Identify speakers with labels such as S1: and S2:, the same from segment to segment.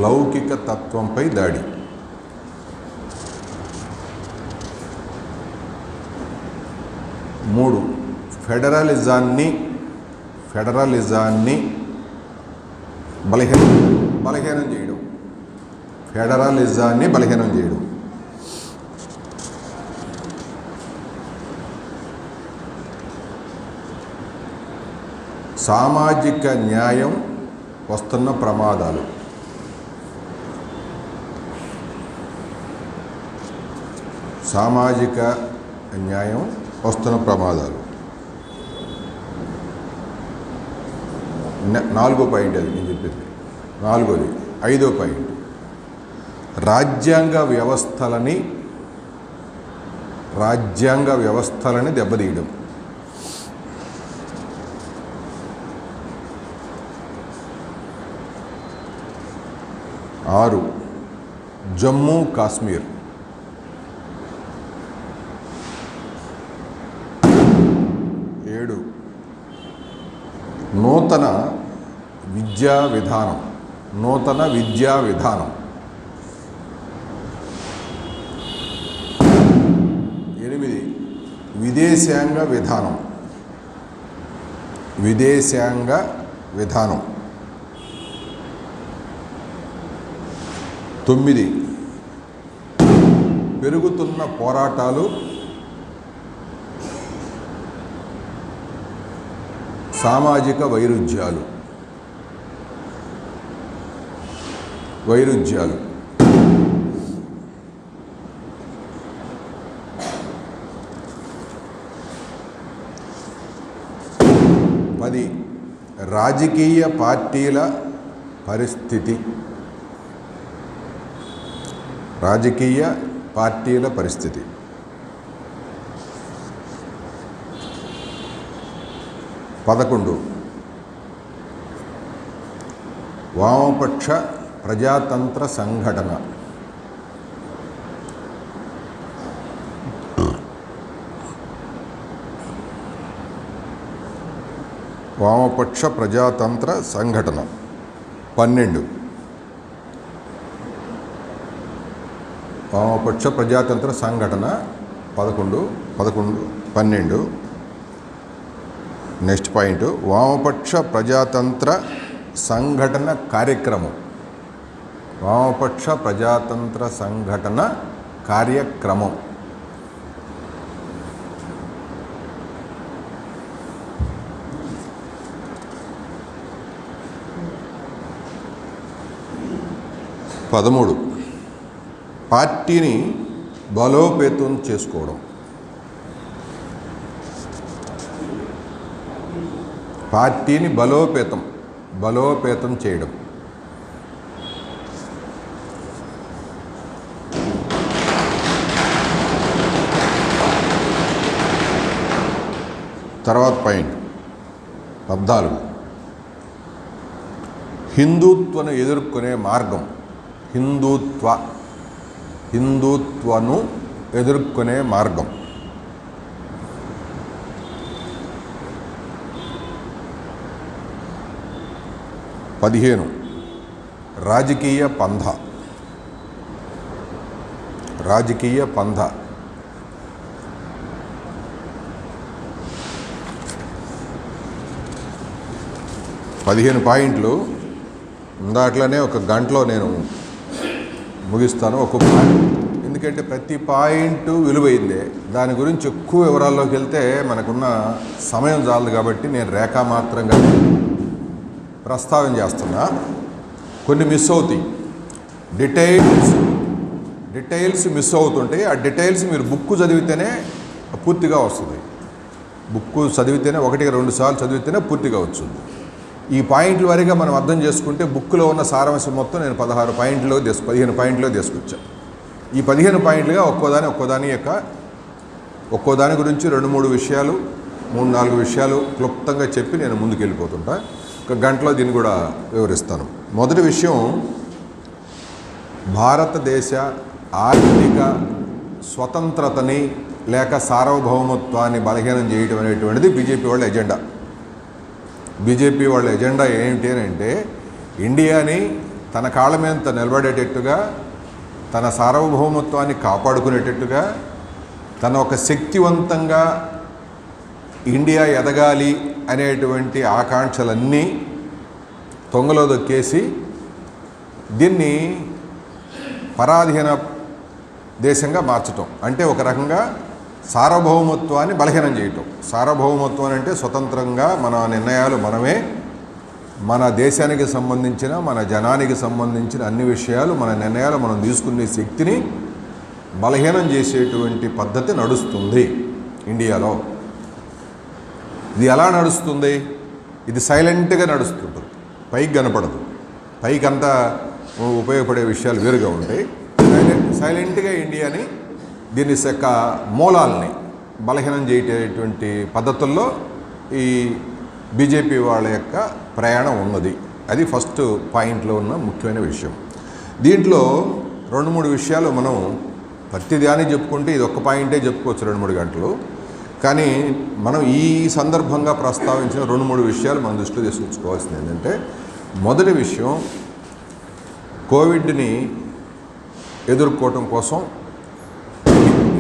S1: లౌకిక తత్వంపై దాడి. మూడు, ఫెడరలిజాన్ని బలహీనం చేయడం. ఫెడరలిజాన్ని బలహీనం చేయడం. సామాజిక న్యాయం వస్తున్న ప్రమాదాలు. సామాజిక న్యాయం వస్తున్న ప్రమాదాలు. 4వ పాయింట్ అది నేను చెప్పింది. 4వది. 5వ పాయింట్, రాజ్యాంగ వ్యవస్థలని దెబ్బతీయడం. 6, జమ్మూ కాశ్మీర్. 7, నూతన విద్యా విధానం. 8, విదేశాంగ విధానం. 9, పెరుగుతున్న పోరాటాలు, సామాజిక వైరుధ్యాలు. 10, రాజకీయ పార్టీల పరిస్థితి. 11, వామపక్ష ప్రజాతంత్ర సంఘటన. 12, వామపక్ష ప్రజాతంత్ర సంఘటన. 11, 12. నెక్స్ట్ పాయింట్, వామపక్ష ప్రజాతంత్ర సంఘటన కార్యక్రమం. 13, పార్టీని బలోపేతం చేసుకోవడం. బలోపేతం చేయడం. తర్వాత పాయింట్ 14, హిందుత్వను ఎదుర్కొనే మార్గం. హిందుత్వను ఎదుర్కొనే మార్గం. 15, రాజకీయ పంథ. 15 పాయింట్లు. దాంట్లోనే ఒక గంటలో నేను ముగిస్తాను. ఎందుకంటే ప్రతి పాయింట్ విలువైందే. దాని గురించి ఎక్కువ వివరాల్లోకి వెళ్తే మనకున్న సమయం చాలదు కాబట్టి నేను రేఖామాత్రంగా ప్రస్తావన చేస్తున్నా. కొన్ని మిస్ అవుతాయి, డీటెయిల్స్ మిస్ అవుతుంటాయి. ఆ డీటెయిల్స్ మీరు బుక్ చదివితేనే పూర్తిగా వస్తుంది. బుక్ చదివితేనే 1-2 సార్లు చదివితేనే పూర్తిగా వచ్చింది. ఈ పాయింట్ల వారీగా మనం అర్థం చేసుకుంటే బుక్లో ఉన్న సారాంశం మొత్తం నేను 15 పాయింట్లో తీసుకొచ్చాను. ఈ 15 పాయింట్లుగా ఒక్కోదాని గురించి 2-3 విషయాలు, 3-4 విషయాలు క్లుప్తంగా చెప్పి నేను ముందుకు వెళ్ళిపోతుంటా. ఒక గంటలో దీన్ని కూడా వివరిస్తాను. మొదటి విషయం, భారతదేశ ఆర్థిక స్వతంత్రతని లేక సార్వభౌమత్వాన్ని బలహీనం చేయడం అనేటువంటిది బీజేపీ వాళ్ళ ఎజెండా. బీజేపీ వాళ్ళ ఎజెండా ఏంటి అని అంటే ఇండియాని తన కాళ్ళ మీద నిలబడేటట్టుగా, తన సార్వభౌమత్వాన్ని కాపాడుకునేటట్టుగా, తన ఒక శక్తివంతంగా ఇండియా ఎదగాలి అనేటువంటి ఆకాంక్షలన్నీ తొంగలో దొక్కేసి దీన్ని పరాధీన దేశంగా మార్చటం. అంటే ఒక రకంగా సార్వభౌమత్వాన్ని బలహీనం చేయటం. సార్వభౌమత్వం అంటే స్వతంత్రంగా మన నిర్ణయాలు మనమే, మన దేశానికి సంబంధించిన, మన జనానికి సంబంధించిన అన్ని విషయాలు, మన నిర్ణయాలు మనం తీసుకునే శక్తిని బలహీనం చేసేటువంటి పద్ధతి నడుస్తుంది ఇండియాలో. ఇది ఎలా నడుస్తుంది? ఇది సైలెంట్గా నడుస్తుంటుంది, పైకి కనపడదు. పైకి అంతా ఉపయోగపడే విషయాలు వేరుగా ఉంటాయి. సైలెంట్గా ఇండియాని, దీని యొక్క మూలాల్ని బలహీనం చేయటటువంటి పద్ధతుల్లో ఈ బీజేపీ వాళ్ళ యొక్క ప్రయాణం ఉన్నది. అది ఫస్ట్ పాయింట్లో ఉన్న ముఖ్యమైన విషయం. దీంట్లో 2-3 విషయాలు మనం ప్రతిదాన్ని చెప్పుకుంటే ఇది ఒక్క పాయింటే చెప్పుకోవచ్చు 2-3 గంటలు. కానీ మనం ఈ సందర్భంగా ప్రస్తావించిన 2-3 విషయాలు మనం దృష్టిలో తీసుకొచ్చుకోవాల్సింది ఏంటంటే, మొదటి విషయం, కోవిడ్ని ఎదుర్కోవటం కోసం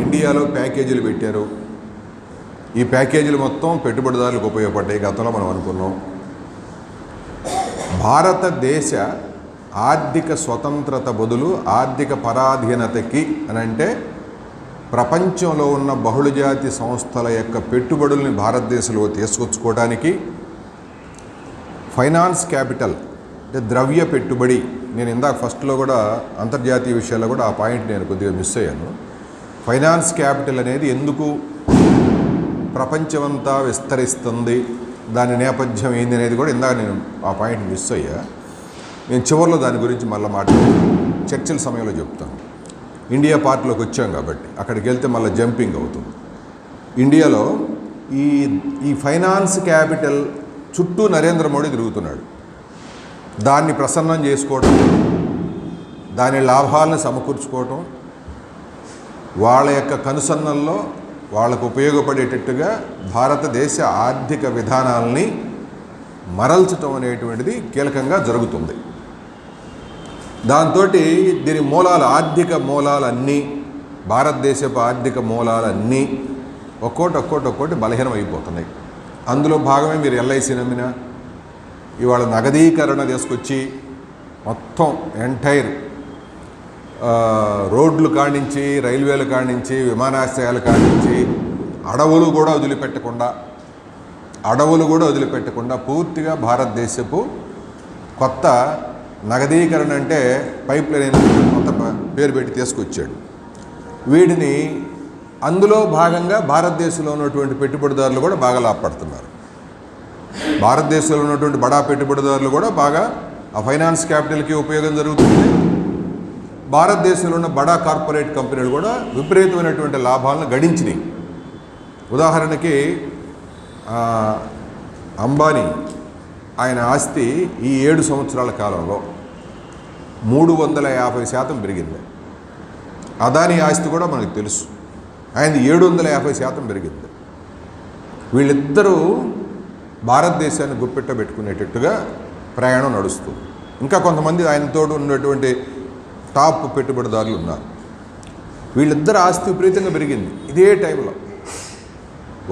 S1: ఇండియాలో ప్యాకేజీలు పెట్టారు. ఈ ప్యాకేజీలు మొత్తం పెట్టుబడిదారులకు ఉపయోగపడ్డాయి. గతంలో మనం అనుకున్నాం. భారతదేశ ఆర్థిక స్వతంత్రత బదులు ఆర్థిక పరాధీనతకి అని అంటే, ప్రపంచంలో ఉన్న బహుళజాతి సంస్థల యొక్క పెట్టుబడుల్ని భారతదేశంలో తీసుకొచ్చుకోవడానికి ఫైనాన్స్ క్యాపిటల్ అంటే ద్రవ్య పెట్టుబడి, నేను ఇందాక ఫస్ట్లో కూడా అంతర్జాతీయ విషయాల్లో కూడా ఆ పాయింట్ నేను కొద్దిగా మిస్ అయ్యాను. ఫైనాన్స్ క్యాపిటల్ అనేది ఎందుకు ప్రపంచమంతా విస్తరిస్తుంది, దాని నేపథ్యం ఏంది అనేది కూడా ఇందాక నేను ఆ పాయింట్ మిస్ అయ్యా. నేను చివరిలో దాని గురించి మళ్ళీ చర్చల సమయంలో చెప్తాను. ఇండియా పార్ట్లోకి వచ్చాం కాబట్టి అక్కడికి వెళ్తే మళ్ళీ జంపింగ్ అవుతుంది. ఇండియాలో ఈ ఫైనాన్స్ క్యాపిటల్ చుట్టూ నరేంద్ర మోడీ తిరుగుతున్నాడు. దాన్ని ప్రసన్నం చేసుకోవడం, దాని లాభాలను సమకూర్చుకోవటం, వాళ్ళ యొక్క కనుసన్నల్లో వాళ్ళకు ఉపయోగపడేటట్టుగా భారతదేశ ఆర్థిక విధానాలని మరల్చటం అనేటువంటిది కీలకంగా జరుగుతుంది. దాంతో దీని మూలాలు, ఆర్థిక మూలాలన్నీ, భారతదేశపు ఆర్థిక మూలాలన్నీ ఒక్కోటి బలహీనం అయిపోతున్నాయి. అందులో భాగమే మీరు ఎల్ఐసి నమ్మినా, ఇవాళ నగదీకరణ తీసుకొచ్చి మొత్తం ఎంటైర్ రోడ్లు కానించి, రైల్వేలు కానించి, విమానాశ్రయాల కానించి అడవులు కూడా వదిలిపెట్టకుండా పూర్తిగా భారతదేశపు కొత్త నగదీకరణ అంటే పైప్ లైన్ కొత్త పేరు పెట్టి తీసుకొచ్చాడు. వీడిని అందులో భాగంగా భారతదేశంలో ఉన్నటువంటి పెట్టుబడిదారులు కూడా బాగా లాభపడుతున్నారు. భారతదేశంలో ఉన్నటువంటి బడా పెట్టుబడిదారులు కూడా బాగా ఆ ఫైనాన్స్ క్యాపిటల్కి ఉపయోగం జరుగుతుంది. భారతదేశంలో ఉన్న బడా కార్పొరేట్ కంపెనీలు కూడా విపరీతమైనటువంటి లాభాలను గడించినాయి. ఉదాహరణకి అంబానీ, ఆయన ఆస్తి ఈ 7 సంవత్సరాల కాలంలో 350% పెరిగింది. అదానీ ఆస్తి కూడా మనకు తెలుసు, ఆయనది 750% పెరిగింది. వీళ్ళిద్దరూ భారతదేశాన్ని గుప్పెట్టబెట్టుకునేటట్టుగా ప్రయాణం నడుస్తుంది. ఇంకా కొంతమంది ఆయనతో ఉన్నటువంటి టాప్ పెట్టుబడిదారులు ఉన్నారు. వీళ్ళిద్దరు ఆస్తి విపరీతంగా పెరిగింది ఇదే టైంలో.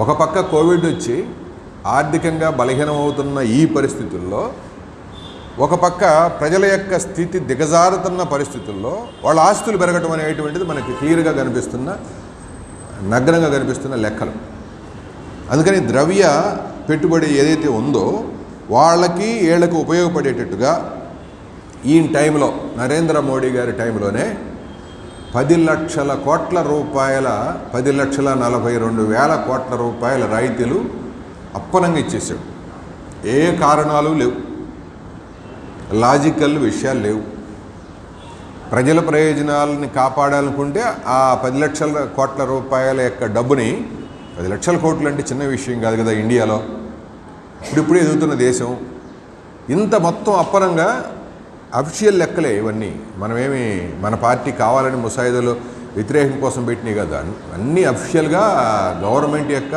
S1: ఒక పక్క కోవిడ్ వచ్చి ఆర్థికంగా బలహీనమవుతున్న ఈ పరిస్థితుల్లో, ఒక పక్క ప్రజల యొక్క స్థితి దిగజారుతున్న పరిస్థితుల్లో వాళ్ళ ఆస్తులు పెరగటం అనేటువంటిది మనకి క్లియర్గా కనిపిస్తున్న, నగ్నంగా కనిపిస్తున్న లెక్కలు. అందుకని ద్రవ్య పెట్టుబడి ఏదైతే ఉందో వాళ్ళకి వీళ్ళకి ఉపయోగపడేటట్టుగా ఈ టైంలో, నరేంద్ర మోడీ గారి టైంలోనే 10 లక్షల కోట్ల రూపాయల 10,42,000 కోట్ల రూపాయల రాయితీలు అప్పనంగా ఇచ్చేసాడు. ఏ కారణాలు లేవు, లాజికల్ విషయాలు లేవు. ప్రజల ప్రయోజనాలని కాపాడాలనుకుంటే ఆ 10 లక్షల కోట్ల రూపాయల యొక్క డబ్బుని, 10 లక్షల కోట్లు అంటే చిన్న విషయం కాదు కదా ఇండియాలో, ఇప్పుడిప్పుడే ఎదుగుతున్న దేశం, ఇంత మొత్తం అప్పనంగా అఫిషియల్ లెక్కలే ఇవన్నీ. మనమేమి మన పార్టీ కావాలని ముసాయిదాలు వ్యతిరేకం కోసం పెట్టినాయి కదా, అన్నీ అఫిషియల్గా గవర్నమెంట్ యొక్క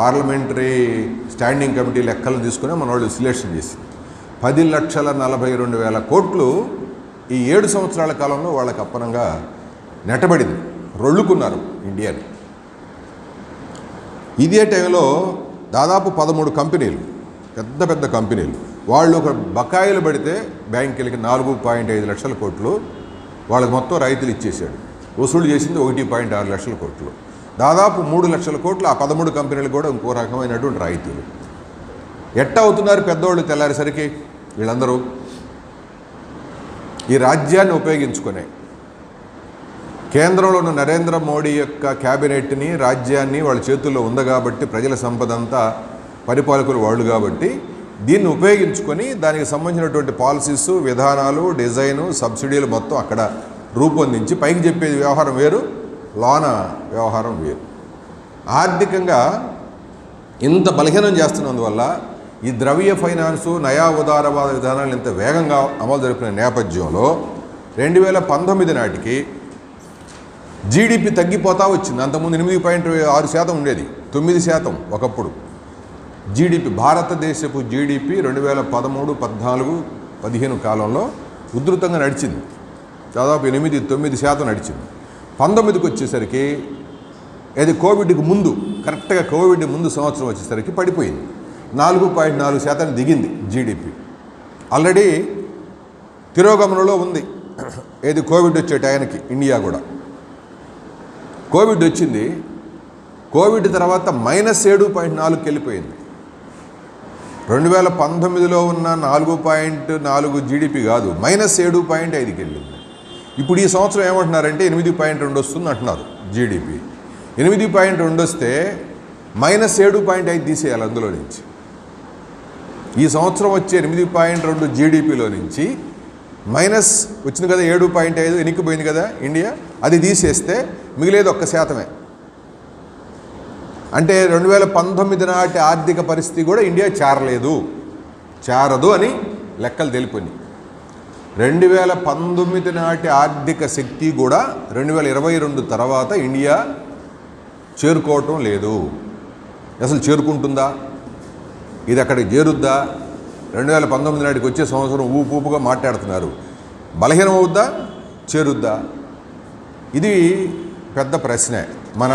S1: పార్లమెంటరీ స్టాండింగ్ కమిటీ లెక్కలను తీసుకుని మన వాళ్ళు విశ్లేషణ చేసింది. 10,42,000 కోట్లు ఈ 7 సంవత్సరాల కాలంలో వాళ్ళకి అప్పనంగా నెట్టబడింది, రొళ్ళుకున్నారు ఇండియాని. ఇదే టైంలో దాదాపు 13 కంపెనీలు, పెద్ద పెద్ద కంపెనీలు, వాళ్ళు ఒక బకాయిలు పడితే బ్యాంకులకి 4.5 లక్షల కోట్లు వాళ్ళకి మొత్తం రైతులు ఇచ్చేసాడు. వసూలు చేసింది 1.6 లక్షల కోట్లు. దాదాపు 3 లక్షల కోట్లు ఆ 13 కంపెనీలు కూడా ఇంకో రకమైనటువంటి రైతులు. ఎట్ట అవుతున్నారు పెద్దవాళ్ళు తెల్లారేసరికి వీళ్ళందరూ? ఈ రాజ్యాన్ని ఉపయోగించుకునే కేంద్రంలో ఉన్న నరేంద్ర మోడీ యొక్క క్యాబినెట్ని, రాజ్యాన్ని వాళ్ళ చేతుల్లో ఉంది కాబట్టి, ప్రజల సంపద అంతా పరిపాలకులు వాళ్ళు కాబట్టి దీన్ని ఉపయోగించుకొని దానికి సంబంధించినటువంటి పాలసీస్, విధానాలు, డిజైను, సబ్సిడీలు మొత్తం అక్కడ రూపొందించి పైకి చెప్పేది వ్యవహారం వేరు, లోన వ్యవహారం వేరు. ఆర్థికంగా ఇంత బలహీనం చేస్తున్నందువల్ల ఈ ద్రవ్య ఫైనాన్సు, నయా ఉదారవాద విధానాలు ఇంత వేగంగా అమలు జరిపిన నేపథ్యంలో 2019 నాటికి జీడిపి తగ్గిపోతా వచ్చింది. అంతకుముందు 8.6% ఉండేది, 9% ఒకప్పుడు. జీడిపి, భారతదేశపు జీడిపి 2013, 14, 15 కాలంలో ఉధృతంగా నడిచింది. దాదాపు 8-9% నడిచింది. 19కి వచ్చేసరికి అది కోవిడ్కి ముందు, కరెక్ట్గా కోవిడ్ ముందు సంవత్సరం వచ్చేసరికి పడిపోయింది. 4.4% దిగింది జీడిపి. ఆల్రెడీ తిరోగమనంలో ఉంది. ఏది కోవిడ్ వచ్చే టైంకి ఇండియా కూడా కోవిడ్ వచ్చింది. కోవిడ్ తర్వాత -7.4కి వెళ్ళిపోయింది. 2019లో ఉన్న 4.4 జీడిపి కాదు, -7.5కి వెళ్ళింది. ఇప్పుడు ఈ సంవత్సరం ఏమంటున్నారంటే 8.2 వస్తుంది అంటున్నారు జీడిపి. 8.2 వస్తే -7.5 తీసేయాలి అందులో నుంచి. ఈ సంవత్సరం వచ్చే 8.2 జీడిపిలో నుంచి మైనస్ వచ్చింది కదా, 7.5 ఎనిక్కిపోయింది కదా ఇండియా, అది తీసేస్తే మిగిలేదు 1%. అంటే 2019 నాటి ఆర్థిక పరిస్థితి కూడా ఇండియా చేరదు అని లెక్కలు తెలిపోయినాయి. 2019 నాటి ఆర్థిక శక్తి కూడా 2022 తర్వాత ఇండియా చేరుకోవటం లేదు. అసలు చేరుకుంటుందా? ఇది అక్కడికి చేరుద్దా? 2019 నాటికి వచ్చే సంవత్సరం ఊపుగా మాట్లాడుతున్నారు. బలహీనం అవుద్దా, చేరుద్దా? ఇది పెద్ద ప్రశ్నే. మన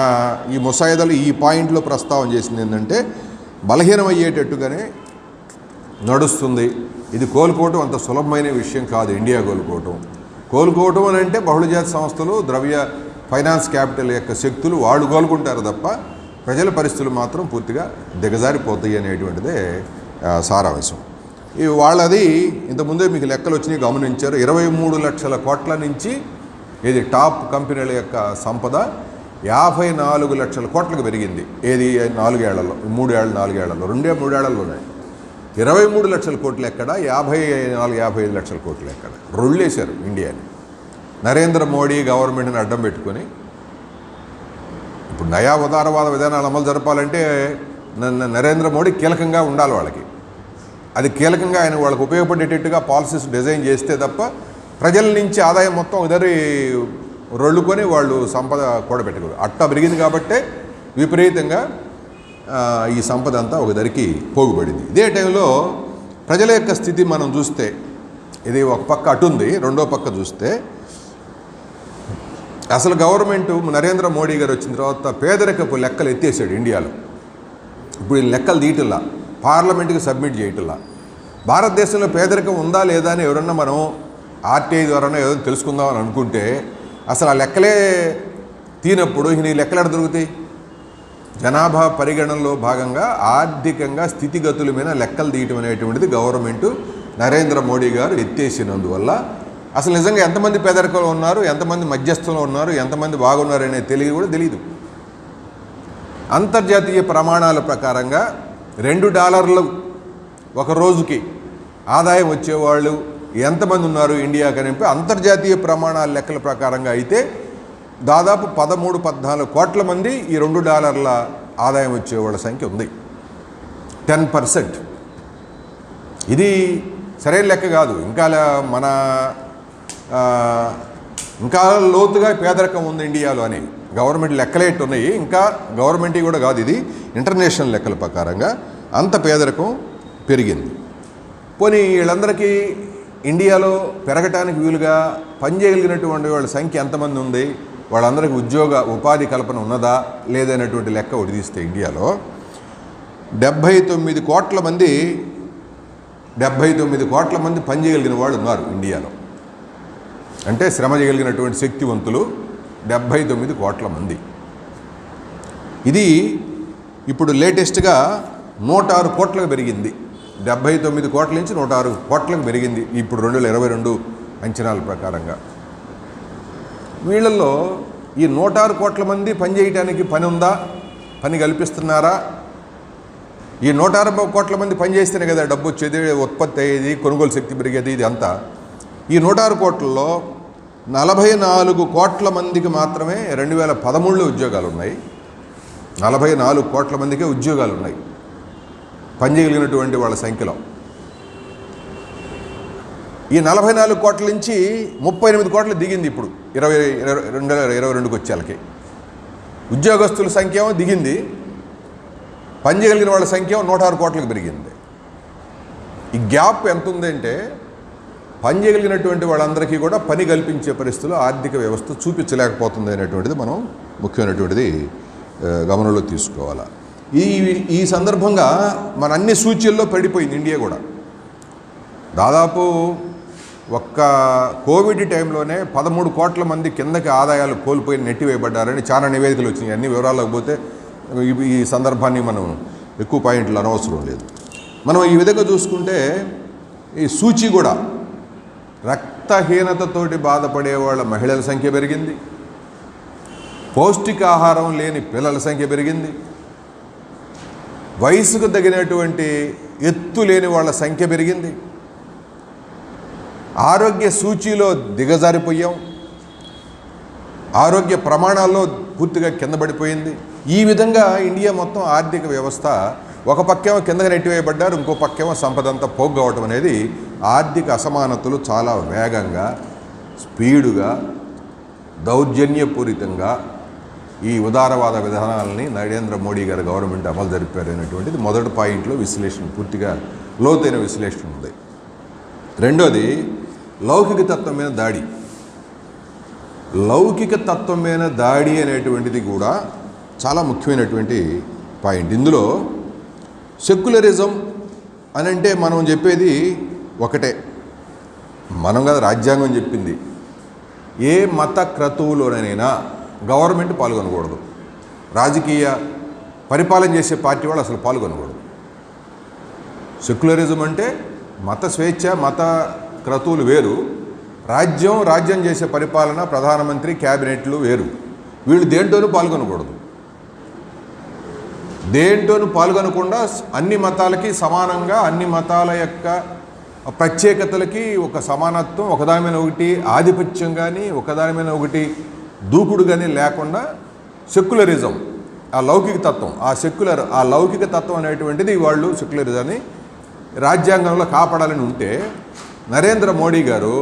S1: ఈ ముసాయిదాలు ఈ పాయింట్లో ప్రస్తావన చేసింది ఏంటంటే బలహీనం అయ్యేటట్టుగానే నడుస్తుంది. ఇది కోలుకోవటం అంత సులభమైన విషయం కాదు. ఇండియా కోలుకోవటం అని అంటే బహుళజాతి సంస్థలు, ద్రవ్య ఫైనాన్స్ క్యాపిటల్ యొక్క శక్తులు వాళ్ళు కోలుకుంటారు తప్ప ప్రజల పరిస్థితులు మాత్రం పూర్తిగా దిగజారిపోతాయి అనేటువంటిదే సారాంశం. వాళ్ళది ఇంతకుముందే మీకు లెక్కలు వచ్చినాయి, గమనించారు. 23 లక్షల కోట్ల నుంచి ఏది టాప్ కంపెనీల యొక్క సంపద 54 లక్షల కోట్లకు పెరిగింది. ఏది 4 ఏళ్లలో, 3 ఏళ్ళు 4 ఏళ్లలో, 2-3 ఏళ్లలో ఉన్నాయి. 23 లక్షల కోట్లు ఎక్కడ, 54-55 లక్షల కోట్లు ఎక్కడ? రొళ్ళేశారు ఇండియాని. నరేంద్ర మోడీ గవర్నమెంట్ని అడ్డం పెట్టుకొని ఇప్పుడు నయా ఉదారవాద విధానాలు అమలు జరపాలంటే నరేంద్ర మోడీ కీలకంగా ఉండాలి. వాళ్ళకి అది కీలకంగా ఆయన వాళ్ళకి ఉపయోగపడేటట్టుగా పాలసీస్ డిజైన్ చేస్తే తప్ప ప్రజల నుంచి ఆదాయం మొత్తం ఇద్దరి రొళ్ళుకొని వాళ్ళు సంపద కూడబెట్టగలరు. అట్టా పెరిగింది కాబట్టే విపరీతంగా ఈ సంపద అంతా ఒక ధరికి పోగుపడింది. ఇదే టైంలో ప్రజల యొక్క స్థితి మనం చూస్తే, ఇది ఒక పక్క అటుంది, రెండో పక్క చూస్తే అసలు గవర్నమెంట్ నరేంద్ర మోడీ గారు వచ్చిన తర్వాత పేదరికపు లెక్కలు ఎత్తేసాడు ఇండియాలో. ఇప్పుడు ఈ లెక్కలు తీయటల్లా, పార్లమెంట్కి సబ్మిట్ చేయటల్లా. భారతదేశంలో పేదరికం ఉందా లేదా అని ఎవరన్నా మనం ఆర్టీఐ ద్వారానే ఏదో తెలుసుకుందామని అనుకుంటే అసలు ఆ లెక్కలే తీనప్పుడు ఈ లెక్కలు ఎక్కడ దొరుకుతాయి? జనాభా పరిగణనలో భాగంగా ఆర్థికంగా స్థితిగతుల మీద లెక్కలు తీయటం అనేటువంటిది గవర్నమెంటు నరేంద్ర మోడీ గారు ఎత్తేసినందువల్ల అసలు నిజంగా ఎంతమంది పేదరికంలో ఉన్నారు, ఎంతమంది మధ్యస్థంలో ఉన్నారు, ఎంతమంది బాగున్నారనే తెలియదు. అంతర్జాతీయ ప్రమాణాల ప్రకారంగా $2 ఒక రోజుకి ఆదాయం వచ్చేవాళ్ళు ఎంతమంది ఉన్నారు ఇండియా కనిపి అంతర్జాతీయ ప్రమాణాల లెక్కల ప్రకారంగా అయితే దాదాపు 13-14 కోట్ల మంది ఈ $2 ఆదాయం వచ్చేవాళ్ళ సంఖ్య ఉంది. 10%. ఇది సరైన లెక్క కాదు. ఇంకా లోతుగా పేదరికం ఉంది ఇండియాలో అని గవర్నమెంట్ లెక్కలేట్ ఉన్నాయి. ఇంకా గవర్నమెంట్ కూడా కాదు, ఇది ఇంటర్నేషనల్ లెక్కల ప్రకారంగా అంత పేదరికం పెరిగింది. పోనీ వీళ్ళందరికీ ఇండియాలో పెరగటానికి వీలుగా పనిచేయగలిగినటువంటి వాళ్ళ సంఖ్య ఎంతమంది ఉంది, వాళ్ళందరికీ ఉపాధి కల్పన ఉన్నదా లేదనేటువంటి లెక్క ఒకటి తీస్తే ఇండియాలో 79 కోట్ల మంది పనిచేయగలిగిన వాళ్ళు ఉన్నారు ఇండియాలో. అంటే శ్రమ చేయగలిగినటువంటి శక్తివంతులు 79 కోట్ల మంది. ఇది ఇప్పుడు లేటెస్ట్గా 106 కోట్లకు పెరిగింది. 79 కోట్ల నుంచి 106 కోట్లకు పెరిగింది ఇప్పుడు 2022 అంచనాల ప్రకారంగా. వీళ్ళల్లో ఈ 106 కోట్ల మంది పనిచేయటానికి పని ఉందా, పని కల్పిస్తున్నారా? ఈ 106 కోట్ల మంది పనిచేస్తేనే కదా డబ్బు వచ్చేది, ఉత్పత్తి అయ్యేది, కొనుగోలు శక్తి పెరిగేది. ఇది అంతా ఈ 106 కోట్లలో 44 కోట్ల మందికి మాత్రమే 2013లో ఉద్యోగాలు ఉన్నాయి. 44 కోట్ల మందికే ఉద్యోగాలు ఉన్నాయి పనిచేయగలిగినటువంటి వాళ్ళ సంఖ్యలో. ఈ 44 కోట్ల నుంచి 38 కోట్లు దిగింది ఇప్పుడు 2022కి వచ్చేళ్ళకి. ఉద్యోగస్తుల సంఖ్య దిగింది, పనిచేయగలిగిన వాళ్ళ సంఖ్య 106 కోట్లకు పెరిగింది. ఈ గ్యాప్ ఎంత ఉందంటే పనిచేయగలిగినటువంటి వాళ్ళందరికీ కూడా పని కల్పించే పరిస్థితుల్లో ఆర్థిక వ్యవస్థ చూపించలేకపోతుంది అనేటువంటిది మనం ముఖ్యమైనటువంటిది గమనంలో తీసుకోవాలి. ఈ సందర్భంగా మన అన్ని సూచీల్లో పడిపోయింది ఇండియా కూడా. దాదాపు ఒక్క కోవిడ్ టైంలోనే 13 కోట్ల మంది కిందకి ఆదాయాలు కోల్పోయి నెట్టివేయబడ్డారని చాలా నివేదికలు వచ్చినాయి. అన్ని వివరాలకు పోతే ఈ సందర్భాన్ని మనం ఎక్కువ పాయింట్లు అనవసరం లేదు. మనం ఈ విధంగా చూసుకుంటే ఈ సూచి కూడా రక్తహీనతతోటి బాధపడే వాళ్ళ మహిళల సంఖ్య పెరిగింది, పౌష్టికాహారం లేని పిల్లల సంఖ్య పెరిగింది, వయసుకు తగినటువంటి ఎత్తు లేని వాళ్ళ సంఖ్య పెరిగింది, ఆరోగ్య సూచీలో దిగజారిపోయాం, ఆరోగ్య ప్రమాణాల్లో పూర్తిగా కింద పడిపోయింది. ఈ విధంగా ఇండియా మొత్తం ఆర్థిక వ్యవస్థ ఒక పక్కేమో కిందకి నెట్టివేయబడ్డారు, ఇంకో పక్కేమో సంపద అంతా పోగ్గవటం అనేది ఆర్థిక అసమానతలు చాలా వేగంగా, స్పీడుగా, దౌర్జన్యపూరితంగా ఈ ఉదారవాద విధానాలని నరేంద్ర మోడీ గారి గవర్నమెంట్ అమలు జరిపారు అనేటువంటిది మొదటి పాయింట్లో విశ్లేషణ, పూర్తిగా లోతైన విశ్లేషణ ఉంది. రెండోది లౌకిక తత్వం మీద దాడి. లౌకిక తత్వం మీద దాడి అనేటువంటిది కూడా చాలా ముఖ్యమైనటువంటి పాయింట్. ఇందులో సెక్యులరిజం అని అంటే మనం చెప్పేది ఒకటే, మనం కదా రాజ్యాంగం చెప్పింది, ఏ మత క్రతువులోనైనా గవర్నమెంట్ పాల్గొనకూడదు, రాజకీయ పరిపాలన చేసే పార్టీ వాళ్ళు అసలు పాల్గొనకూడదు. సెక్యులరిజం అంటే మత స్వేచ్ఛ, మత క్రతువులు వేరు, రాజ్యం చేసే పరిపాలన, ప్రధానమంత్రి, క్యాబినెట్లు వేరు. వీళ్ళు దేంట్లోనూ పాల్గొనకూడదు. దేంట్లోనూ పాల్గొనకుండా అన్ని మతాలకి సమానంగా, అన్ని మతాల యొక్క ప్రత్యేకతలకి ఒక సమానత్వం, ఒకదాని మీద ఒకటి ఆధిపత్యం కానీ, ఒకదాని మీద ఒకటి దూకుడు కానీ లేకుండా సెక్యులరిజం, ఆ లౌకిక తత్వం, ఆ లౌకిక తత్వం అనేటువంటిది వాళ్ళు సెక్యులరిజాన్ని రాజ్యాంగంలో కాపాడాలని ఉంటే, నరేంద్ర మోడీ గారు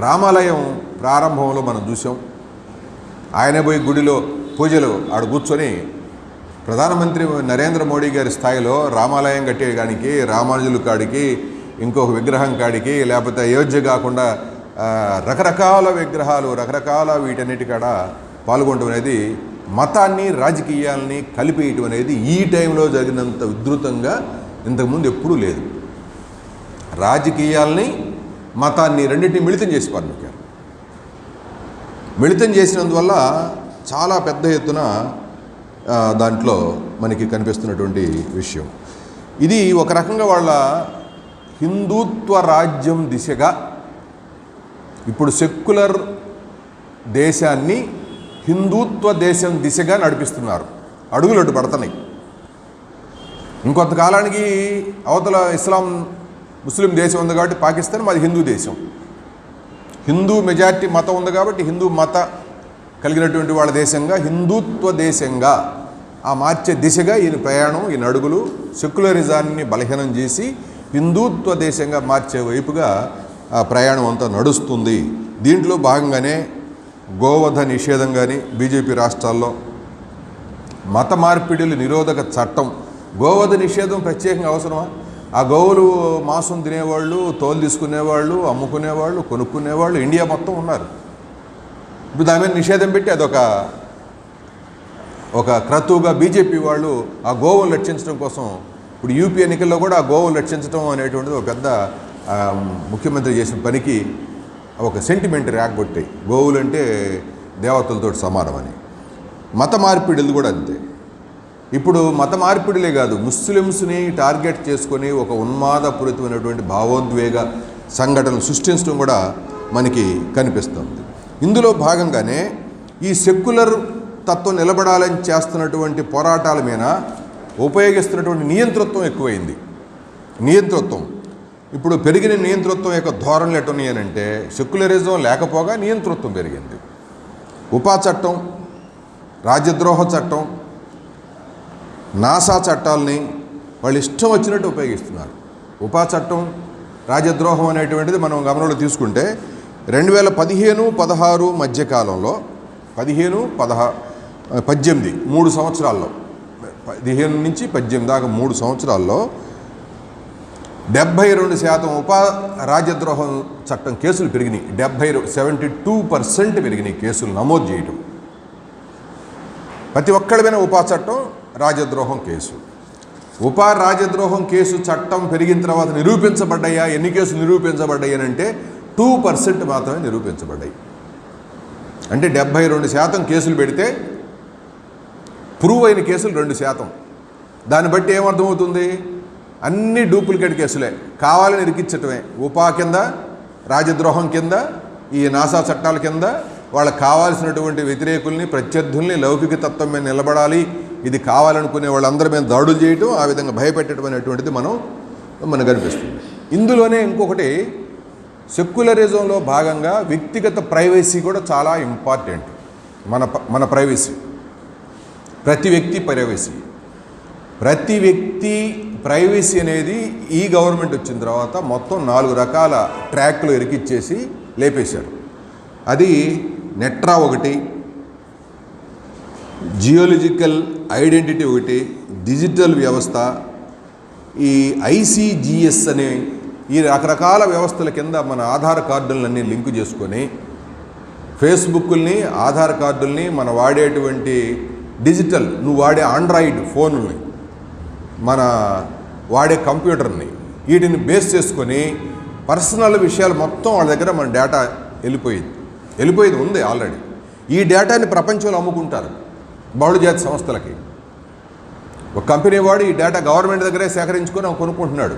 S1: రామాలయం ప్రారంభంలో మనం చూసాం. ఆయన పోయి గుడిలో పూజలు ఆడ కూర్చొని ప్రధానమంత్రి నరేంద్ర మోడీ గారి స్థాయిలో రామాలయం కట్టేయడానికి, రామానుజుల కాడికి, ఇంకొక విగ్రహం కాడికి, లేకపోతే అయోధ్య కాకుండా రకరకాల విగ్రహాలు, రకరకాల వీటన్నిటి కాడ పాల్గొనడం అనేది మతాన్ని, రాజకీయాల్ని కలిపేయటం అనేది ఈ టైంలో జరిగినంత ఉధృతంగా ఇంతకుముందు ఎప్పుడూ లేదు. రాజకీయాల్ని, మతాన్ని రెండింటిని మిళితం చేసి పాల్గొన్నారు. మిళితం చేసినందువల్ల చాలా పెద్ద ఎత్తున దాంట్లో మనకి కనిపిస్తున్నటువంటి విషయం ఇది. ఒక రకంగా వాళ్ళ హిందుత్వ రాజ్యం దిశగా ఇప్పుడు సెక్యులర్ దేశాన్ని హిందుత్వ దేశం దిశగా నడిపిస్తున్నారు. అడుగులు అడ్డు పడుతున్నాయి. ఇంకొంతకాలానికి అవతల ముస్లిం దేశం ఉంది కాబట్టి పాకిస్తాన్ మాది హిందూ దేశం, హిందూ మెజారిటీ మతం ఉంది కాబట్టి హిందూ మత కలిగినటువంటి వాళ్ళ దేశంగా, హిందుత్వ దేశంగా మార్చే దిశగా ఈయన ప్రయాణం, ఈయన అడుగులు సెక్యులరిజాన్ని బలహీనం చేసి హిందుత్వ దేశంగా మార్చే వైపుగా ఆ ప్రయాణం అంతా నడుస్తుంది. దీంట్లో భాగంగానే గోవధ నిషేధం కానీ, బీజేపీ రాష్ట్రాల్లో మత మార్పిడులు నిరోధక చట్టం, గోవధ నిషేధం ప్రత్యేకంగా అవసరమా? ఆ గోవులు మాంసం తినేవాళ్ళు, తోలు తీసుకునేవాళ్ళు, అమ్ముకునేవాళ్ళు, కొనుక్కునేవాళ్ళు ఇండియా మొత్తం ఉన్నారు. ఇప్పుడు దాని మీద నిషేధం పెట్టి అదొక క్రతువుగా బీజేపీ వాళ్ళు ఆ గోవులు రక్షించడం కోసం ఇప్పుడు యూపీ ఎన్నికల్లో కూడా ఆ గోవులు రక్షించడం అనేటువంటిది ఒక పెద్ద ముఖ్యమంత్రి చేసిన పనికి ఒక సెంటిమెంట్ రేగొట్టాయి. గోవులు అంటే దేవతలతో సమానమని. మత మార్పిడులు కూడా అంతే. ఇప్పుడు మత మార్పిడిలే కాదు, ముస్లిమ్స్ని టార్గెట్ చేసుకొని ఒక ఉన్మాదపూరితమైనటువంటి భావోద్వేగ సంఘటనలు సృష్టించడం కూడా మనకి కనిపిస్తుంది. ఇందులో భాగంగానే ఈ సెక్యులర్ తత్వం నిలబడాలని చేస్తున్నటువంటి పోరాటాల మీద ఉపయోగిస్తున్నటువంటి నియంతృత్వం ఎక్కువైంది. నియంతృత్వం ఇప్పుడు పెరిగిన నియంతృత్వం యొక్క ధోరణులు ఎట్టున్నాయనంటే సెక్యులరిజం లేకపోగా నియంతృత్వం పెరిగింది. ఉపా చట్టం, రాజ్యద్రోహ చట్టం, నాసా చట్టాలని వాళ్ళు ఇష్టం వచ్చినట్టు ఉపయోగిస్తున్నారు. ఉపా చట్టం, రాజ్యద్రోహం అనేటువంటిది మనం గమనంలో తీసుకుంటే 2015-16 మధ్యకాలంలో 18 3 సంవత్సరాల్లో 15 నుంచి 18 దాకా 3 సంవత్సరాల్లో 72% ఉపా రాజ్యద్రోహం చట్టం కేసులు పెరిగినాయి. 72% పెరిగినాయి కేసులు నమోదు చేయటం. ప్రతి ఒక్కడిపైన ఉపా చట్టం, రాజద్రోహం కేసు. ఉపా రాజద్రోహం కేసు చట్టం పెరిగిన తర్వాత నిరూపించబడ్డాయా? ఎన్ని కేసులు నిరూపించబడ్డాయి అంటే 2% మాత్రమే నిరూపించబడ్డాయి. అంటే 72% కేసులు పెడితే ప్రూవ్ అయిన కేసులు 2%. దాన్ని బట్టి ఏమర్థమవుతుంది? అన్ని డూప్లికేట్ కేసులే, కావాలని ఇరికించటమే. ఉపా కింద, రాజద్రోహం కింద, ఈ నాసా చట్టాల కింద వాళ్ళకి కావాల్సినటువంటి వ్యతిరేకుల్ని, ప్రత్యర్థుల్ని లౌకిక తత్వం మీద నిలబడాలి, ఇది కావాలనుకునే వాళ్ళందరి మీద దాడులు చేయటం, ఆ విధంగా భయపెట్టడం అనేటువంటిది మనకు కనిపిస్తుంది. ఇందులోనే ఇంకొకటి, సెక్యులరిజంలో భాగంగా వ్యక్తిగత ప్రైవసీ కూడా చాలా ఇంపార్టెంట్. మన ప్రైవసీ, ప్రతి వ్యక్తి ప్రైవసీ అనేది ఈ గవర్నమెంట్ వచ్చిన తర్వాత మొత్తం 4 రకాల ట్రాక్లు ఇరికిచ్చేసి లేపేశారు. అది నెట్రా ఒకటి, జియోలజికల్ ఐడెంటిటీ ఒకటి, డిజిటల్ వ్యవస్థ, ఈ ఐసిజిఎస్ అనే ఈ రకరకాల వ్యవస్థల కింద మన ఆధార్ కార్డులన్నీ లింకు చేసుకొని ఫేస్బుక్ని, ఆధార్ కార్డుల్ని, మన వాడేటువంటి డిజిటల్, నువ్వు వాడే ఆండ్రాయిడ్ ఫోన్లని, మన వాడే కంప్యూటర్ని, వీటిని బేస్ చేసుకొని పర్సనల్ విషయాలు మొత్తం వాళ్ళ దగ్గర మన డేటా వెళ్ళిపోయింది ఉంది ఆల్రెడీ. ఈ డేటాని ప్రపంచంలో అమ్ముకుంటారు బహుళజాతి సంస్థలకి. ఒక కంపెనీ వాడు ఈ డేటా గవర్నమెంట్ దగ్గరే సేకరించుకొని కొనుక్కుంటున్నాడు.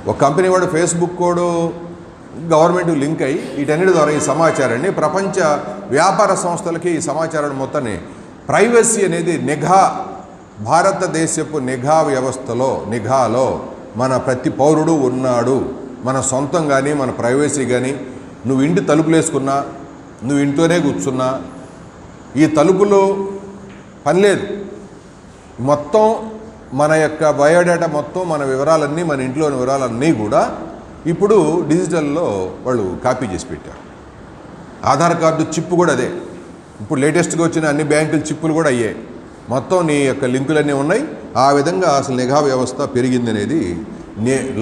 S1: ఒక కంపెనీ వాడు ఫేస్బుక్ కోడు గవర్నమెంట్ లింక్ అయ్యి వీటన్నిటి ద్వారా ఈ సమాచారాన్ని ప్రపంచ వ్యాపార సంస్థలకి ఈ సమాచారాన్ని మొత్తాన్ని, ప్రైవసీ అనేది భారతదేశపు నిఘాలో మన ప్రతి పౌరుడు ఉన్నాడు. మన సొంతం కానీ, మన ప్రైవసీ కానీ, నువ్వు ఇంటి తలుపులు వేసుకున్నా, నువ్వు ఇంట్లోనే కూర్చున్నా, ఈ తలుపులు పని లేదు, మొత్తం మన యొక్క బయోడేటా మొత్తం, మన వివరాలన్నీ, మన ఇంట్లోని వివరాలన్నీ కూడా ఇప్పుడు డిజిటల్లో వాళ్ళు కాపీ చేసి పెట్టారు. ఆధార్ కార్డు చిప్ కూడా అదే. ఇప్పుడు లేటెస్ట్గా వచ్చిన అన్ని బ్యాంకుల చిప్పులు కూడా అయ్యాయి. మొత్తం నీ యొక్క లింకులన్నీ ఉన్నాయి. ఆ విధంగా అసలు నిఘా వ్యవస్థ పెరిగింది అనేది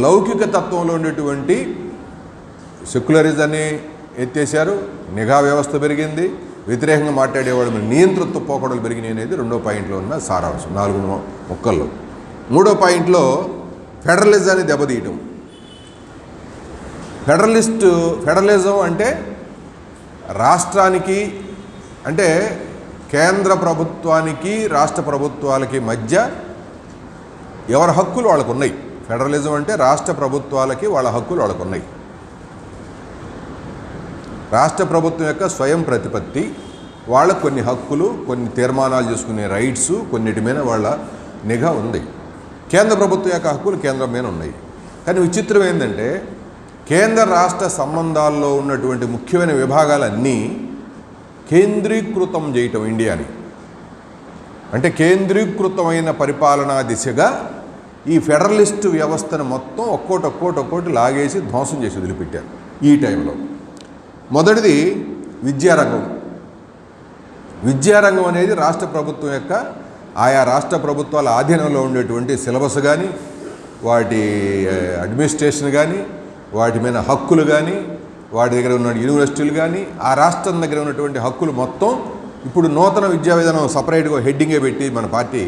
S1: లౌకిక తత్వంలో ఉండేటువంటి సెక్యులరిజాన్ని ఎత్తేసారు, నిఘా వ్యవస్థ పెరిగింది, వ్యతిరేకంగా మాట్లాడేవాడు నియంతృత్వ పోకడలు పెరిగినాయి అనేది 2వ పాయింట్లో ఉన్న సారాంశం 4 ముక్కల్లో. 3వ పాయింట్లో ఫెడరలిజాన్ని దెబ్బతీయటం. ఫెడరలిజం అంటే రాష్ట్రానికి, అంటే కేంద్ర ప్రభుత్వానికి రాష్ట్ర ప్రభుత్వాలకి మధ్య ఎవరి హక్కులు వాళ్ళకు ఉన్నాయి. ఫెడరలిజం అంటే రాష్ట్ర ప్రభుత్వాలకి వాళ్ళ హక్కులు వాళ్ళకు ఉన్నాయి. రాష్ట్ర ప్రభుత్వం యొక్క స్వయం ప్రతిపత్తి, వాళ్ళకు కొన్ని హక్కులు, కొన్ని తీర్మానాలు చేసుకునే రైట్స్, కొన్నిటి మీద వాళ్ళ నిఘా ఉంది. కేంద్ర ప్రభుత్వం యొక్క హక్కులు కేంద్రం మీద ఉన్నాయి. కానీ విచిత్రం ఏంటంటే కేంద్ర రాష్ట్ర సంబంధాల్లో ఉన్నటువంటి ముఖ్యమైన విభాగాలన్నీ కేంద్రీకృతం చేయటం ఇండియాని, అంటే కేంద్రీకృతమైన పరిపాలనా దిశగా ఈ ఫెడరలిస్టు వ్యవస్థను మొత్తం ఒక్కోటి లాగేసి ధ్వంసం చేసి వదిలిపెట్టారు ఈ టైంలో. మొదటిది విద్యారంగం అనేది రాష్ట్ర ప్రభుత్వం యొక్క ఆయా రాష్ట్ర ప్రభుత్వాల ఆధీనంలో ఉండేటువంటి సిలబస్ కానీ, వాటి అడ్మినిస్ట్రేషన్ కానీ, వాటి మీద హక్కులు కానీ, వాటి దగ్గర ఉన్న యూనివర్సిటీలు కానీ, ఆ రాష్ట్రం దగ్గర ఉన్నటువంటి హక్కులు మొత్తం ఇప్పుడు నూతన విద్యా విధానం సపరేట్గా హెడ్డింగే పెట్టి మన పార్టీ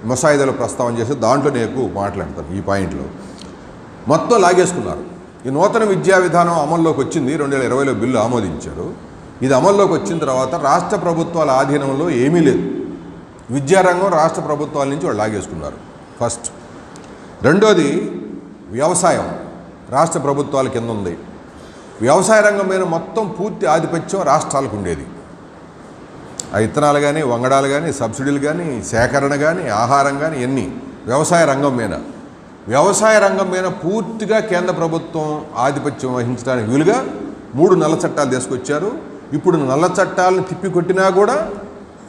S1: ముసాయిదాలో ప్రస్తావన చేసి దాంట్లోనే ఎక్కువ మాట్లాడతాను. ఈ పాయింట్లో మొత్తం లాగేసుకున్నారు. ఈ నూతన విద్యా విధానం అమల్లోకి వచ్చింది, 2020లో బిల్లు ఆమోదించారు. ఇది అమల్లోకి వచ్చిన తర్వాత రాష్ట్ర ప్రభుత్వాల ఆధీనంలో ఏమీ లేదు. విద్యారంగం రాష్ట్ర ప్రభుత్వాల నుంచి వాళ్ళు లాగేసుకున్నారు ఫస్ట్. రెండోది వ్యవసాయం రాష్ట్ర ప్రభుత్వాల కింద ఉంది. వ్యవసాయ రంగం మీద మొత్తం పూర్తి ఆధిపత్యం రాష్ట్రాలకు ఉండేది. ఆ విత్తనాలు కానీ, వంగడాలు కానీ, సబ్సిడీలు కానీ, సేకరణ కానీ, ఆహారం కానీ, ఎన్ని వ్యవసాయ రంగం మీద పూర్తిగా కేంద్ర ప్రభుత్వం ఆధిపత్యం వహించడానికి వీలుగా 3 నల్ల చట్టాలు తీసుకొచ్చారు. ఇప్పుడు నల్ల చట్టాలను తిప్పికొట్టినా కూడా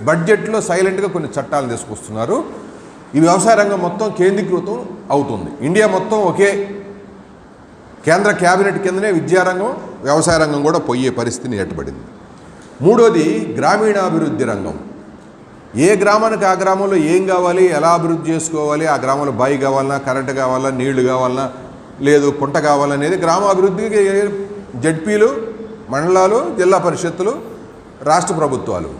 S1: బడ్జెట్లో సైలెంట్గా కొన్ని చట్టాలను తీసుకొస్తున్నారు. ఈ వ్యవసాయ రంగం మొత్తం కేంద్రీకృతం అవుతుంది. ఇండియా మొత్తం ఒకే కేంద్ర క్యాబినెట్ కిందనే విద్యారంగం, వ్యవసాయ రంగం కూడా పోయే పరిస్థితిని ఏర్పడింది. మూడోది గ్రామీణాభివృద్ధి రంగం. ఏ గ్రామానికి ఆ గ్రామంలో ఏం కావాలి, ఎలా అభివృద్ధి చేసుకోవాలి, ఆ గ్రామంలో బావి కావాలన్నా, కరెంటు కావాలన్నా, నీళ్లు కావాలన్నా, లేదు కుంట కావాలనేది గ్రామాభివృద్ధికి జడ్పీలు, మండలాలు, జిల్లా పరిషత్తులు, రాష్ట్ర ప్రభుత్వాలు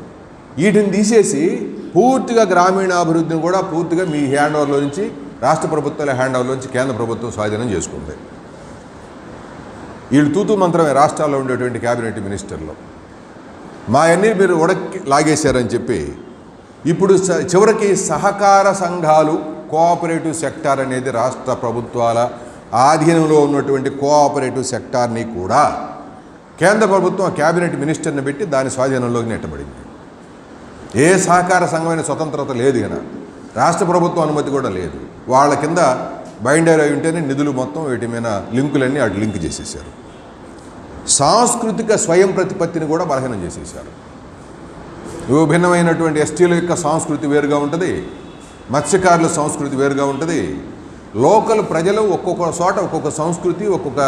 S1: వీటిని తీసేసి పూర్తిగా గ్రామీణాభివృద్ధిని కూడా పూర్తిగా మీ హ్యాండ్ ఓవర్లో నుంచి, రాష్ట్ర ప్రభుత్వాల హ్యాండ్ ఓవర్లో నుంచి కేంద్ర ప్రభుత్వం స్వాధీనం చేసుకుంది. వీళ్ళు తూతూ మంత్రమే రాష్ట్రాల్లో ఉండేటువంటి క్యాబినెట్ మినిస్టర్లు. మా అన్నీ మీరు ఉడక్కి లాగేశారని చెప్పి ఇప్పుడు చివరికి సహకార సంఘాలు, కోఆపరేటివ్ సెక్టార్ అనేది రాష్ట్ర ప్రభుత్వాల ఆధీనంలో ఉన్నటువంటి కోఆపరేటివ్ సెక్టార్ని కూడా కేంద్ర ప్రభుత్వం క్యాబినెట్ మినిస్టర్ని పెట్టి దాని స్వాధీనంలోకి నెట్టబడింది. ఏ సహకార సంఘమైన స్వతంత్రత లేదు కదా, రాష్ట్ర ప్రభుత్వం అనుమతి కూడా లేదు. వాళ్ళ కింద బైండర్ అయి ఉంటేనే నిధులు మొత్తం వీటి మీద లింకులన్నీ అటు లింక్ చేసేసారు. సాంస్కృతిక స్వయం ప్రతిపత్తిని కూడా బలహీనం చేసేసారు. విభిన్నమైనటువంటి ఎస్టీల యొక్క సంస్కృతి వేరుగా ఉంటుంది, మత్స్యకారుల సంస్కృతి వేరుగా ఉంటుంది. లోకల్ ప్రజలు ఒక్కొక్క చోట ఒక్కొక్క సంస్కృతి, ఒక్కొక్క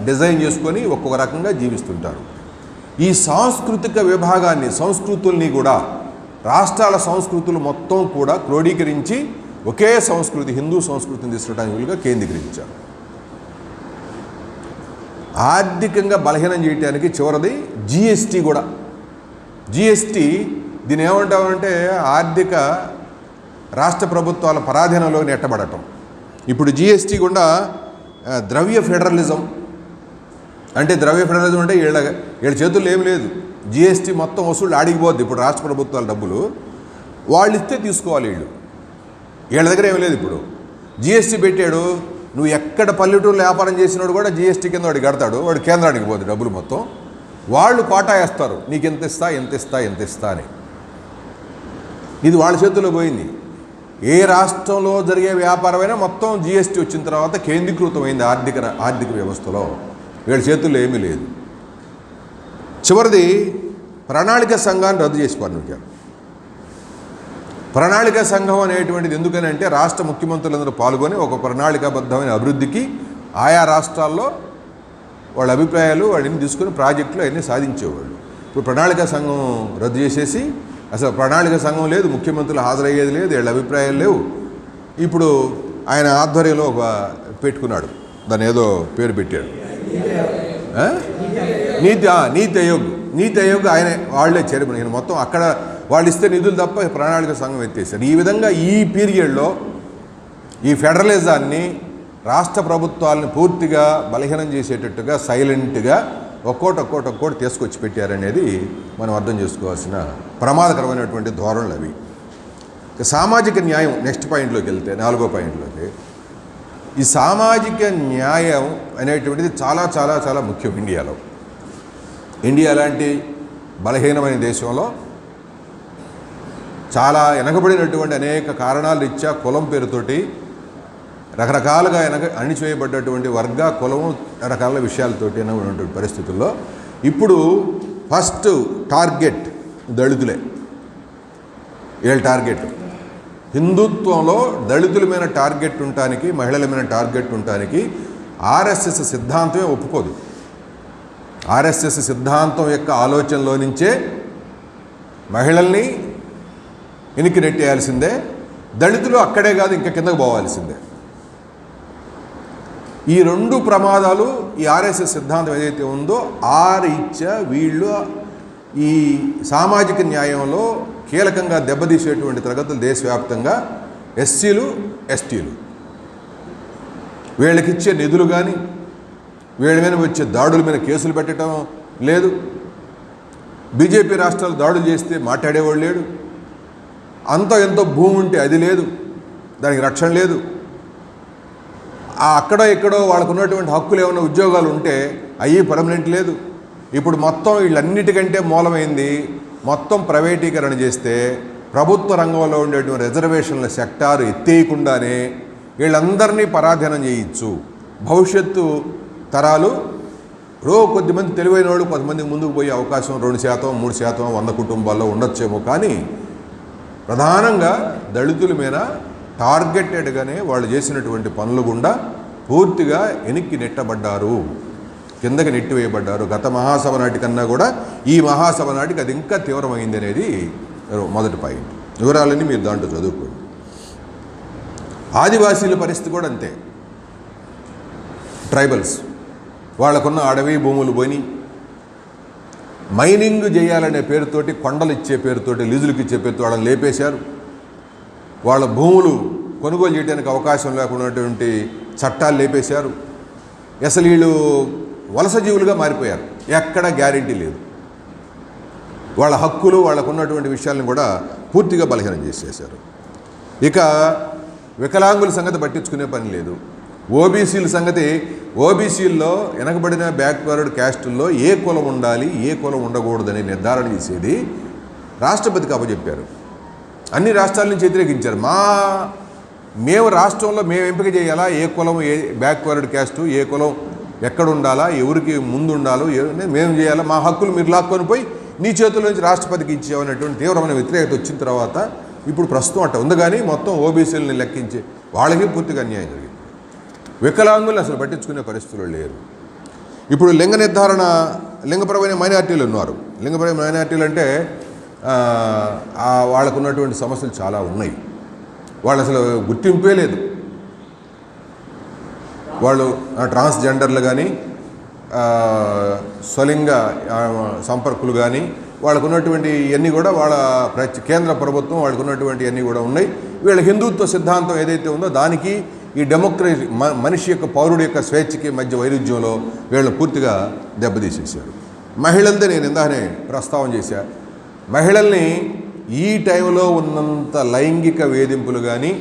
S1: డిజైన్ చేసుకొని ఒక్కొక్క రకంగా జీవిస్తుంటారు. ఈ సాంస్కృతిక విభాగాన్ని, సంస్కృతుల్ని కూడా రాష్ట్రాల సంస్కృతులు మొత్తం కూడా క్రోడీకరించి ఒకే సంస్కృతి, హిందూ సంస్కృతిని తీసుకురావడానికి వీలుగా కేంద్రీకరించారు. ఆర్థికంగా బలహీనం చేయడానికి చివరిది జిఎస్టీ కూడా. జిఎస్టీ దీని ఏమంటామంటే ఆర్థిక రాష్ట్ర ప్రభుత్వాల పరాధీనంలో నెట్టబడటం. ఇప్పుడు జిఎస్టీ కూడా ద్రవ్య ఫెడరలిజం అంటే వీళ్ళ చేతుల్లో ఏం లేదు. జిఎస్టీ మొత్తం వసూళ్ళు ఆడిగిపోద్ది. ఇప్పుడు రాష్ట్ర ప్రభుత్వాల డబ్బులు వాళ్ళు ఇస్తే తీసుకోవాలి. వీళ్ళ దగ్గర ఏం లేదు. ఇప్పుడు జిఎస్టీ పెట్టాడు, నువ్వు ఎక్కడ పల్లెటూరులో వ్యాపారం చేసినాడు కూడా జిఎస్టీ కింద వాడు కడతాడు, వాడు కేంద్రానికి పోద్ది డబ్బులు మొత్తం. వాళ్ళు కోటా వేస్తారు, నీకు ఎంత ఇస్తా అని. ఇది వాళ్ళ చేతుల్లో పోయింది. ఏ రాష్ట్రంలో జరిగే వ్యాపారమైనా మొత్తం జిఎస్టీ వచ్చిన తర్వాత కేంద్రీకృతమైంది ఆర్థిక వ్యవస్థలో. వీళ్ళ చేతుల్లో ఏమీ లేదు. చివరిది ప్రణాళిక సంఘాన్ని రద్దు చేసి పాలించారు. ప్రణాళిక సంఘం అనేటువంటిది ఎందుకని అంటే రాష్ట్ర ముఖ్యమంత్రులందరూ పాల్గొని ఒక ప్రణాళికాబద్ధమైన అభివృద్ధికి ఆయా రాష్ట్రాల్లో వాళ్ళ అభిప్రాయాలు వాటిని తీసుకుని ప్రాజెక్టులు అవన్నీ సాధించేవాళ్ళు. ఇప్పుడు ప్రణాళిక సంఘం రద్దు చేసేసి అసలు ప్రణాళిక సంఘం లేదు, ముఖ్యమంత్రులు హాజరయ్యేది లేదు, వీళ్ళ అభిప్రాయాలు లేవు. ఇప్పుడు ఆయన ఆధ్వర్యంలో ఒక పెట్టుకున్నాడు, దాన్ని ఏదో పేరు పెట్టాడు, నీతి ఆయోగ్ ఆయనే, వాళ్ళే చైర్మన్. నేను మొత్తం అక్కడ వాళ్ళు ఇస్తే నిధులు తప్ప ప్రణాళిక సంఘం ఎత్తేసారు. ఈ విధంగా ఈ పీరియడ్లో ఈ ఫెడరలిజాన్ని, రాష్ట్ర ప్రభుత్వాలను పూర్తిగా బలహీనం చేసేటట్టుగా సైలెంట్గా ఒక్కోటి తీసుకొచ్చి పెట్టారనేది మనం అర్థం చేసుకోవాల్సిన ప్రమాదకరమైనటువంటి ధోరణులు అవి. సామాజిక న్యాయం నెక్స్ట్ పాయింట్లోకి వెళ్తే, 4వ పాయింట్లోకి, ఈ సామాజిక న్యాయం అనేటువంటిది చాలా చాలా చాలా ముఖ్యం ఇండియాలో. ఇండియా లాంటి బలహీనమైన దేశంలో చాలా వెనకబడినటువంటి అనేక కారణాల రీత్యా కులం పేరుతోటి రకరకాలుగా అణిచివేయబడ్డటువంటి వర్గ, కులము, రకరకాల విషయాలతోటి ఉన్నటువంటి పరిస్థితుల్లో ఇప్పుడు ఫస్ట్ టార్గెట్ దళితులే. వీళ్ళ టార్గెట్ హిందుత్వంలో దళితుల మీద టార్గెట్ ఉండటానికి, మహిళల మీద టార్గెట్ ఉండటానికి ఆర్ఎస్ఎస్ సిద్ధాంతమే ఒప్పుకోదు. ఆర్ఎస్ఎస్ సిద్ధాంతం యొక్క ఆలోచనలో నుంచే మహిళల్ని వెనక్కి నెట్టేయాల్సిందే, దళితులు అక్కడే కాదు ఇంకా కిందకు పోవాల్సిందే. ఈ రెండు ప్రమాదాలు ఈ ఆర్ఎస్ఎస్ సిద్ధాంతం ఏదైతే ఉందో ఆ రీత్యా వీళ్ళు ఈ సామాజిక న్యాయంలో కీలకంగా దెబ్బతీసేటువంటి తరగతులు దేశవ్యాప్తంగా ఎస్సీలు ఎస్టీలు వీళ్ళకిచ్చే నిధులు కానీ వీళ్ళ మీద వచ్చే దాడుల మీద కేసులు పెట్టడం లేదు. బీజేపీ రాష్ట్రాలు దాడులు చేస్తే మాట్లాడేవాడు లేడు. అంత ఎంతో భూమి ఉంటే అది లేదు, దానికి రక్షణ లేదు. అక్కడో ఇక్కడో వాళ్ళకు ఉన్నటువంటి హక్కులు ఏమైనా ఉద్యోగాలు ఉంటే అవి పర్మనెంట్ లేదు. ఇప్పుడు మొత్తం వీళ్ళన్నిటికంటే మూలమైంది మొత్తం ప్రైవేటీకరణ చేస్తే ప్రభుత్వ రంగంలో ఉండేటువంటి రిజర్వేషన్ల సెక్టార్ ఎత్తేయకుండానే వీళ్ళందరినీ పరాధీనం చేయొచ్చు. భవిష్యత్తు తరాలు కొద్దిమంది తెలివైన వాళ్ళు కొంతమందికి ముందుకు పోయే అవకాశం 2%, 3%, 100 కుటుంబాల్లో ఉండొచ్చేమో. కానీ ప్రధానంగా దళితుల మీద టార్గెటెడ్గానే వాళ్ళు చేసినటువంటి పనులు గుండా పూర్తిగా వెనక్కి నెట్టబడ్డారు, కిందకి నెట్టివేయబడ్డారు. గత మహాసభ నాటికన్నా కూడా ఈ మహాసభ నాటికి అది ఇంకా తీవ్రమైంది అనేది మొదటి పాయింట్. వివరాలన్నీ మీరు దాంట్లో చదువుకోండి. ఆదివాసీల పరిస్థితి కూడా అంతే. ట్రైబల్స్ వాళ్ళకున్న అడవి భూములు పోయి మైనింగ్ చేయాలనే పేరుతోటి, కొండలు ఇచ్చే పేరుతోటి, లీజులకు ఇచ్చే పేరుతో వాళ్ళని లేపేశారు. వాళ్ళ భూములు కొనుగోలు చేయడానికి అవకాశం లేకున్నటువంటి చట్టాలు లేపేశారు. అసలు వీళ్ళు వలస జీవులుగా మారిపోయారు. ఎక్కడ గ్యారెంటీ లేదు. వాళ్ళ హక్కులు వాళ్ళకు ఉన్నటువంటి విషయాలను కూడా పూర్తిగా బలహీనం చేసేశారు. ఇక వికలాంగుల సంగతి పట్టించుకునే పని లేదు. ఓబీసీల సంగతి, ఓబీసీల్లో వెనకబడిన బ్యాక్వర్డ్ క్యాస్టుల్లో ఏ కులం ఉండాలి, ఏ కులం ఉండకూడదని నిర్ధారణ చేసేది రాష్ట్రపతికి అప్పచెప్పారు. అన్ని రాష్ట్రాల నుంచి వ్యతిరేకించారు. మేము రాష్ట్రంలో మేము ఎంపిక చేయాలా, ఏ కులం, ఏ బ్యాక్వర్డ్ క్యాస్టు, ఏ కులం ఎక్కడ ఉండాలా, ఎవరికి ముందు ఉండాలో మేము చేయాలా, మా హక్కులు మీరు లాక్కొని పోయి నీ చేతుల నుంచి రాష్ట్రపతికి ఇచ్చేవనేటువంటి తీవ్రమైన వ్యతిరేకత వచ్చిన తర్వాత ఇప్పుడు ప్రస్తుతం అట్ట ఉంది. కానీ మొత్తం ఓబీసీలని లెక్కించి వాళ్ళకి పూర్తిగా అన్యాయం జరిగింది. వికలాంగులు అసలు పట్టించుకునే పరిస్థితులు లేరు. ఇప్పుడు లింగ నిర్ధారణ, లింగపరమైన మైనార్టీలు ఉన్నారు. లింగపరమైన మైనార్టీలు అంటే వాళ్ళకు ఉన్నటువంటి సమస్యలు చాలా ఉన్నాయి. వాళ్ళు అసలు గుర్తింపే లేదు. వాళ్ళు ట్రాన్స్జెండర్లు కానీ, స్వలింగ సంపర్కులు కానీ, వాళ్ళకు ఉన్నటువంటి ఇవన్నీ కూడా వాళ్ళ కేంద్ర ప్రభుత్వం వాళ్ళకు ఉన్నటువంటి ఇవన్నీ కూడా ఉన్నాయి. వీళ్ళ హిందుత్వ సిద్ధాంతం ఏదైతే ఉందో దానికి ఈ డెమోక్రసీ, మనిషి యొక్క, పౌరుడి యొక్క స్వేచ్ఛకి మధ్య వైరుధ్యంలో వీళ్ళు పూర్తిగా దెబ్బతీసేశారు. మహిళలతో నేను ఇందాకనే ప్రస్తావన చేశా. మహిళల్ని ఈ టైంలో ఉన్నంత లైంగిక వేధింపులు కానీ,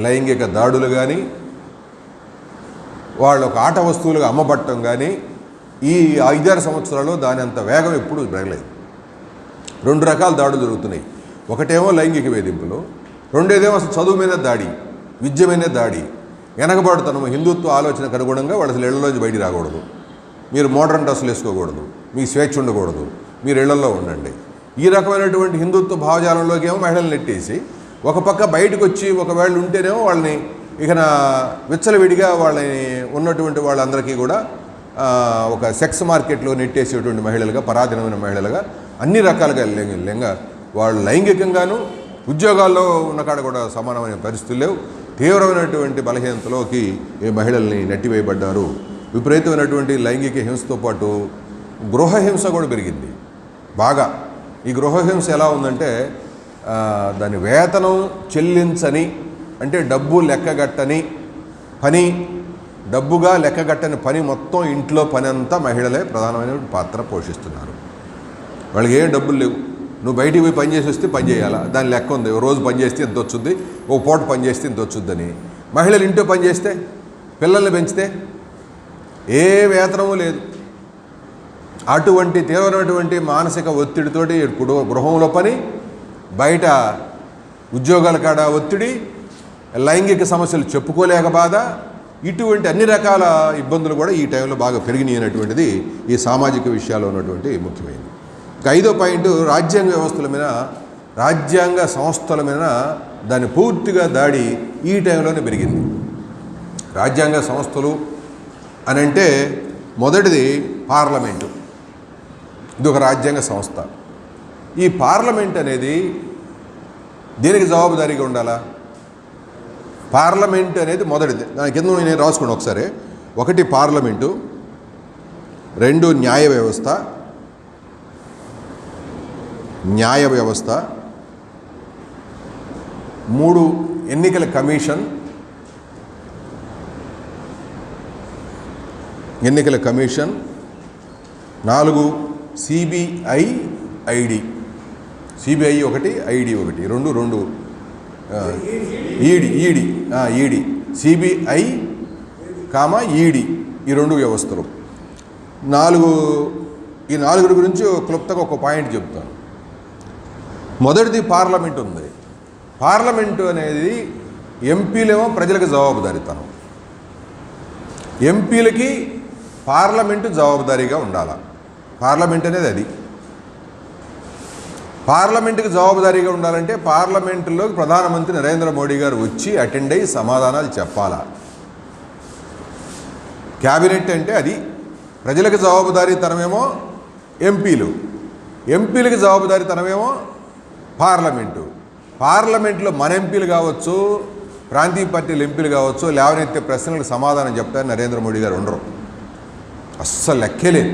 S1: లైంగిక దాడులు కానీ, వాళ్ళు ఒక ఆట వస్తువులుగా అమ్మబట్టం కానీ ఈ 5-6 సంవత్సరాల్లో దాని అంత వేగం ఎప్పుడూ పెరగలేదు. 2 రకాల దాడులు జరుగుతున్నాయి. ఒకటేమో లైంగిక వేధింపులు, రెండేదేమో అసలు చదువు మీద దాడి, విద్య మీద దాడి, వెనకబడుతనము. హిందుత్వ ఆలోచనకు అనుగుణంగా వాళ్ళు అసలు ఇళ్లలోంచి బయటికి రాకూడదు, మీరు మోడర్న్ డ్రెస్సులు వేసుకోకూడదు, మీకు స్వేచ్ఛ ఉండకూడదు, మీరు ఇళ్లలో ఉండండి. ఈ రకమైనటువంటి హిందుత్వ భావజాలంలోకి ఏమో మహిళలను నెట్టేసి ఒక పక్క బయటకు వచ్చి ఒకవేళ ఉంటేనేమో వాళ్ళని ఇక విచ్చలవిడిగా వాళ్ళని ఉన్నటువంటి వాళ్ళందరికీ కూడా ఒక సెక్స్ మార్కెట్లో నెట్టేసేటువంటి మహిళలుగా, పరాధీనమైన మహిళలుగా, అన్ని రకాలుగా వాళ్ళు లైంగికంగాను ఉద్యోగాల్లో ఉన్న కాడ కూడా సమానమైన పరిస్థితులు లేవు. తీవ్రమైనటువంటి బలహీనతలోకి ఈ మహిళల్ని నెట్టివేయబడ్డారు. విపరీతమైనటువంటి లైంగిక హింసతో పాటు గృహహింస కూడా పెరిగింది బాగా. ఈ గృహహింస ఎలా ఉందంటే దాని వేతనం చెల్లించని, అంటే డబ్బు లెక్కగట్టని పని, డబ్బుగా లెక్కగట్టని పని, మొత్తం ఇంట్లో పని అంతా మహిళలే ప్రధానమైన పాత్ర పోషిస్తున్నారు. వాళ్ళకి ఏ డబ్బులు లేవు. నువ్వు బయటికి పోయి పని చేసి వస్తే పని చేయాలా, దాని లెక్క ఉంది. రోజు పని చేస్తే ఇంత వచ్చుద్ది, ఓ పూట పని చేస్తే ఇంత వచ్చుద్దని. మహిళలు ఇంట్లో పని చేస్తే, పిల్లల్ని పెంచితే ఏ వేతనము లేదు. అటువంటి తీవ్రమైనటువంటి మానసిక ఒత్తిడితోటి గృహంలో పని, బయట ఉద్యోగాల కాడ ఒత్తిడి, లైంగిక సమస్యలు చెప్పుకోలేక బాధ, ఇటువంటి అన్ని రకాల ఇబ్బందులు కూడా ఈ టైంలో బాగా పెరిగినాయి అనేటువంటిది ఈ సామాజిక విషయాల్లో ఉన్నటువంటి ముఖ్యమైనది. ఇక 5వ పాయింట్, రాజ్యాంగ వ్యవస్థల మీద, రాజ్యాంగ సంస్థల మీద దాని పూర్తిగా దాడి ఈ టైంలోనే పెరిగింది. రాజ్యాంగ సంస్థలు అని అంటే మొదటిది పార్లమెంటు. ఇది ఒక రాజ్యాంగ సంస్థ. ఈ పార్లమెంట్ అనేది దేనికి జవాబుదారీగా ఉండాలా? పార్లమెంట్ అనేది మొదటిది. దాని కింద నేను రాసుకోండి ఒకసారి. ఒకటి పార్లమెంటు, 2 న్యాయ వ్యవస్థ, 3 ఎన్నికల కమిషన్, 4 సిబిఐ ఐడి, సిబిఐ ఒకటి, ఐడి ఒకటి, రెండు ఈడి, సిబిఐ ఈడి, ఈ 2 వ్యవస్థలు. ఈ 4 గురించి క్లుప్తంగా ఒక పాయింట్ చెప్తాను. మొదటిది పార్లమెంట్ ఉంది. పార్లమెంటు అనేది ఎంపీలేమో ప్రజలకు జవాబుదారీతనం, ఎంపీలకి పార్లమెంటు జవాబుదారీగా ఉండాలి. పార్లమెంట్ అనేది అది. పార్లమెంటుకి జవాబుదారీగా ఉండాలంటే పార్లమెంటులో ప్రధానమంత్రి నరేంద్ర మోడీ గారు వచ్చి అటెండ్ అయ్యి సమాధానాలు చెప్పాలా. క్యాబినెట్ అంటే అది. ప్రజలకు జవాబుదారీతనమేమో ఎంపీలకి జవాబుదారీతనమేమో పార్లమెంట్లో మన ఎంపీలు కావచ్చు, ప్రాంతీయ పార్టీల ఎంపీలు కావచ్చు, లేవనెత్తే ప్రశ్నలకు సమాధానం చెప్తారు నరేంద్ర మోడీ గారు ఉండరు. అస్సలు లెక్కలేదు.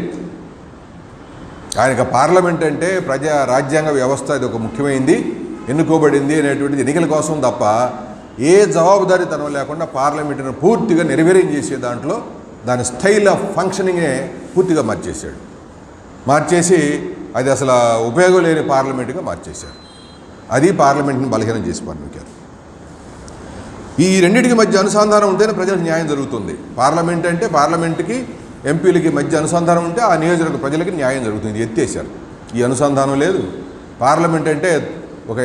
S1: ఆయనకు పార్లమెంట్ అంటే రాజ్యాంగ వ్యవస్థ, ఇది ఒక ముఖ్యమైనది, ఎన్నుకోబడింది అనేటువంటిది ఎన్నికల కోసం తప్ప ఏ జవాబుదారీతనం లేకుండా పార్లమెంటును పూర్తిగా నిర్వీర్యం చేసే దాంట్లో దాని స్టైల్ ఆఫ్ ఫంక్షనింగే పూర్తిగా మార్చేసి అది అసలు ఉపయోగం లేని పార్లమెంటుగా మార్చేశారు. అది పార్లమెంట్ని బలహీనం చేసి పంపించారు. ఈ రెండింటికి మధ్య అనుసంధానం ఉంటేనే ప్రజలకు న్యాయం జరుగుతుంది. పార్లమెంట్ అంటే పార్లమెంటుకి ఎంపీలకి మధ్య అనుసంధానం ఉంటే ఆ నియోజకవర్గ ప్రజలకి న్యాయం జరుగుతుంది. ఎత్తేసారు. ఈ అనుసంధానం లేదు. పార్లమెంట్ అంటే ఒక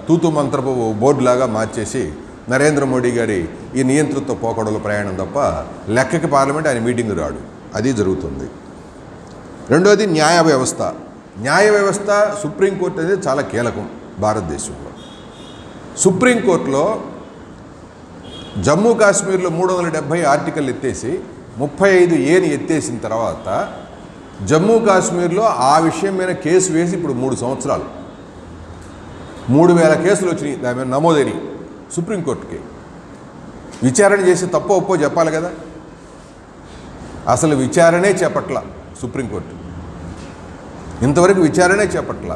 S1: తూతు మంత్రపు బోర్డు లాగా మార్చేసి నరేంద్ర మోడీ గారి ఈ నియంతృత్వ పోకడల ప్రయాణం తప్ప లెక్కకి పార్లమెంట్ ఆయన మీటింగ్ రాడు. అది జరుగుతుంది. రెండోది న్యాయ వ్యవస్థ. సుప్రీంకోర్టు అనేది చాలా కీలకం భారతదేశంలో. సుప్రీంకోర్టులో జమ్మూ కాశ్మీర్లో 370 ఆర్టికల్ ఎత్తేసి 35A ఎత్తేసిన తర్వాత జమ్మూ కాశ్మీర్లో ఆ విషయం మీద కేసు వేసి ఇప్పుడు 3 సంవత్సరాలు 3000 కేసులు వచ్చినాయి దాని మీద నమోదైనవి. సుప్రీంకోర్టుకి విచారణ చేసి తప్పో ఒప్పో చెప్పాలి కదా. అసలు విచారణే చేపట్ల సుప్రీంకోర్టు, ఇంతవరకు విచారణే చేపట్ల.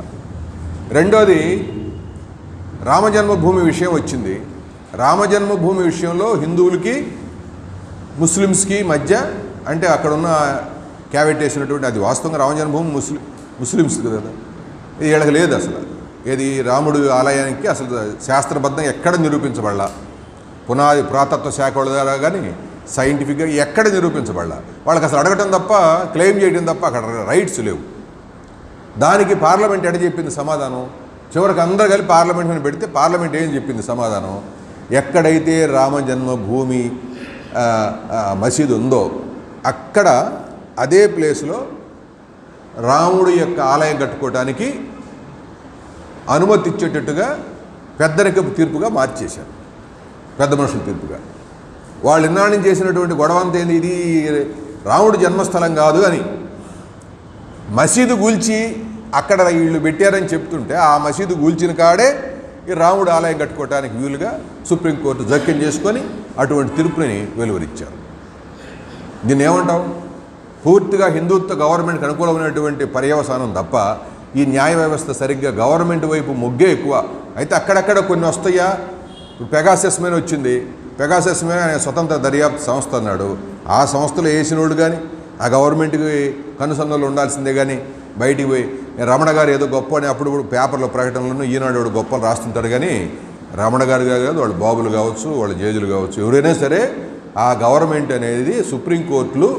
S1: రెండోది రామజన్మభూమి విషయం వచ్చింది. రామజన్మభూమి విషయంలో హిందువులకి ముస్లిమ్స్కి మధ్య అంటే అక్కడున్న క్యావిట్ వేసినటువంటి అది వాస్తవంగా రామజన్మభూమి ముస్లిమ్స్ కదా, ఇది వీళ్ళకి లేదు అసలు. ఏది రాముడు ఆలయానికి అసలు శాస్త్రబద్ధంగా ఎక్కడ నిరూపించబడలా, పురాతత్వ శాఖ వాళ్ళ ద్వారా కానీ సైంటిఫిక్గా ఎక్కడ నిరూపించబడలా. వాళ్ళకి అసలు అడగటం తప్ప, క్లెయిమ్ చేయడం తప్ప అక్కడ రైట్స్ లేవు. దానికి పార్లమెంట్ ఎడ చెప్పింది సమాధానం? చివరికి అందరూ కలిపి పార్లమెంట్ మీద పెడితే పార్లమెంట్ ఏం చెప్పింది సమాధానం? ఎక్కడైతే రామజన్మభూమి మసీదు ఉందో అక్కడ అదే ప్లేస్లో రాముడి యొక్క ఆలయం కట్టుకోవడానికి అనుమతి ఇచ్చేటట్టుగా పెద్దరికపు తీర్పుగా మార్చేశారు. పెద్ద మనుషుల తీర్పుగా. వాళ్ళు ఇన్నాళ్ళని చేసినటువంటి గొడవంతా ఏంది, ఇది రాముడి జన్మస్థలం కాదు అని మసీదు కూల్చి అక్కడ వీళ్ళు పెట్టారని చెప్తుంటే ఆ మసీదు కూల్చిన కాడే ఈ రాముడు ఆలయం కట్టుకోవడానికి వీలుగా సుప్రీంకోర్టు జోక్యం చేసుకొని అటువంటి తీర్పుని వెలువరించారు. దీన్ని ఏమంటాం? పూర్తిగా హిందుత్వ గవర్నమెంట్కి అనుకూలమైనటువంటి పర్యవసానం తప్ప ఈ న్యాయ వ్యవస్థ సరిగ్గా గవర్నమెంట్ వైపు మొగ్గే ఎక్కువ. అయితే అక్కడక్కడ కొన్ని వస్తాయా. ఇప్పుడు పెగాసస్ మీద వచ్చింది. పెగాసస్ మీద ఆయన స్వతంత్ర దర్యాప్తు సంస్థ అన్నాడు. ఆ సంస్థలో వేసినోడు కానీ ఆ గవర్నమెంట్కి కనుసన్నలు ఉండాల్సిందే కానీ బయటికి పోయి రమణ గారు ఏదో గొప్ప అని అప్పుడు పేపర్లో ప్రకటనలను ఈనాడు వాడు గొప్పలు రాస్తుంటారు. కానీ రమణ గారు కాదు, వాళ్ళు బాబులు కావచ్చు, వాళ్ళ జేజులు కావచ్చు, ఎవరైనా సరే ఆ గవర్నమెంట్ అనేది సుప్రీంకోర్టులు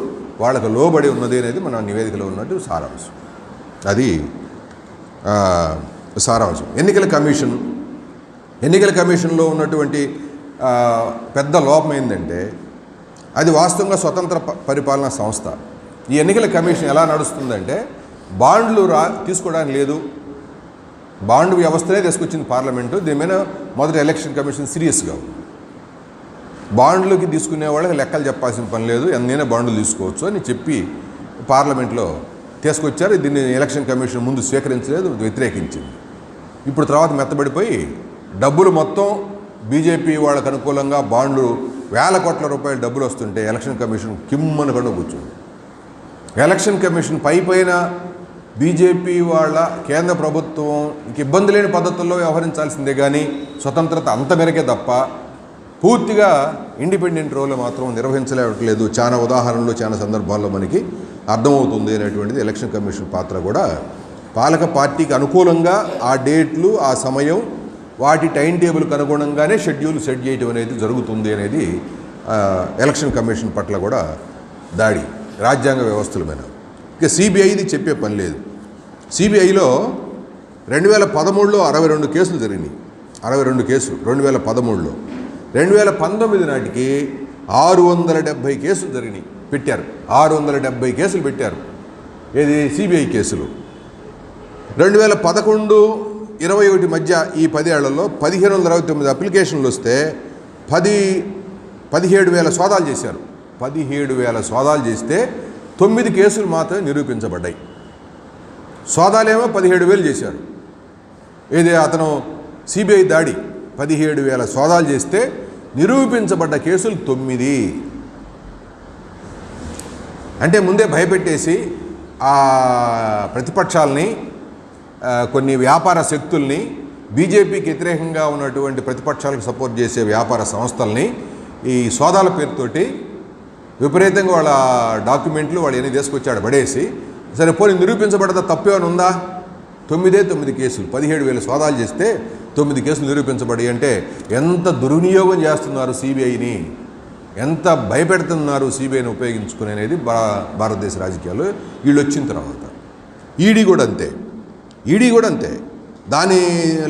S1: వాళ్ళకు లోబడి ఉన్నది అనేది మన నివేదికలో ఉన్నట్టు సారాంశం. అది సారాంశం. ఎన్నికల కమిషన్లో ఉన్నటువంటి పెద్ద లోపం ఏంటంటే అది వాస్తవంగా స్వతంత్ర పరిపాలనా సంస్థ. ఈ ఎన్నికల కమిషన్ ఎలా నడుస్తుందంటే బాండ్లు తీసుకోవడానికి లేదు. బాండ్ వ్యవస్థనే తీసుకొచ్చింది పార్లమెంటు. దీని మీద మొదటి ఎలక్షన్ కమిషన్ సీరియస్గా బాండ్లకి తీసుకునే వాళ్ళకి లెక్కలు చెప్పాల్సిన పని లేదు, ఎన్నైనా బాండ్లు తీసుకోవచ్చు అని చెప్పి పార్లమెంట్లో తీసుకొచ్చారు. దీన్ని ఎలక్షన్ కమిషన్ ముందు స్వీకరించలేదు, వ్యతిరేకించింది. ఇప్పుడు తర్వాత మెత్తబడిపోయి డబ్బులు మొత్తం బీజేపీ వాళ్ళకు అనుకూలంగా బాండ్లు వేల కోట్ల రూపాయల డబ్బులు వస్తుంటే ఎలక్షన్ కమిషన్ కిమ్మనుకుండా కూర్చుంది. ఎలక్షన్ కమిషన్ పైన బీజేపీ వాళ్ళ కేంద్ర ప్రభుత్వం ఇంక ఇబ్బంది లేని పద్ధతుల్లో వ్యవహరించాల్సిందే కానీ స్వతంత్రత అంత మేరకే తప్ప పూర్తిగా ఇండిపెండెంట్ రోల్ మాత్రం నిర్వహించలేవట్లేదు. చాలా ఉదాహరణలు చాలా సందర్భాల్లో మనకి అర్థమవుతుంది అనేటువంటిది ఎలక్షన్ కమిషన్ పాత్ర కూడా. పాలక పార్టీకి అనుకూలంగా ఆ డేట్లు, ఆ సమయం, వాటి టైం టేబుల్కి అనుగుణంగానే షెడ్యూల్ సెట్ చేయడం అనేది జరుగుతుంది అనేది ఎలక్షన్ కమిషన్ పట్ల కూడా దాడి రాజ్యాంగ వ్యవస్థల మీద. ఇక సిబిఐది చెప్పే పని లేదు. సిబిఐలో 2013లో 62 కేసులు జరిగినాయి. 62 కేసులు 2013లో. 2019 నాటికి 670 కేసులు జరిగినాయి, పెట్టారు. 670 కేసులు పెట్టారు. ఏది సిబిఐ కేసులు. 2011-21 మధ్య ఈ 10 ఏళ్లలో 1529 అప్లికేషన్లు వస్తే 17,000 సోదాలు చేశారు. 17,000 సోదాలు చేస్తే 9 కేసులు మాత్రమే నిరూపించబడ్డాయి. సోదాలేమో 17,000 చేశారు. ఏది అతను సిబిఐ దాడి 17,000 సోదాలు చేస్తే నిరూపించబడ్డ కేసులు 9. అంటే ముందే భయపెట్టేసి ఆ ప్రతిపక్షాలని, కొన్ని వ్యాపార శక్తుల్ని, బీజేపీకి వ్యతిరేకంగా ఉన్నటువంటి ప్రతిపక్షాలకు సపోర్ట్ చేసే వ్యాపార సంస్థల్ని ఈ సోదాల పేరుతోటి విపరీతంగా వాళ్ళ డాక్యుమెంట్లు వాళ్ళు ఎన్ని తీసుకొచ్చాడు పడేసి, సరే పోనీ నిరూపించబడదా, తప్పేమైనా ఉందా? 9 కేసులు, 17,000 సోదాలు చేస్తే 9 కేసులు నిరూపించబడి. అంటే ఎంత దుర్వినియోగం చేస్తున్నారు సిబిఐని, ఎంత భయపెడుతున్నారు సిబిఐని ఉపయోగించుకుని అనేది భారతదేశ రాజకీయాలు వీళ్ళు వచ్చిన తర్వాత. ఈడీ కూడా అంతే. దాని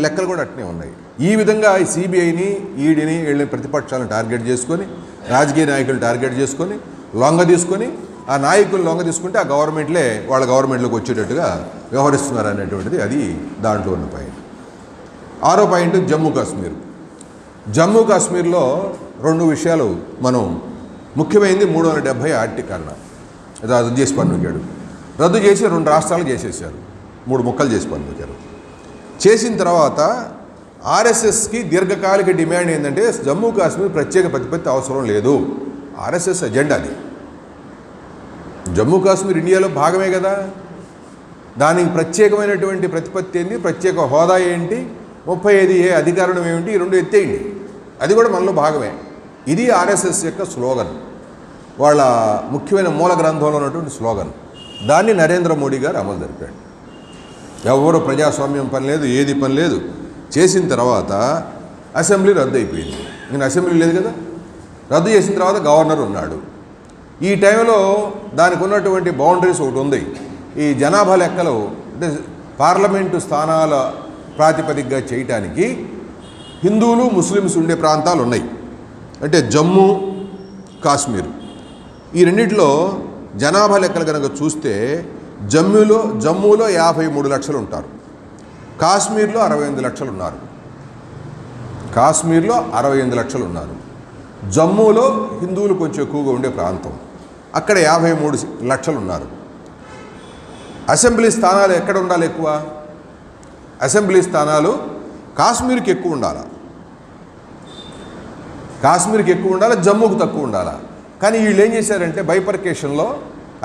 S1: లెక్కలు కూడా అట్నే ఉన్నాయి. ఈ విధంగా ఈ సిబిఐని, ఈడీని, వీళ్ళని ప్రతిపక్షాలను టార్గెట్ చేసుకొని, రాజకీయ నాయకులు టార్గెట్ చేసుకొని, లొంగ తీసుకొని, ఆ నాయకులు లొంగ తీసుకుంటే ఆ గవర్నమెంట్లే వాళ్ళ గవర్నమెంట్లోకి వచ్చేటట్టుగా వ్యవహరిస్తున్నారు అనేటువంటిది అది దాంట్లో ఉన్న పాయింట్. 6వ పాయింట్ జమ్మూ కాశ్మీర్లో 2 విషయాలు మనం ముఖ్యమైనది. 370 ఆర్టికల్ రద్దు చేసి పన్నుకాడు. రద్దు చేసి 2 రాష్ట్రాలు చేసేసారు, 3 ముక్కలు చేసి పన్నుకారు. చేసిన తర్వాత ఆర్ఎస్ఎస్కి దీర్ఘకాలిక డిమాండ్ ఏంటంటే జమ్మూ కాశ్మీర్ ప్రత్యేక ప్రతిపత్తి అవసరం లేదు. ఆర్ఎస్ఎస్ ఎజెండా అది. జమ్మూ కాశ్మీర్ ఇండియాలో భాగమే కదా, దానికి ప్రత్యేకమైనటువంటి ప్రతిపత్తి ఏంటి, ప్రత్యేక హోదా ఏంటి, 35A అధికారం ఏమిటి, ఈ 2 ఎత్తేయండి, అది కూడా మనలో భాగమే. ఇది ఆర్ఎస్ఎస్ యొక్క స్లోగన్, వాళ్ళ ముఖ్యమైన మూల గ్రంథంలో ఉన్నటువంటి స్లోగన్. దాన్ని నరేంద్ర మోడీ గారు అమలు జరిపాడు. ఎవరు ప్రజాస్వామ్యం పని లేదు, ఏది పని లేదు. చేసిన తర్వాత అసెంబ్లీ రద్దు అయిపోయింది. నేను అసెంబ్లీ లేదు కదా, రద్దు చేసిన తర్వాత గవర్నర్ ఉన్నాడు. ఈ టైంలో దానికి ఉన్నటువంటి బౌండరీస్ ఒకటి ఉంది. ఈ జనాభా లెక్కలు అంటే పార్లమెంటు స్థానాల ప్రాతిపదికగా చేయటానికి హిందువులు, ముస్లిమ్స్ ఉండే ప్రాంతాలు ఉన్నాయి. అంటే జమ్మూ, కాశ్మీర్, ఈ రెండిట్లో జనాభా లెక్కలు కనుక చూస్తే జమ్మూలో 53 లక్షలు ఉంటారు, కాశ్మీర్లో 68 లక్షలు ఉన్నారు. జమ్మూలో హిందువులు కొంచెం ఎక్కువగా ఉండే ప్రాంతం, అక్కడ 53 లక్షలు ఉన్నారు. అసెంబ్లీ స్థానాలు ఎక్కడ ఉండాలి ఎక్కువ? అసెంబ్లీ స్థానాలు కాశ్మీర్కి ఎక్కువ ఉండాలి, జమ్మూకు తక్కువ ఉండాలి. కానీ వీళ్ళు ఏం చేశారంటే బైపర్కేషన్లో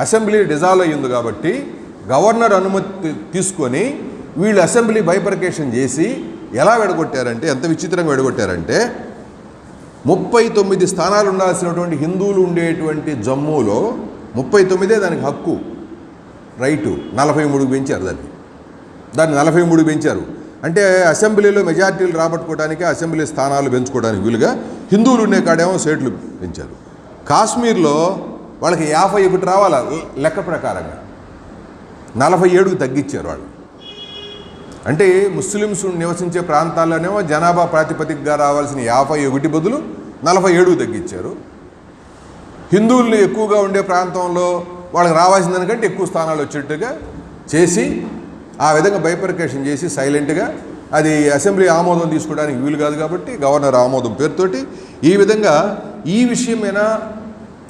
S1: అసెంబ్లీ డిజాల్వ్ అయ్యింది కాబట్టి గవర్నర్ అనుమతి తీసుకొని వీళ్ళు అసెంబ్లీ బైపర్కేషన్ చేసి ఎలా వెడగొట్టారంటే, ఎంత విచిత్రంగా వెడగొట్టారంటే 39 స్థానాలు ఉండాల్సినటువంటి హిందువులు ఉండేటువంటి జమ్మూలో 39 దానికి హక్కు, రైటు, 43 పెంచారు. దాన్ని 43 పెంచారు. అంటే అసెంబ్లీలో మెజార్టీలు రాబట్టుకోవడానికి, అసెంబ్లీ స్థానాలు పెంచుకోవడానికి వీలుగా హిందువులు ఉండే కాడేమో సీట్లు పెంచారు. కాశ్మీర్లో వాళ్ళకి 51 రావాల లెక్క ప్రకారంగా, 47కు తగ్గించారు వాళ్ళు. అంటే ముస్లిమ్స్ నివసించే ప్రాంతాల్లోనేమో జనాభా ప్రాతిపదికగా రావాల్సిన 51 బదులు 47కు తగ్గించారు. హిందువులు ఎక్కువగా ఉండే ప్రాంతంలో వాళ్ళకి రావాల్సిన దానికంటే ఎక్కువ స్థానాలు వచ్చేట్టుగా చేసి ఆ విధంగా బైపర్కేషన్ చేసి సైలెంట్గా, అది అసెంబ్లీ ఆమోదం తీసుకోవడానికి వీలు కాదు కాబట్టి గవర్నర్ ఆమోదం పేరుతోటి ఈ విధంగా ఈ విషయమైనా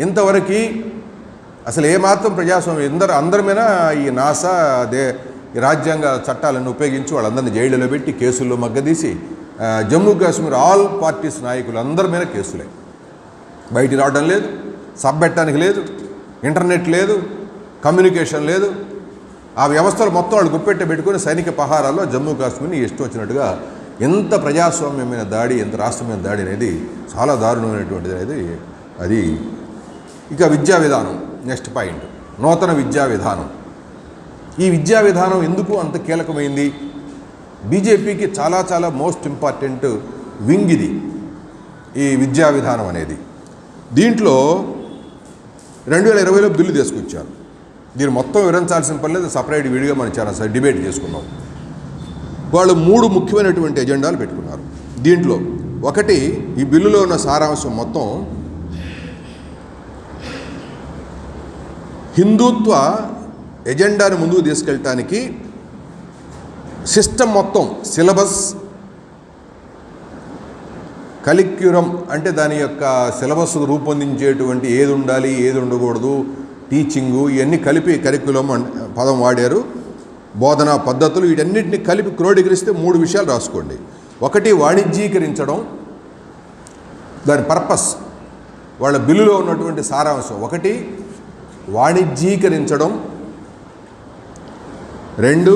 S1: ఇంతవరకు అసలు ఏమాత్రం ప్రజాస్వామ్యం అందరి మీద ఈ నాసా ఈ రాజ్యాంగ చట్టాలను ఉపయోగించి వాళ్ళందరినీ జైళ్ళలో పెట్టి కేసుల్లో మగ్గదీసి జమ్మూ కాశ్మీర్ ఆల్ పార్టీస్ నాయకులు అందరి మీద కేసులే. బయటికి రావడం లేదు, సబ్ పెట్టడానికి లేదు, ఇంటర్నెట్ లేదు, కమ్యూనికేషన్ లేదు. ఆ వ్యవస్థలు మొత్తం వాళ్ళు గుప్పెట్ట పెట్టుకుని సైనిక పహారాల్లో జమ్మూ కాశ్మీర్ని ఇష్టం వచ్చినట్టుగా ఎంత ప్రజాస్వామ్యమైన దాడి, ఎంత రాష్ట్రమైన దాడి అనేది చాలా దారుణమైనటువంటిది అనేది అది. ఇక విద్యా విధానం నెక్స్ట్ పాయింట్, నూతన విద్యా విధానం. ఈ విద్యా విధానం ఎందుకు అంత కీలకమైంది? బీజేపీకి చాలా చాలా మోస్ట్ ఇంపార్టెంట్ వింగ్ ఇది, ఈ విద్యా విధానం అనేది. దీంట్లో 2020లో బిల్లు తీసుకొచ్చారు. దీన్ని మొత్తం వివరించాల్సిన పని లేదు, సపరేట్ వీడియోగా మనం చాలా డిబేట్ చేసుకున్నాం. వాళ్ళు 3 ముఖ్యమైనటువంటి ఎజెండాలు పెట్టుకున్నారు. దీంట్లో ఒకటి, ఈ బిల్లులో ఉన్న సారాంశం మొత్తం హిందుత్వ ఎజెండాను ముందుకు తీసుకెళ్ళటానికి సిస్టమ్ మొత్తం, సిలబస్, కరిక్యులం అంటే దాని యొక్క సిలబస్ రూపొందించేటువంటి ఏది ఉండాలి, ఏది ఉండకూడదు, టీచింగు, ఇవన్నీ కలిపి కరిక్యులం పదం వాడారు. బోధనా పద్ధతులు, వీటన్నిటిని కలిపి క్రోడీకరిస్తే 3 విషయాలు రాసుకోండి. ఒకటి, వాణిజ్యీకరించడం, దాని పర్పస్, వాళ్ళ బిల్లులో ఉన్నటువంటి సారాంశం. ఒకటి, వాణిజ్యీకరించడం. 2,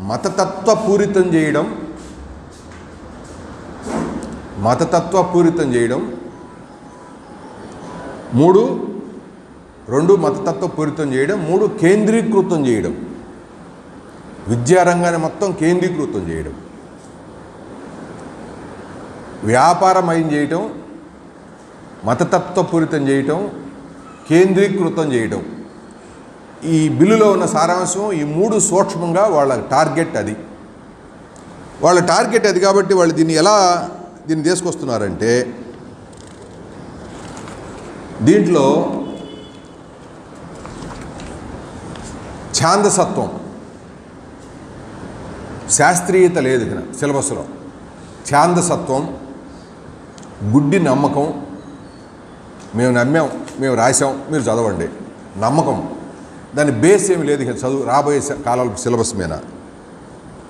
S1: మతతత్వపూరితం చేయడం. 2 మతతత్వపూరితం చేయడం. 3 కేంద్రీకృతం చేయడం. విద్యారంగాన్ని మొత్తం కేంద్రీకృతం చేయడం, వ్యాపారమయం చేయటం, మతతత్వపూరితం చేయటం, కేంద్రీకృతం చేయటం. ఈ బిల్లులో ఉన్న సారాంశం ఈ 3 సూక్ష్మంగా వాళ్ళ టార్గెట్ అది. వాళ్ళ టార్గెట్ అది కాబట్టి వాళ్ళు దీన్ని తీసుకొస్తున్నారంటే, దీంట్లో ఛాందసత్వం, శాస్త్రీయత లేదు ఇక్కడ సిలబస్లో. ఛాందసత్వం, గుడ్డి నమ్మకం, మేము నమ్మాం, మేము రాసాం, మీరు చదవండి, నమ్మకం. దాని బేస్ ఏమి లేదు ఇక చదువు రాబోయే కాలాల సిలబస్ మీద.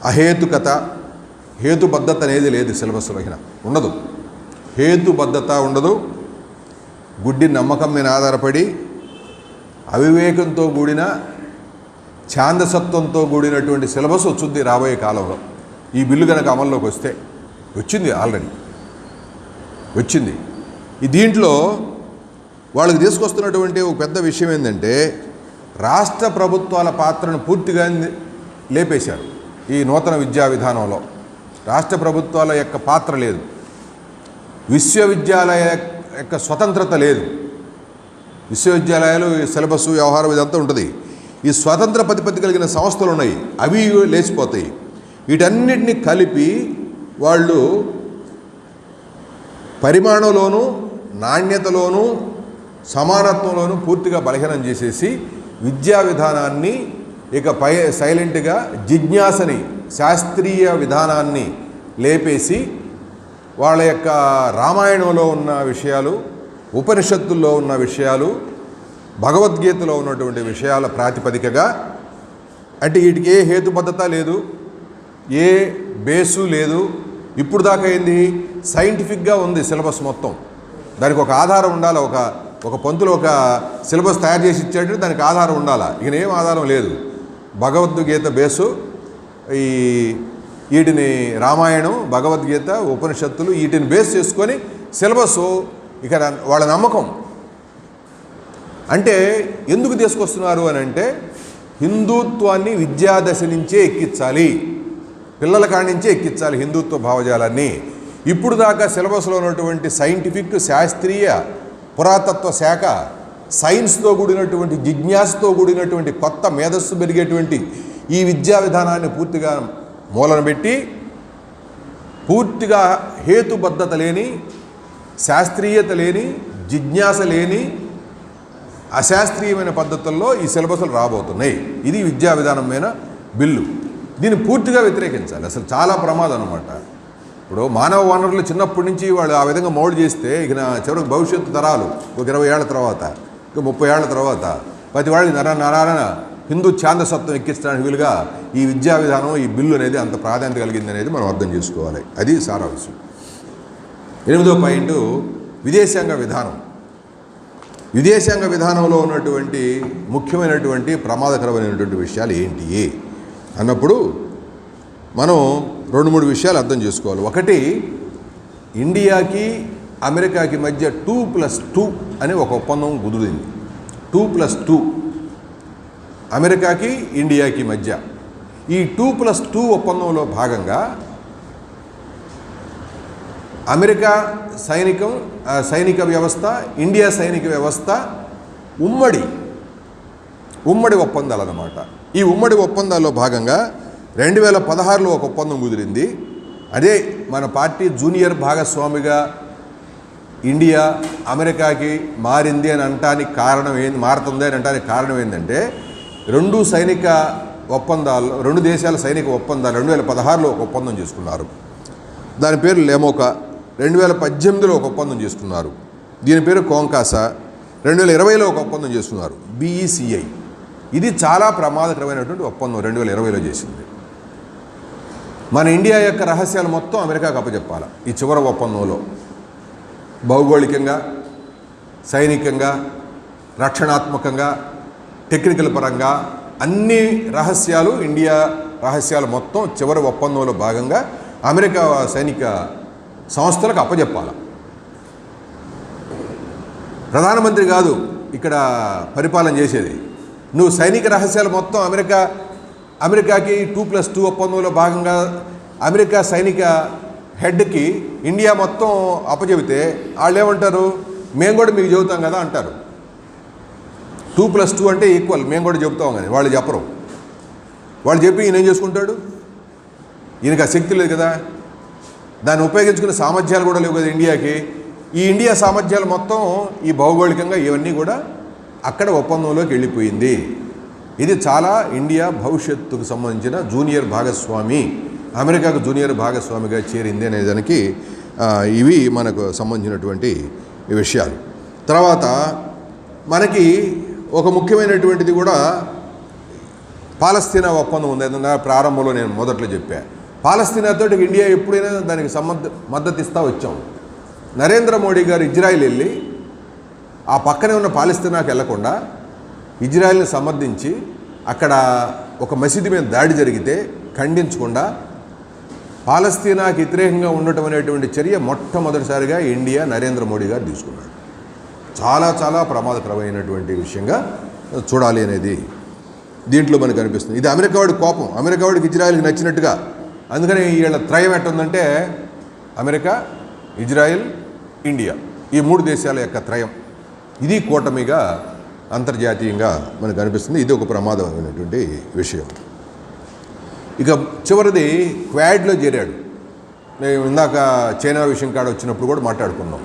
S1: అహేతుకత, హేతుబద్ధత అనేది లేదు సిలబస్లో, ఇక ఉండదు. హేతుబద్ధత ఉండదు. గుడ్డి నమ్మకం మీద ఆధారపడి అవివేకంతో కూడిన, ఛాందసత్వంతో కూడినటువంటి సిలబస్ వచ్చింది రాబోయే కాలంలో. ఈ బిల్లు కనుక అమల్లోకి వస్తే, వచ్చింది, ఆల్రెడీ వచ్చింది. ఈ దీంట్లో వాళ్ళకి తీసుకొస్తున్నటువంటి ఒక పెద్ద విషయం ఏంటంటే, రాష్ట్ర ప్రభుత్వాల పాత్రను పూర్తిగా లేపేశారు. ఈ నూతన విద్యా విధానంలో రాష్ట్ర ప్రభుత్వాల యొక్క పాత్ర లేదు, విశ్వవిద్యాలయ యొక్క స్వతంత్రత లేదు. విశ్వవిద్యాలయాలు సిలబస్, వ్యవహారం ఇదంతా ఉంటుంది. ఈ స్వతంత్ర ప్రతిపత్తి కలిగిన సంస్థలు ఉన్నాయి, అవి లేచిపోతాయి. వీటన్నిటిని కలిపి వాళ్ళు పరిమాణంలోనూ, నాణ్యతలోనూ, సమానత్వంలోనూ పూర్తిగా బలహీనం చేసేసి విద్యా విధానాన్ని ఇకపై సైలెంట్గా జిజ్ఞాసని, శాస్త్రీయ విధానాన్ని లేపేసి వాళ్ళ యొక్క రామాయణంలో ఉన్న విషయాలు, ఉపనిషత్తుల్లో ఉన్న విషయాలు, భగవద్గీతలో ఉన్నటువంటి విషయాల ప్రాతిపదికగా, అంటే వీటికి ఏ హేతుబద్ధత లేదు, ఏ బేసు లేదు. ఇప్పుడు దాకా ఏంది, సైంటిఫిక్గా ఉంది సిలబస్ మొత్తం. దానికి ఒక ఆధారం ఉండాలి. ఒక పంతులు ఒక సిలబస్ తయారు చేసి ఇచ్చాడు, దానికి ఆధారం ఉండాలా. ఇక ఏం ఆధారం లేదు. భగవద్గీత బేసు, వీటిని రామాయణం, భగవద్గీత, ఉపనిషత్తులు, వీటిని బేస్ చేసుకొని సిలబస్. ఇక వాళ్ళ నమ్మకం అంటే ఎందుకు తీసుకొస్తున్నారు అని అంటే, హిందుత్వాన్ని విద్యాదశ నుంచే ఎక్కించాలి, పిల్లల కాడి నుంచే ఎక్కించాలి హిందుత్వ భావజాలాన్ని. ఇప్పుడు దాకా సిలబస్లో ఉన్నటువంటి సైంటిఫిక్, శాస్త్రీయ, పురాతత్వ శాఖ, సైన్స్తో కూడినటువంటి, జిజ్ఞాసతో కూడినటువంటి కొత్త మేధస్సు పెరిగేటువంటి ఈ విద్యా విధానాన్ని పూర్తిగా మూలన పెట్టి, పూర్తిగా హేతుబద్ధత లేని, శాస్త్రీయత లేని, జిజ్ఞాస లేని, అశాస్త్రీయమైన పద్ధతుల్లో ఈ సిలబస్లు రాబోతున్నాయి. ఇది విద్యా విధానం మీద బిల్లు. దీన్ని పూర్తిగా వ్యతిరేకించాలి. అసలు చాలా ప్రమాదం అన్నమాట. ఇప్పుడు మానవ వనరులు చిన్నప్పటి నుంచి వాళ్ళు ఆ విధంగా మౌల్డ్ చేస్తే, ఇక చివరికి భవిష్యత్తు తరాలు ఒక 20 ఏళ్ల తర్వాత, ఇక 30 ఏళ్ల తర్వాత ప్రతి వాళ్ళకి నరాన హిందూ ఛాందసత్వం ఎక్కించడానికి వీలుగా ఈ విద్యా విధానం, ఈ బిల్లు అనేది అంత ప్రాధాన్యత కలిగింది అనేది మనం అర్థం చేసుకోవాలి. అది సారాంశం. 8వ పాయింట్, విదేశాంగ విధానం. విదేశాంగ విధానంలో ఉన్నటువంటి ముఖ్యమైనటువంటి ప్రమాదకరమైనటువంటి విషయాలు ఏంటి అన్నప్పుడు మనం 2-3 విషయాలు అర్థం చేసుకోవాలి. ఒకటి, ఇండియాకి అమెరికాకి మధ్య 2+2 అనే ఒక ఒప్పందం కుదిరింది. 2+2 అమెరికాకి ఇండియాకి మధ్య. ఈ 2+2 ఒప్పందంలో భాగంగా అమెరికా సైనిక వ్యవస్థ, ఇండియా సైనిక వ్యవస్థ ఉమ్మడి ఒప్పందాలు అన్నమాట. ఈ ఉమ్మడి ఒప్పందాల్లో భాగంగా 2016లో ఒక ఒప్పందం కుదిరింది. అదే మన పార్టీ జూనియర్ భాగస్వామిగా ఇండియా అమెరికాకి మారింది అని అనటానికి కారణం మారుతుంది అని అనటానికి కారణం ఏంటంటే, రెండు దేశాల సైనిక ఒప్పందాలు 2016లో ఒక ఒప్పందం చేసుకున్నారు. దాని పేరు లెమోకా. 2018లో ఒక ఒప్పందం చేసుకున్నారు. దీని పేరు కోంకాసా. 2020లో ఒక ఒప్పందం చేసుకున్నారు, BECI. ఇది చాలా ప్రమాదకరమైనటువంటి ఒప్పందం 2020లో చేసింది. మన ఇండియా యొక్క రహస్యాలు మొత్తం అమెరికాకు అప్పచెప్పాలి ఈ చివరి ఒప్పందంలో. భౌగోళికంగా, సైనికంగా, రక్షణాత్మకంగా, టెక్నికల్ పరంగా అన్ని రహస్యాలు, ఇండియా రహస్యాలు మొత్తం చివరి ఒప్పందంలో భాగంగా అమెరికా సైనిక సంస్థలకు అప్పచెప్పాలి. ప్రధానమంత్రి కాదు ఇక్కడ పరిపాలన చేసేది. నువ్వు సైనిక రహస్యాలు మొత్తం అమెరికాకి 2+2 ఒప్పందంలో భాగంగా అమెరికా సైనిక హెడ్కి ఇండియా మొత్తం అప్పచెబితే వాళ్ళు ఏమంటారు, మేము కూడా మీకు చెబుతాం కదా అంటారు. 2+2 అంటే ఈక్వల్, మేము కూడా చెబుతాం కానీ వాళ్ళు చెప్పరు. వాళ్ళు చెప్పి ఈయన ఏం చేసుకుంటాడు? ఈయనకి ఆ శక్తి లేదు కదా, దాన్ని ఉపయోగించుకునే సామర్థ్యాలు కూడా లేవు కదా ఇండియాకి. ఈ ఇండియా సామర్థ్యాలు మొత్తం ఈ భౌగోళికంగా ఇవన్నీ కూడా అక్కడ ఒప్పందంలోకి వెళ్ళిపోయింది. ఇది చాలా ఇండియా భవిష్యత్తుకు సంబంధించిన జూనియర్ భాగస్వామి, అమెరికాకు జూనియర్ భాగస్వామిగా చేరింది అనేదానికి ఇవి మనకు సంబంధించినటువంటి విషయాలు. తర్వాత మనకి ఒక ముఖ్యమైనటువంటిది కూడా పాలస్తీనా ఒప్పందం ఉంది. ప్రారంభంలో నేను మొదట్లో చెప్పాను. పాలస్తీనాతో ఇండియా ఎప్పుడైనా దానికి మద్దతు ఇస్తూ వచ్చాం. నరేంద్ర మోడీ గారు ఇజ్రాయిల్ వెళ్ళి ఆ పక్కనే ఉన్న పాలస్తీనాకు వెళ్లకుండా ఇజ్రాయిల్ని సమర్థించి అక్కడ ఒక మసీదు మీద దాడి జరిగితే ఖండించకుండా పాలస్తీనాకి వ్యతిరేకంగా ఉండటం అనేటువంటి చర్య మొట్టమొదటిసారిగా ఇండియా నరేంద్ర మోడీ గారు తీసుకున్నాడు. చాలా చాలా ప్రమాదకరమైనటువంటి విషయంగా చూడాలి అనేది దీంట్లో మనకు అనిపిస్తుంది. ఇది అమెరికా వాడి కోపం, అమెరికా వాడికి ఇజ్రాయిల్కి నచ్చినట్టుగా. అందుకని వీళ్ళ త్రయం ఎట్టుందంటే అమెరికా, ఇజ్రాయిల్, ఇండియా, ఈ 3 దేశాల యొక్క త్రయం. ఇది కూటమిగా అంతర్జాతీయంగా మనకు అనిపిస్తుంది. ఇది ఒక ప్రమాదమైనటువంటి విషయం. ఇక చివరిది క్వాడ్లో చేరాడు. నేను ఇందాక చైనా విషయం కాడ వచ్చినప్పుడు కూడా మాట్లాడుకున్నాం.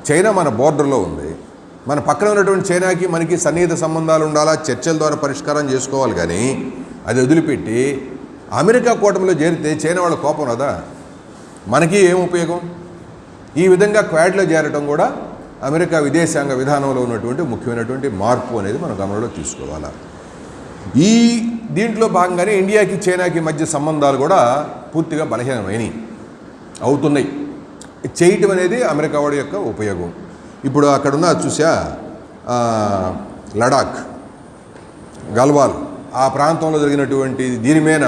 S1: చైనా మన బోర్డర్లో ఉంది. మన పక్కన ఉన్నటువంటి చైనాకి మనకి సన్నిహిత సంబంధాలు ఉండాలా, చర్చల ద్వారా పరిష్కారం చేసుకోవాలి. కానీ అది వదిలిపెట్టి అమెరికా కూటమిలో చేరితే చైనా వాళ్ళ కోపం కదా, మనకి ఏం ఉపయోగం? ఈ విధంగా క్వాడ్లో చేరటం కూడా అమెరికా విదేశాంగ విధానంలో ఉన్నటువంటి ముఖ్యమైనటువంటి మార్పు అనేది మనం గమనంలో తీసుకోవాలి. ఈ దీంట్లో భాగంగానే ఇండియాకి చైనాకి మధ్య సంబంధాలు కూడా పూర్తిగా బలహీనమైనవి అవుతున్నాయి. చేయటం అనేది అమెరికా వాడి యొక్క ఉపయోగం. ఇప్పుడు అక్కడున్న చూసా లడాక్, గల్వాన్ ఆ ప్రాంతంలో జరిగినటువంటి దీని మీద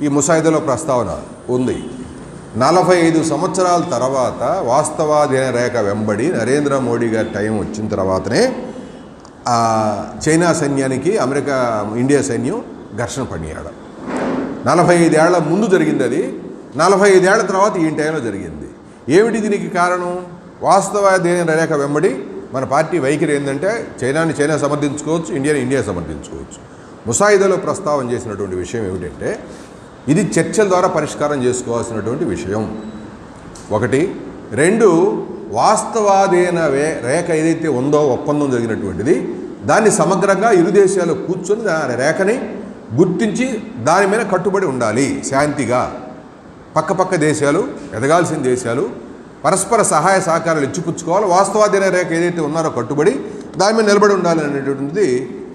S1: ఈ ముసాయిదాలో ప్రస్తావన ఉంది. 45 సంవత్సరాల తర్వాత వాస్తవాధీన రేఖ వెంబడి నరేంద్ర మోడీ గారి టైం వచ్చిన తర్వాతనే చైనా సైన్యానికి ఇండియా సైన్యం ఘర్షణ పడినాడు. 45 ఏళ్ల ముందు జరిగింది అది. 45 ఏళ్ల తర్వాత ఈ టైంలో జరిగింది. ఏమిటి దీనికి కారణం? వాస్తవాధీన రేఖ వెంబడి మన పార్టీ వైఖరి ఏంటంటే చైనా సమర్థించుకోవచ్చు, ఇండియా సమర్థించుకోవచ్చు. ముసాయిదాలో ప్రస్తావన చేసినటువంటి విషయం ఏమిటంటే ఇది చర్చల ద్వారా పరిష్కారం చేసుకోవాల్సినటువంటి విషయం. 1. 2 వాస్తవాధీన రేఖ ఏదైతే ఉందో ఒప్పందం జరిగినటువంటిది దాన్ని సమగ్రంగా ఇరు దేశాలు కూర్చొని దాని రేఖని గుర్తించి దాని మీద కట్టుబడి ఉండాలి. శాంతిగా పక్క దేశాలు, ఎదగాల్సిన దేశాలు పరస్పర సహాయ సహకారాలు ఇచ్చిపుచ్చుకోవాలి. వాస్తవాధీన రేఖ ఏదైతే ఉన్నారో కట్టుబడి దాని మీద నిలబడి ఉండాలి అనేటువంటిది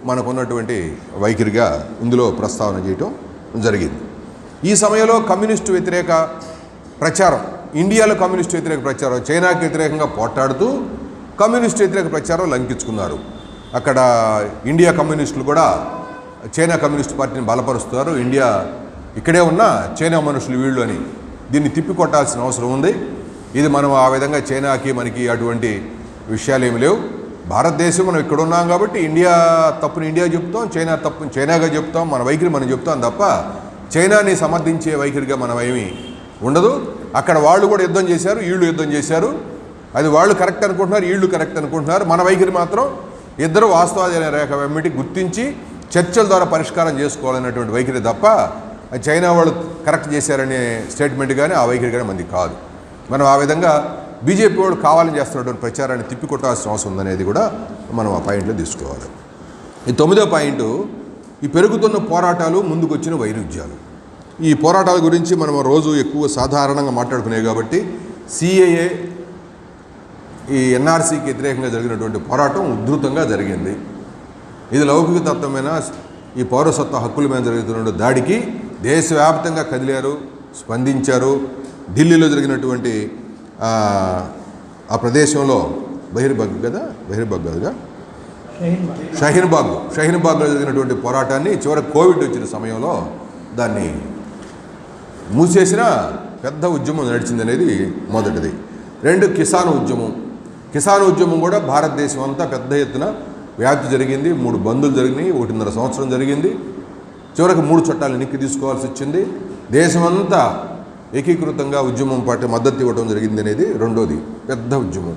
S1: మనకున్నటువంటి వైఖరిగా ఇందులో ప్రస్తావన చేయటం జరిగింది. ఈ సమయంలో కమ్యూనిస్టు వ్యతిరేక ప్రచారం, ఇండియాలో కమ్యూనిస్టు వ్యతిరేక ప్రచారం, చైనాకి వ్యతిరేకంగా పోట్లాడుతూ కమ్యూనిస్ట్ వ్యతిరేక ప్రచారం లంకించుకున్నారు. అక్కడ ఇండియా కమ్యూనిస్టులు కూడా చైనా కమ్యూనిస్ట్ పార్టీని బలపరుస్తున్నారు. ఇండియా ఇక్కడే ఉన్న చైనా మనుషులు వీళ్ళు అని దీన్ని తిప్పికొట్టాల్సిన అవసరం ఉంది. ఇది మనం ఆ విధంగా చైనాకి మనకి అటువంటి విషయాలు ఏమి లేవు. భారతదేశం మనం ఇక్కడ ఉన్నాం కాబట్టి ఇండియా తప్పుని ఇండియా చెప్తాం, చైనా తప్పుని చైనాగా చెప్తాం, మన వైఖరి మనం చెప్తాం తప్ప చైనాని సమర్థించే వైఖరిగా మనం ఏమీ ఉండదు. అక్కడ వాళ్ళు కూడా యుద్ధం చేశారు, వీళ్ళు యుద్ధం చేశారు. అది వాళ్ళు కరెక్ట్ అనుకుంటున్నారు, వీళ్ళు కరెక్ట్ అనుకుంటున్నారు. మన వైఖరి మాత్రం ఇద్దరు వాస్తవాల రేఖ వెంబడి గుర్తించి చర్చల ద్వారా పరిష్కారం చేసుకోవాలనేటువంటి వైఖరి తప్ప చైనా వాళ్ళు కరెక్ట్ చేశారనే స్టేట్మెంట్ కానీ ఆ వైఖరి కానీ మంది కాదు. మనం ఆ విధంగా బీజేపీ వాళ్ళు కావాలని చేస్తున్నటువంటి ప్రచారాన్ని తిప్పికొట్టాల్సిన అవసరం ఉందనేది కూడా మనం ఆ పాయింట్లో తీసుకోవాలి. ఈ 9వ పాయింట్, ఈ పెరుగుతున్న పోరాటాలు, ముందుకు వచ్చిన వైరుధ్యాలు. ఈ పోరాటాల గురించి మనం రోజు ఎక్కువ సాధారణంగా మాట్లాడుకునేవి కాబట్టి సిఏఏ, ఈ ఎన్ఆర్సీకి వ్యతిరేకంగా జరిగినటువంటి పోరాటం ఉధృతంగా జరిగింది. ఇది లౌకిక తత్వమైన ఈ పౌరసత్వ హక్కుల మీద జరుగుతున్న దాడికి దేశవ్యాప్తంగా కదిలారు, స్పందించారు. ఢిల్లీలో జరిగినటువంటి ఆ ప్రదేశంలో షహీన్బాగ్లో జరిగినటువంటి పోరాటాన్ని చివరికి కోవిడ్ వచ్చిన సమయంలో దాన్ని మూసేసిన పెద్ద ఉద్యమం నడిచింది అనేది మొదటిది. 2, కిసాన్ ఉద్యమం కూడా భారతదేశం అంతా పెద్ద ఎత్తున వ్యాప్తి జరిగింది. 3 బందులు జరిగినాయి, 1.5 సంవత్సరం జరిగింది. చివరికి 3 చట్టాలు వెనక్కి తీసుకోవాల్సి వచ్చింది. దేశమంతా ఏకీకృతంగా ఉద్యమం పార్టీ మద్దతు ఇవ్వడం జరిగింది అనేది రెండోది పెద్ద ఉద్యమం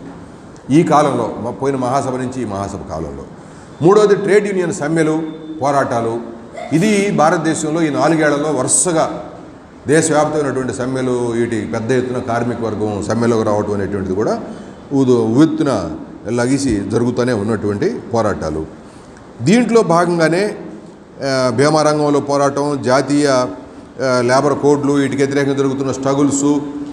S1: ఈ కాలంలో, పోయిన మహాసభ నుంచి ఈ మహాసభ కాలంలో. 3వది ట్రేడ్ యూనియన్ సమ్మెలు, పోరాటాలు. ఇది భారతదేశంలో ఈ 4 ఏళ్లలో వరుసగా దేశవ్యాప్తమైనటువంటి సమ్మెలు, వీటి పెద్ద ఎత్తున కార్మిక వర్గం సమ్మెలోకి రావడం అనేటువంటిది కూడా ఉవ్వెత్తున లగిసి జరుగుతూనే ఉన్నటువంటి పోరాటాలు. దీంట్లో భాగంగానే బీమా రంగంలో పోరాటం, జాతీయ లేబర్ కోడ్లు, వీటికి వ్యతిరేకంగా జరుగుతున్న స్ట్రగుల్స్,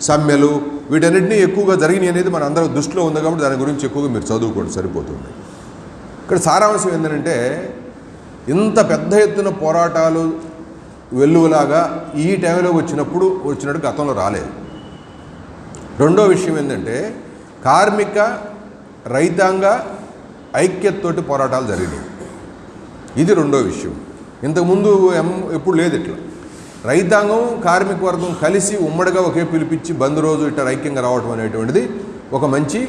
S1: సమ్మెలు, వీటన్నిటినీ ఎక్కువగా జరిగినాయి అనేది మన అందరూ దృష్టిలో ఉంది కాబట్టి దాని గురించి ఎక్కువగా మీరు చదువుకోండి సరిపోతుంది. ఇక్కడ సారాంశం ఏంటంటే, ఇంత పెద్ద ఎత్తున పోరాటాలు వెల్లువలాగా ఈ టైంలో వచ్చినట్టు గతంలో రాలేదు. రెండో విషయం ఏంటంటే, కార్మిక రైతాంగ ఐక్యతతోటి పోరాటాలు జరిగినాయి. ఇది రెండో విషయం. ఇంతకుముందు ఎప్పుడు లేదు ఇట్లా. రైతాంగం కార్మిక వర్గం కలిసి ఉమ్మడిగా ఒకే పిలిపించి బంద్ రోజు ఇట్లా ఐక్యంగా రావటం అనేటువంటిది ఒక మంచి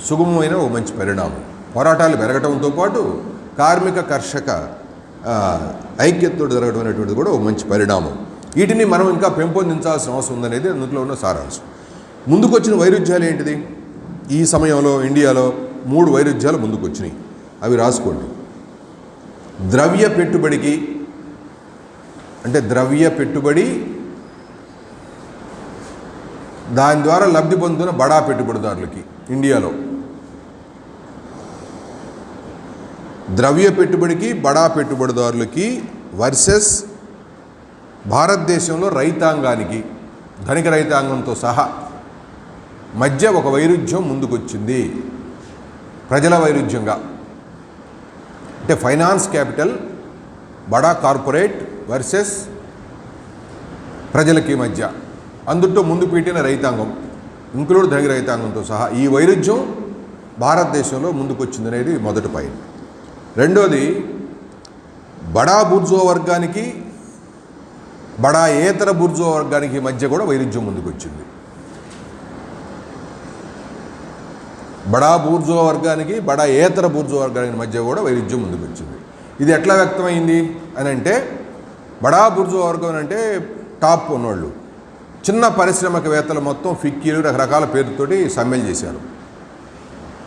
S1: సుగమమైన ఒక మంచి పరిణామం. పోరాటాలు పెరగటంతో పాటు కార్మిక కర్షక ఐక్యతతో జరగడం అనేటువంటిది కూడా ఒక మంచి పరిణామం. వీటిని మనం ఇంకా పెంపొందించాల్సిన అవసరం ఉందనేది అందులో ఉన్న సారాంశం. ముందుకొచ్చిన వైరుధ్యాలు ఏంటిది? ఈ సమయంలో ఇండియాలో 3 వైరుధ్యాలు ముందుకు వచ్చినాయి. అవి రాసుకోండి. ద్రవ్య పెట్టుబడికి, అంటే ద్రవ్య పెట్టుబడి, దాని ద్వారా లబ్ధి పొందుతున్న బడా పెట్టుబడిదారులకి ఇండియాలో. ద్రవ్య పెట్టుబడికి, బడా పెట్టుబడిదారులకి వర్సెస్ భారతదేశంలో రైతాంగానికి, ధనిక రైతాంగంతో సహా మధ్య ఒక వైరుధ్యం ముందుకొచ్చింది. ప్రజల వైరుధ్యంగా, అంటే ఫైనాన్స్ క్యాపిటల్, బడా కార్పొరేట్ వర్సెస్ ప్రజలకి మధ్య, అందులో ముందు పెట్టిన రైతాంగం, ఇంక్లూడ్ ధనిక రైతాంగంతో సహా ఈ వైరుధ్యం భారతదేశంలో ముందుకొచ్చింది అనేది మొదటి పాయింట్. రెండోది, బడా బూర్జువా వర్గానికి, బడా ఏతర బూర్జువా వర్గానికి మధ్య కూడా వైరుధ్యం ముందుకొచ్చింది. బడా బూర్జువా వర్గానికి, బడా ఏతర బూర్జువా వర్గానికి మధ్య కూడా వైరుధ్యం ముందుకొచ్చింది. ఇది ఎట్లా వ్యక్తమైంది అని అంటే, బడా బూర్జువా వర్గం అంటే టాప్ ఉన్నోళ్ళు, చిన్న పారిశ్రామికవేత్తలు మొత్తం ఫిక్కీలు రకరకాల పేరుతోటి సమ్మెలు చేశారు.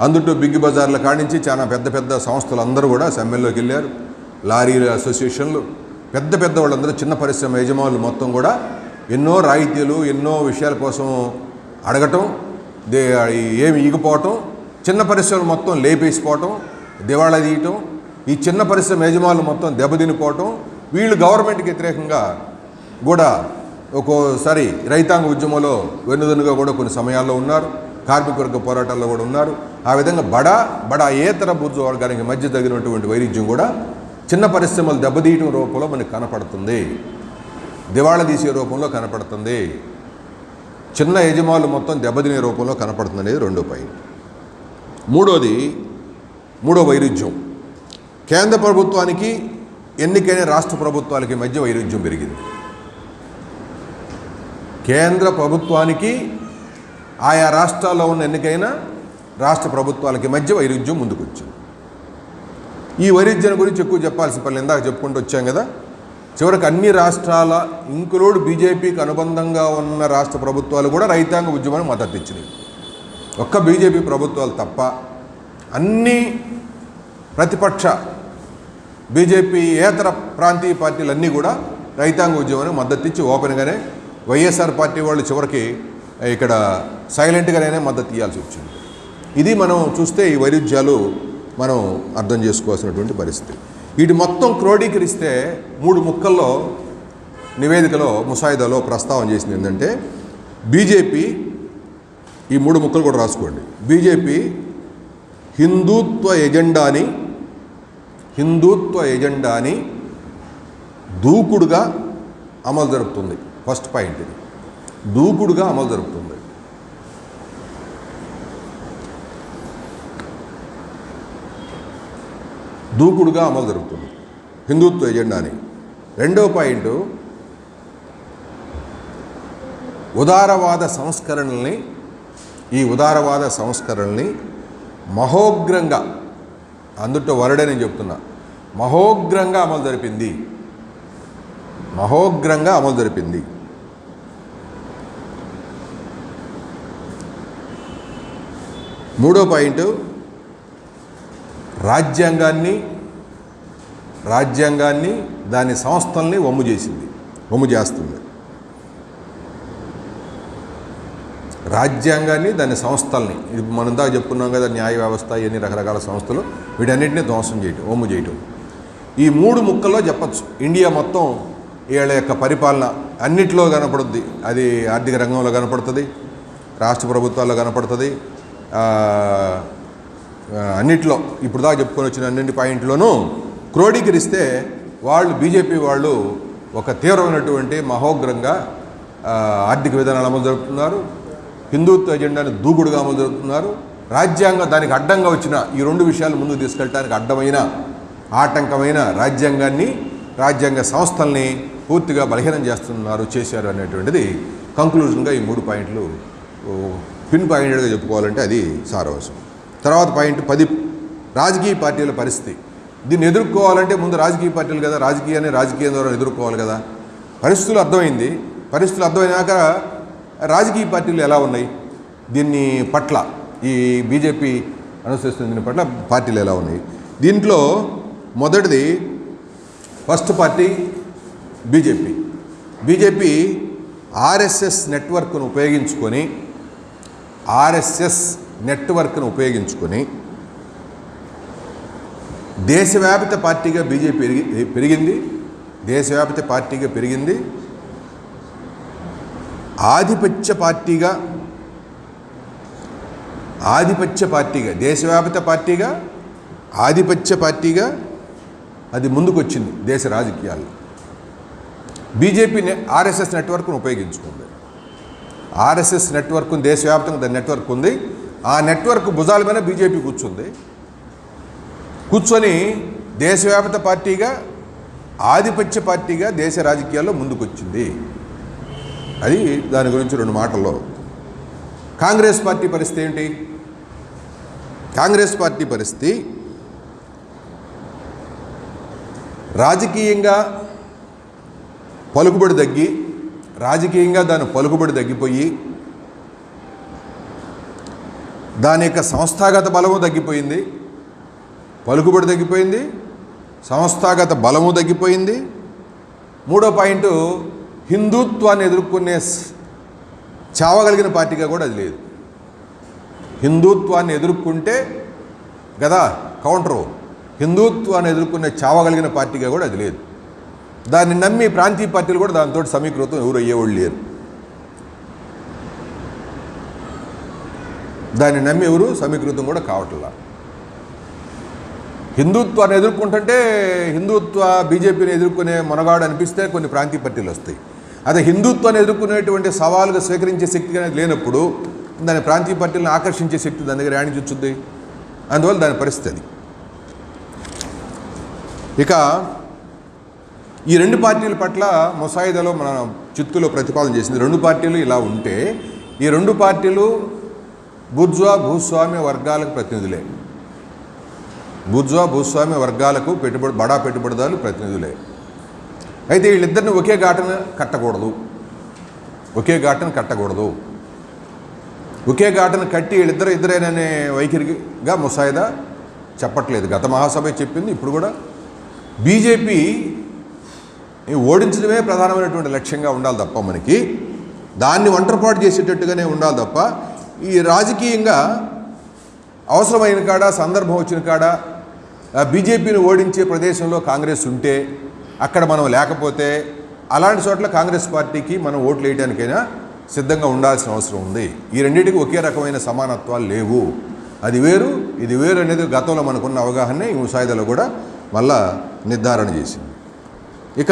S1: అందులో బిగ్ బజార్ల కాడించి చాలా పెద్ద పెద్ద సంస్థలు అందరూ కూడా సమ్మెల్లోకి వెళ్ళారు. లారీల అసోసియేషన్లు, పెద్ద పెద్ద వాళ్ళందరూ, చిన్న పరిశ్రమ యజమానులు మొత్తం కూడా ఎన్నో రాయితీలు, ఎన్నో విషయాల కోసం అడగటం, ఏమి ఈగిపోవటం, చిన్న పరిశ్రమలు మొత్తం లేపేసిపోవటం, దివాళా తీయటం, ఈ చిన్న పరిశ్రమ యజమానులు మొత్తం దెబ్బతినిపోవటం. వీళ్ళు గవర్నమెంట్కి వ్యతిరేకంగా కూడా ఒక్కోసారి రైతాంగ ఉద్యమంలో వెన్నుదన్నుగా కూడా కొన్ని సమయాల్లో ఉన్నారు, కార్మిక వర్గ పోరాటాల్లో కూడా ఉన్నారు. ఆ విధంగా బడా ఏతర బూర్జువా వర్గానికి మధ్య తగినటువంటి వైరుధ్యం కూడా చిన్న పరిశ్రమలు దెబ్బతీయటం రూపంలో మనకు కనపడుతుంది, దివాళా తీసే రూపంలో కనపడుతుంది, చిన్న యజమానులు మొత్తం దెబ్బతినే రూపంలో కనపడుతుంది అనేది రెండో పాయింట్. మూడో వైరుధ్యం, కేంద్ర ప్రభుత్వానికి ఎన్నికైన రాష్ట్ర ప్రభుత్వాలకి మధ్య వైరుధ్యం పెరిగింది. కేంద్ర ప్రభుత్వానికి ఆయా రాష్ట్రాల్లో ఉన్న ఎన్నికైన రాష్ట్ర ప్రభుత్వాలకి మధ్య వైరుధ్యం ముందుకొచ్చింది. ఈ వైరుధ్యం గురించి ఎక్కువ చెప్పాల్సిన పని ఇందాక చెప్పుకుంటూ వచ్చాం కదా. చివరికి అన్ని రాష్ట్రాల ఇంక్లూడ్ బీజేపీకి అనుబంధంగా ఉన్న రాష్ట్ర ప్రభుత్వాలు కూడా రైతాంగ ఉద్యమానికి మద్దతు ఇచ్చినాయి. ఒక్క బీజేపీ ప్రభుత్వాలు తప్ప అన్ని ప్రతిపక్ష బీజేపీ ఏతర ప్రాంతీయ పార్టీలన్నీ కూడా రైతాంగ ఉద్యమానికి మద్దతు ఇచ్చి ఓపెన్గానే, వైఎస్ఆర్ పార్టీ వాళ్ళు చివరికి ఇక్కడ సైలెంట్గానే మద్దతు ఇవ్వాల్సి వచ్చింది. ఇది మనం చూస్తే ఈ వైరుధ్యాలు మనం అర్థం చేసుకోవాల్సినటువంటి పరిస్థితి. వీటి మొత్తం క్రోడీకరిస్తే 3 ముక్కల్లో నివేదికలో ముసాయిదాలో ప్రస్తావన చేసింది ఏంటంటే, బీజేపీ, ఈ 3 ముక్కలు కూడా రాసుకోండి, బీజేపీ హిందుత్వ ఎజెండాని దూకుడుగా అమలు జరుపుతుంది. ఫస్ట్ పాయింట్ ఇది, దూకుడుగా అమలు జరుపుతుంది. దూకుడుగా అమలు జరుగుతుంది హిందుత్వ ఎజెండాని. రెండో పాయింట్, ఉదారవాద సంస్కరణల్ని మహోగ్రంగా, అందుట్లో వరడే నేను చెప్తున్నా, మహోగ్రంగా అమలు జరిపింది. మూడో పాయింట్, రాజ్యాంగాన్ని దాని సంస్థల్ని వమ్ము చేస్తుంది. రాజ్యాంగాన్ని దాని సంస్థల్ని, ఇది మనం దాకా చెప్పుకున్నాం కదా, న్యాయ వ్యవస్థ, ఇవన్నీ రకరకాల సంస్థలు, వీటన్నిటిని వమ్ము చేయటం. ఈ 3 ముక్కల్లో చెప్పచ్చు ఇండియా మొత్తం వీళ్ళ యొక్క పరిపాలన అన్నిట్లో కనపడుద్ది. అది ఆర్థిక రంగంలో కనపడుతుంది, రాష్ట్ర ప్రభుత్వాల్లో కనపడుతుంది, అన్నిట్లో ఇప్పుడు దాకా చెప్పుకొని వచ్చిన అన్నింటి పాయింట్లోనూ క్రోడీకరిస్తే బీజేపీ వాళ్ళు ఒక తీవ్రమైనటువంటి మహోగ్రంగా ఆర్థిక విధానాలు అమలు జరుపుతున్నారు, హిందుత్వ ఎజెండాని దూకుడుగా అమలు జరుపుతున్నారు. రాజ్యాంగం దానికి అడ్డంగా వచ్చిన ఈ 2 విషయాలు ముందుకు తీసుకెళ్ళడానికి ఆటంకమైన రాజ్యాంగ సంస్థల్ని పూర్తిగా బలహీనం చేశారు అనేటువంటిది కంక్లూజన్గా ఈ 3 పాయింట్లు పిన్ పాయింట్గా చెప్పుకోవాలంటే అది సారాంశం. తర్వాత పాయింట్ 10, రాజకీయ పార్టీల పరిస్థితి. దీన్ని ఎదుర్కోవాలంటే ముందు రాజకీయ పార్టీలు కదా, రాజకీయం ద్వారా ఎదుర్కోవాలి కదా. పరిస్థితులు అర్థమైనాక రాజకీయ పార్టీలు ఎలా ఉన్నాయి, దీన్ని పట్ల, ఈ బీజేపీ అనుసరిస్తున్న దీని పట్ల పార్టీలు ఎలా ఉన్నాయి. దీంట్లో మొదటిది, ఫస్ట్ పార్టీ బీజేపీ ఆర్ఎస్ఎస్ నెట్వర్క్ను ఉపయోగించుకొని దేశవ్యాప్త పార్టీగా బీజేపీ పెరిగింది. ఆధిపత్య పార్టీగా దేశవ్యాప్త పార్టీగా ఆధిపత్య పార్టీగా అది ముందుకొచ్చింది దేశ రాజకీయాల్లో. బీజేపీ ఆర్ఎస్ఎస్ నెట్వర్క్ను ఉపయోగించుకుంది. ఆర్ఎస్ఎస్ నెట్వర్క్ దేశవ్యాప్తంగా దాని నెట్వర్క్ ఉంది. ఆ నెట్వర్క్ భుజాల మీద బీజేపీ కూర్చొని దేశవ్యాప్త పార్టీగా ఆధిపత్య పార్టీగా దేశ రాజకీయాల్లో ముందుకొచ్చింది. అది దాని గురించి 2 మాటల్లో. కాంగ్రెస్ పార్టీ పరిస్థితి ఏంటి? కాంగ్రెస్ పార్టీ పరిస్థితి రాజకీయంగా దాని పలుకుబడి తగ్గిపోయి దాని యొక్క సంస్థాగత బలము తగ్గిపోయింది, పలుకుబడి తగ్గిపోయింది, సంస్థాగత బలము తగ్గిపోయింది. మూడో పాయింట్, హిందుత్వాన్ని ఎదుర్కొనే చావగలిగిన పార్టీగా కూడా అది లేదు. హిందుత్వాన్ని ఎదుర్కొంటే కదా కౌంటరు, హిందుత్వాన్ని ఎదుర్కొనే చావగలిగిన పార్టీగా కూడా అది లేదు. దాన్ని నమ్మి ప్రాంతీయ పార్టీలు కూడా దాంతో సమీకృతం ఎవరు అయ్యేవాళ్ళు లేరు. దాన్ని నమ్మి ఎవరు సమీకృతం కూడా కావట్లా. హిందుత్వాన్ని ఎదుర్కొంటుంటే బీజేపీని ఎదుర్కొనే మొనగాడు అనిపిస్తే కొన్ని ప్రాంతీయ పార్టీలు వస్తాయి. అదే హిందుత్వాన్ని ఎదుర్కొనేటువంటి సవాలుగా స్వీకరించే శక్తి అనేది లేనప్పుడు దాని ప్రాంతీయ పార్టీలను ఆకర్షించే శక్తి దాని దగ్గర యాడించొచ్చుద్ది. అందువల్ల దాని పరిస్థితి. ఇక ఈ రెండు పార్టీల పట్ల ముసాయిదాలో మన చిత్తులో ప్రతిపాదన చేసింది. రెండు పార్టీలు ఇలా ఉంటే ఈ రెండు పార్టీలు బూర్జువా భూస్వామ్య వర్గాలకు ప్రతినిధులే. బూర్జువా భూస్వామ్య వర్గాలకు బడా పెట్టుబడిదారులు ప్రతినిధులే. అయితే వీళ్ళిద్దరిని ఒకే ఘాటన కట్టకూడదు. ఒకే ఘాటన కట్టి ఇద్దరేననే వైఖరిగా ముసాయిదా చెప్పట్లేదు. గత మహాసభ చెప్పింది, ఇప్పుడు కూడా బీజేపీ ఓడించడమే ప్రధానమైనటువంటి లక్ష్యంగా ఉండాలి తప్ప, మనకి దాన్ని ఒంటరిపాటు చేసేటట్టుగానే ఉండాలి తప్ప, ఈ రాజకీయంగా అవసరమైన కాడ సందర్భం వచ్చిన కాడ బీజేపీని ఓడించే ప్రదేశంలో కాంగ్రెస్ ఉంటే అక్కడ మనం లేకపోతే అలాంటి చోట్ల కాంగ్రెస్ పార్టీకి మనం ఓట్లు వేయడానికైనా సిద్ధంగా ఉండాల్సిన అవసరం ఉంది. ఈ రెండింటికి ఒకే రకమైన సమానత్వాలు లేవు. అది వేరు ఇది వేరు అనేది గతంలో మనకున్న అవగాహనే ఈ ముసాయిదాలో కూడా మళ్ళా నిర్ధారణ చేసింది. ఇక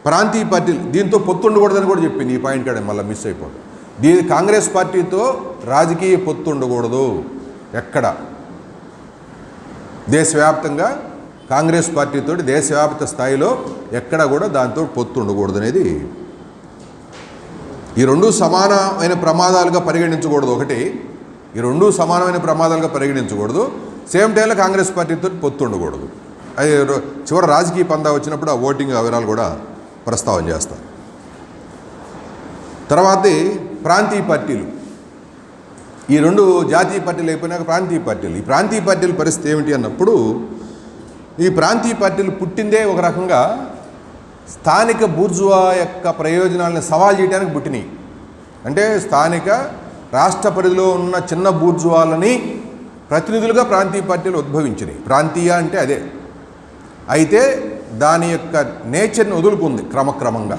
S1: ప్రాంతీయ పార్టీలు దీంతో పొత్తు ఉండకూడదని కూడా చెప్పింది. ఈ పాయింట్ కాడ మళ్ళీ మిస్ అయిపోతుంది. కాంగ్రెస్ పార్టీతో రాజకీయ పొత్తు ఉండకూడదు. ఎక్కడ దేశవ్యాప్తంగా కాంగ్రెస్ పార్టీతో దేశవ్యాప్త స్థాయిలో ఎక్కడ కూడా దాంతో పొత్తు ఉండకూడదు అనేది. ఈ రెండు సమానమైన ప్రమాదాలుగా పరిగణించకూడదు. ఈ రెండు సమానమైన ప్రమాదాలుగా పరిగణించకూడదు. సేమ్ టైంలో కాంగ్రెస్ పార్టీతో పొత్తు ఉండకూడదు. అది చివరి రాజకీయ పందా వచ్చినప్పుడు ఆ ఓటింగ్ వివరాలు కూడా ప్రస్తావన చేస్తారు. తర్వాత ప్రాంతీయ పార్టీలు. ఈ రెండు జాతీయ పార్టీలు అయిపోయినాక ప్రాంతీయ పార్టీలు. ఈ ప్రాంతీయ పార్టీల పరిస్థితి ఏమిటి అన్నప్పుడు, ఈ ప్రాంతీయ పార్టీలు పుట్టిందే ఒక రకంగా స్థానిక బూర్జువా యొక్క ప్రయోజనాలను సవాల్ చేయడానికి పుట్టినాయి. అంటే స్థానిక రాష్ట్ర పరిధిలో ఉన్న చిన్న బూర్జువాలని ప్రతినిధులుగా ప్రాంతీయ పార్టీలు ఉద్భవించినాయి. ప్రాంతీయ అంటే అదే. అయితే దాని యొక్క నేచర్ని వదులుకుంది క్రమక్రమంగా.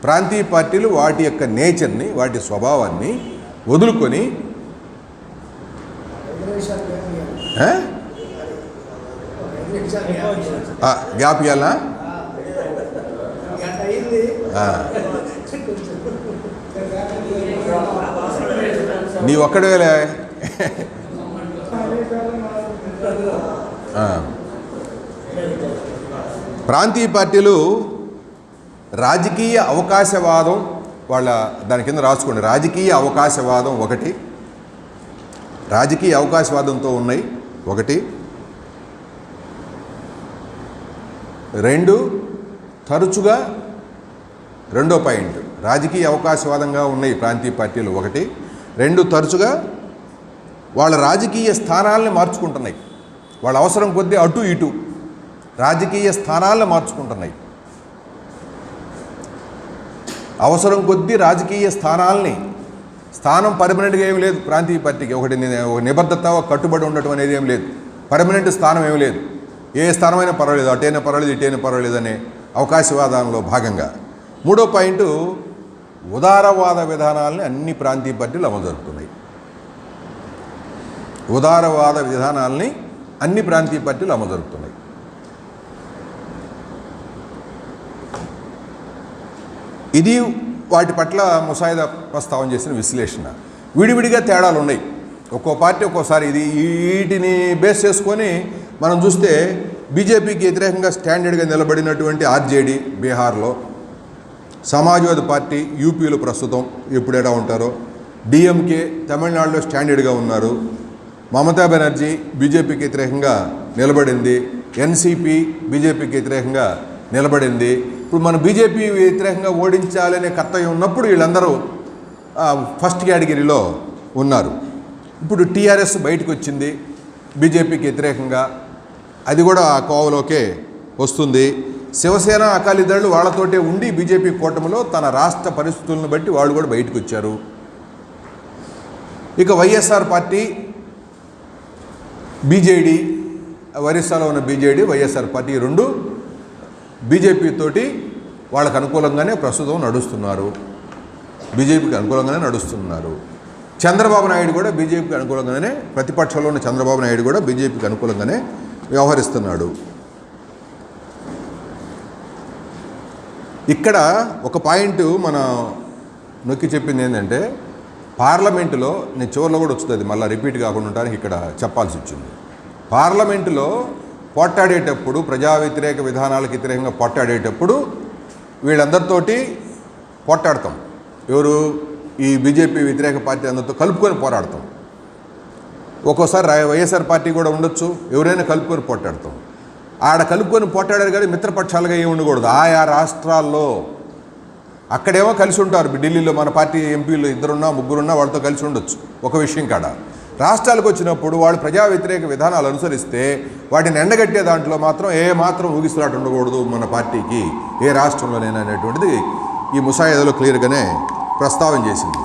S1: ప్రాంతీయ పార్టీలు వాటి యొక్క నేచర్ని, వాటి స్వభావాన్ని వదులుకొని గ్యాప్ ఇవ్వాలా? నీ ఒక్కడేలే. ప్రాంతీయ పార్టీలు రాజకీయ అవకాశవాదం, దాని కింద రాసుకోండి, రాజకీయ అవకాశవాదం ఒకటి, రాజకీయ అవకాశవాదంతో ఉన్నాయి ఒకటి. రెండు, తరచుగా రెండో పాయింట్, రాజకీయ అవకాశవాదంగా ఉన్నాయి ప్రాంతీయ పార్టీలు ఒకటి. రెండు, తరచుగా వాళ్ళ రాజకీయ స్థానాలని మార్చుకుంటున్నాయి. వాళ్ళ అవసరం కొద్దీ అటు ఇటు రాజకీయ స్థానాలను మార్చుకుంటున్నాయి. అవసరం కొద్దీ రాజకీయ స్థానం పర్మనెంట్గా ఏమి లేదు ప్రాంతీయ పార్టీకి. ఒక నిబద్ధత, కట్టుబడి ఉండటం అనేది ఏం లేదు. పర్మనెంట్ స్థానం ఏమి లేదు. ఏ స్థానమైనా పర్వాలేదు, అటైనా పర్వాలేదు, ఇటైనా పర్వాలేదు అనే అవకాశవాదంలో భాగంగా. మూడో పాయింట్, ఉదారవాద విధానాలని అన్ని ప్రాంతీయ పార్టీలు అమలు జరుపుతున్నాయి. ఉదారవాద విధానాలని అన్ని ప్రాంతీయ పార్టీలు అమలు జరుపుతున్నాయి. ఇది వాటి పట్ల ముసాయిదా ప్రస్తావన చేసిన విశ్లేషణ. విడివిడిగా తేడాలు ఉన్నాయి. ఒక్కో పార్టీ ఒక్కోసారి వీటిని బేస్ చేసుకొని మనం చూస్తే బీజేపీకి వ్యతిరేకంగా స్టాండర్డ్గా నిలబడినటువంటి ఆర్జేడీ బీహార్లో, సమాజ్వాదీ పార్టీ యూపీలో ప్రస్తుతం ఎప్పుడేడా ఉంటారో, డిఎంకే తమిళనాడులో స్టాండర్డ్గా ఉన్నారు, మమతా బెనర్జీ బీజేపీకి వ్యతిరేకంగా నిలబడింది, ఎన్సీపీ బీజేపీకి వ్యతిరేకంగా నిలబడింది. ఇప్పుడు మన బీజేపీ వ్యతిరేకంగా ఓడించాలనే కర్తవ్యం ఉన్నప్పుడు వీళ్ళందరూ ఫస్ట్ కేటగిరీలో ఉన్నారు. ఇప్పుడు టీఆర్ఎస్ బయటకు వచ్చింది బీజేపీకి వ్యతిరేకంగా, అది కూడా ఆ కోవలోకే వస్తుంది. శివసేన, అకాలీదళ్ వాళ్ళతోటే ఉండి బీజేపీ కూటమిలో తన రాష్ట్ర పరిస్థితులను బట్టి వాళ్ళు కూడా బయటకు వచ్చారు. ఇక వైఎస్ఆర్ పార్టీ, బీజేడీ, ఒరిస్సాలో ఉన్న బీజేడీ, వైఎస్ఆర్ పార్టీ రెండు బీజేపీ తోటి వాళ్ళకు అనుకూలంగానే ప్రస్తుతం నడుస్తున్నారు, బీజేపీకి అనుకూలంగానే నడుస్తున్నారు. చంద్రబాబు నాయుడు కూడా బీజేపీకి అనుకూలంగానే, ప్రతిపక్షంలో ఉన్న చంద్రబాబు నాయుడు కూడా బీజేపీకి అనుకూలంగానే వ్యవహరిస్తున్నాడు. ఇక్కడ ఒక పాయింట్ మనం నొక్కి చెప్పింది ఏంటంటే, పార్లమెంటులో నేను చివరిలో కూడా వస్తుంది, మళ్ళీ రిపీట్ కాకుండా ఉండడానికి ఇక్కడ చెప్పాల్సి వచ్చింది. పార్లమెంటులో పోట్లాడేటప్పుడు, ప్రజా వ్యతిరేక విధానాలకు వ్యతిరేకంగా పోట్లాడేటప్పుడు వీళ్ళందరితోటి పోట్లాడతాం. ఎవరు? ఈ బీజేపీ వ్యతిరేక పార్టీ అందరితో కలుపుకొని పోరాడతాం. ఒక్కోసారి వైఎస్ఆర్ పార్టీ కూడా ఉండొచ్చు, ఎవరైనా కలుపుకొని పోట్లాడతాం. ఆడ కలుపుకొని పోట్లాడారు కానీ మిత్రపక్షాలుగా ఏమి ఉండకూడదు. ఆయా రాష్ట్రాల్లో అక్కడేమో కలిసి ఉంటారు. ఢిల్లీలో మన పార్టీ ఎంపీలు 2 3 వాళ్ళతో కలిసి ఉండొచ్చు ఒక విషయం కాడ. రాష్ట్రాలకు వచ్చినప్పుడు వాళ్ళు ప్రజా వ్యతిరేక విధానాలు అనుసరిస్తే వాటిని ఎండగట్టే దాంట్లో మాత్రం మాత్రం ఊగిసలాట ఉండకూడదు మన పార్టీకి ఏ రాష్ట్రంలోనైనా అనేటువంటిది ఈ ముసాయిదాలో క్లియర్గానే ప్రస్తావన చేసింది.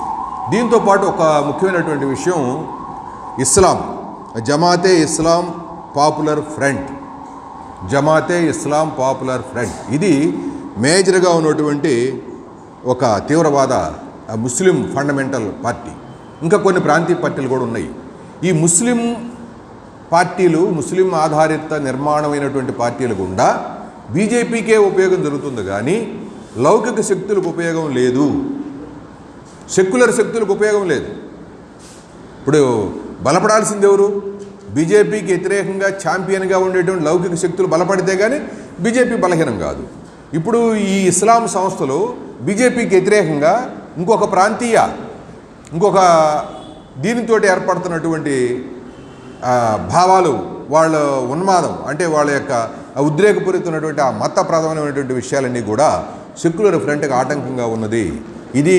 S1: దీంతోపాటు ఒక ముఖ్యమైనటువంటి విషయం, ఇస్లాం, జమాతే ఇస్లాం పాపులర్ ఫ్రంట్, జమాతే ఇస్లాం పాపులర్ ఫ్రంట్, ఇది మేజర్గా ఉన్నటువంటి ఒక తీవ్రవాద ముస్లిం ఫండమెంటల్ పార్టీ. ఇంకా కొన్ని ప్రాంతీయ పార్టీలు కూడా ఉన్నాయి. ఈ ముస్లిం పార్టీలు, ముస్లిం ఆధారిత నిర్మాణమైనటువంటి పార్టీలు గుండా బీజేపీకే ఉపయోగం జరుగుతుంది కానీ లౌకిక శక్తులకు ఉపయోగం లేదు, సెక్యులర్ శక్తులకు ఉపయోగం లేదు. ఇప్పుడు బలపడాల్సింది ఎవరు? బీజేపీకి వ్యతిరేకంగా ఛాంపియన్గా ఉండేటువంటి లౌకిక శక్తులు బలపడితే కానీ బీజేపీ బలహీనం కాదు. ఇప్పుడు ఈ ఇస్లాం సంస్థలు బీజేపీకి వ్యతిరేకంగా ఇంకొక దీనితోటి ఏర్పడుతున్నటువంటి భావాలు, వాళ్ళ ఉన్మాదం అంటే వాళ్ళ యొక్క ఉద్రేకపూరితమైనటువంటి ఆ మతప్రధానమైనటువంటి విషయాలన్నీ కూడా సెక్యులర్ ఫ్రంట్కి ఆటంకంగా ఉన్నది. ఇది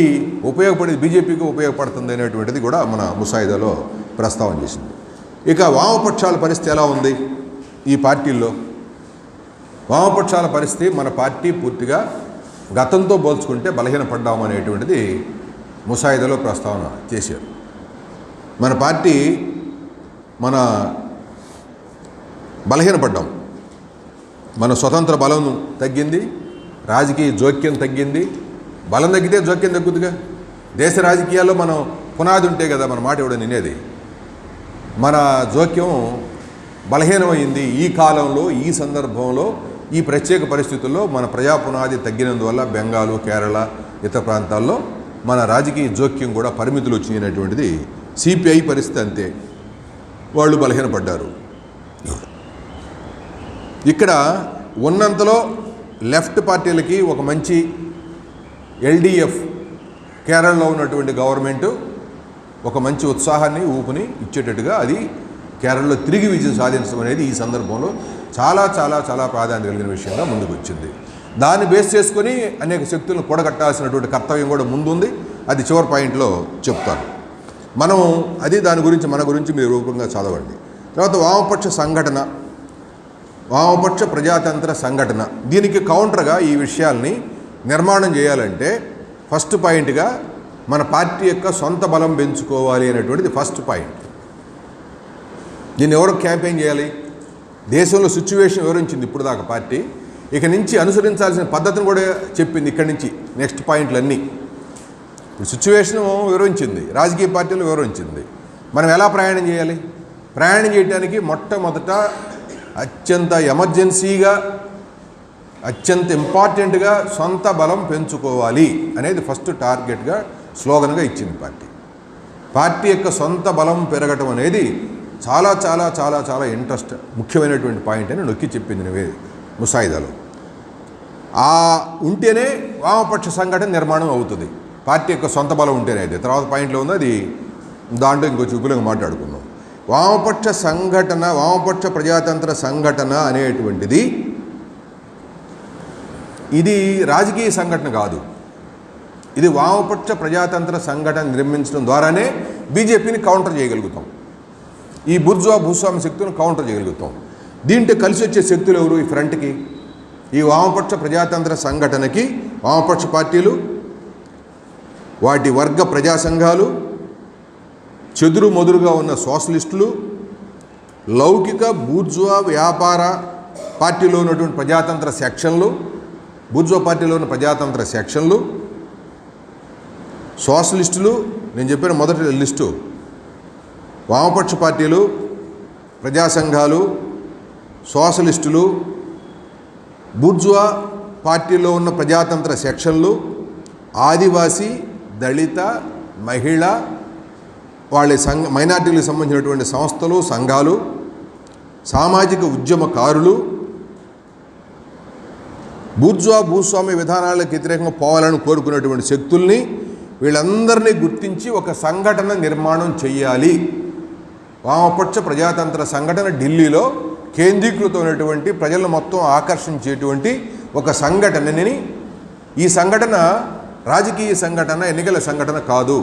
S1: బీజేపీకి ఉపయోగపడుతుంది అనేటువంటిది కూడా మన ముసాయిదాలో ప్రస్తావన చేసింది. ఇక వామపక్షాల పరిస్థితి ఎలా ఉంది ఈ పార్టీల్లో? వామపక్షాల పరిస్థితి, మన పార్టీ పూర్తిగా గతంతో పోల్చుకుంటే బలహీనపడ్డాము అనేటువంటిది ముసాయిదాలో ప్రస్తావన చేశారు. మన పార్టీ బలహీనపడ్డాం, మన స్వతంత్ర బలం తగ్గింది, రాజకీయ జోక్యం తగ్గింది. బలం తగ్గితే జోక్యం తగ్గుతుందిగా. దేశ రాజకీయాల్లో మనం పునాది ఉంటే కదా మన మాట ఇవ్వడం వినేది. మన జోక్యం బలహీనమైంది ఈ కాలంలో, ఈ సందర్భంలో, ఈ ప్రత్యేక పరిస్థితుల్లో మన ప్రజా పునాది తగ్గినందువల్ల బెంగాలు, కేరళ, ఇతర ప్రాంతాల్లో మన రాజకీయ జోక్యం కూడా పరిమితులు వచ్చినటువంటిది. సిపిఐ పరిస్థితి అంతే, వాళ్ళు బలహీనపడ్డారు. ఇక్కడ ఉన్నంతలో లెఫ్ట్ పార్టీలకి ఒక మంచి ఎల్డిఎఫ్ కేరళలో ఉన్నటువంటి గవర్నమెంటు ఒక మంచి ఉత్సాహాన్ని ఊపుని ఇచ్చేటట్టుగా అది కేరళలో తిరిగి విజయం సాధించడం అనేది ఈ సందర్భంలో చాలా చాలా చాలా ప్రాధాన్యత కలిగిన విషయంగా ముందుకు వచ్చింది. దాన్ని బేస్ చేసుకొని అనేక శక్తులను కూడగట్టాల్సినటువంటి కర్తవ్యం కూడా ముందుంది. అది చివరి పాయింట్లో చెప్తాను. మనం మన గురించి మీరు రూపంగా చదవండి. తర్వాత వామపక్ష ప్రజాతంత్ర సంఘటన, దీనికి కౌంటర్గా ఈ విషయాల్ని నిర్మాణం చేయాలంటే ఫస్ట్ పాయింట్గా మన పార్టీ యొక్క సొంత బలం పెంచుకోవాలి అనేటువంటిది ఫస్ట్ పాయింట్. దీన్ని ఎవరు క్యాంపెయిన్ చేయాలి? దేశంలో సిచ్యువేషన్ వివరించింది ఇప్పుడు దాకా పార్టీ. ఇక నుంచి అనుసరించాల్సిన పద్ధతిని కూడా చెప్పింది. ఇక్కడి నుంచి నెక్స్ట్ పాయింట్లన్నీ ఇప్పుడు సిచ్యువేషన్ వివరించింది, రాజకీయ పార్టీలు వివరించింది. మనం ఎలా ప్రయాణం చేయాలి? ప్రయాణం చేయడానికి మొట్టమొదట అత్యంత ఎమర్జెన్సీగా, అత్యంత ఇంపార్టెంట్గా సొంత బలం పెంచుకోవాలి అనేది ఫస్ట్ టార్గెట్గా, స్లోగన్గా ఇచ్చింది పార్టీ యొక్క సొంత బలం పెరగటం అనేది చాలా చాలా చాలా చాలా ముఖ్యమైనటువంటి పాయింట్ అని నొక్కి చెప్పింది ముసాయిదాలో. ఉంటేనే వామపక్ష సంఘటన నిర్మాణం అవుతుంది. పార్టీ యొక్క సొంత బలం ఉంటేనే. అయితే తర్వాత పాయింట్లో ఉంది, అది దాంట్లో ఇంకొంచెం విపులంగా మాట్లాడుకుందాం. వామపక్ష ప్రజాతంత్ర సంఘటన అనేటువంటిది ఇది రాజకీయ సంఘటన కాదు. ఇది వామపక్ష ప్రజాతంత్ర సంఘటన నిర్మించడం ద్వారానే బీజేపీని కౌంటర్ చేయగలుగుతాం. ఈ భూస్వామ్య శక్తులను కౌంటర్ చేయగలుగుతాం. దీంట్లో కలిసి వచ్చే శక్తులు ఎవరు? ఈ ఫ్రంట్కి, ఈ వామపక్ష ప్రజాతంత్ర సంఘటనకి వామపక్ష పార్టీలు, వాటి వర్గ ప్రజా సంఘాలు, చెదురు మొదురుగా ఉన్న సోషలిస్టులు, లౌకిక బూర్జువా వ్యాపార పార్టీలో ఉన్నటువంటి ప్రజాతంత్ర సెక్షన్లు, బూర్జువా పార్టీలో ఉన్న ప్రజాతంత్ర సెక్షన్లు, సోషలిస్టులు, నేను చెప్పిన మొదటి లిస్టు వామపక్ష పార్టీలు, ప్రజా సంఘాలు, సోషలిస్టులు, బూర్జువా పార్టీలో ఉన్న ప్రజాతంత్ర సెక్షన్లు, ఆదివాసీ, దళిత, మహిళ, వాళ్ళ మైనార్టీలకు సంబంధించినటువంటి సంస్థలు, సంఘాలు, సామాజిక ఉద్యమకారులు, భూస్వామ్య విధానాలకు వ్యతిరేకంగా పోవాలని కోరుకునేటువంటి శక్తుల్ని, వీళ్ళందరినీ గుర్తించి ఒక సంఘటన నిర్మాణం చెయ్యాలి. వామపక్ష ప్రజాతంత్ర సంఘటన ఢిల్లీలో కేంద్రీకృతమైనటువంటి ప్రజలను మొత్తం ఆకర్షించేటువంటి ఒక సంఘటనని, ఈ సంఘటన రాజకీయ సంఘటన, ఎన్నికల సంఘటన కాదు.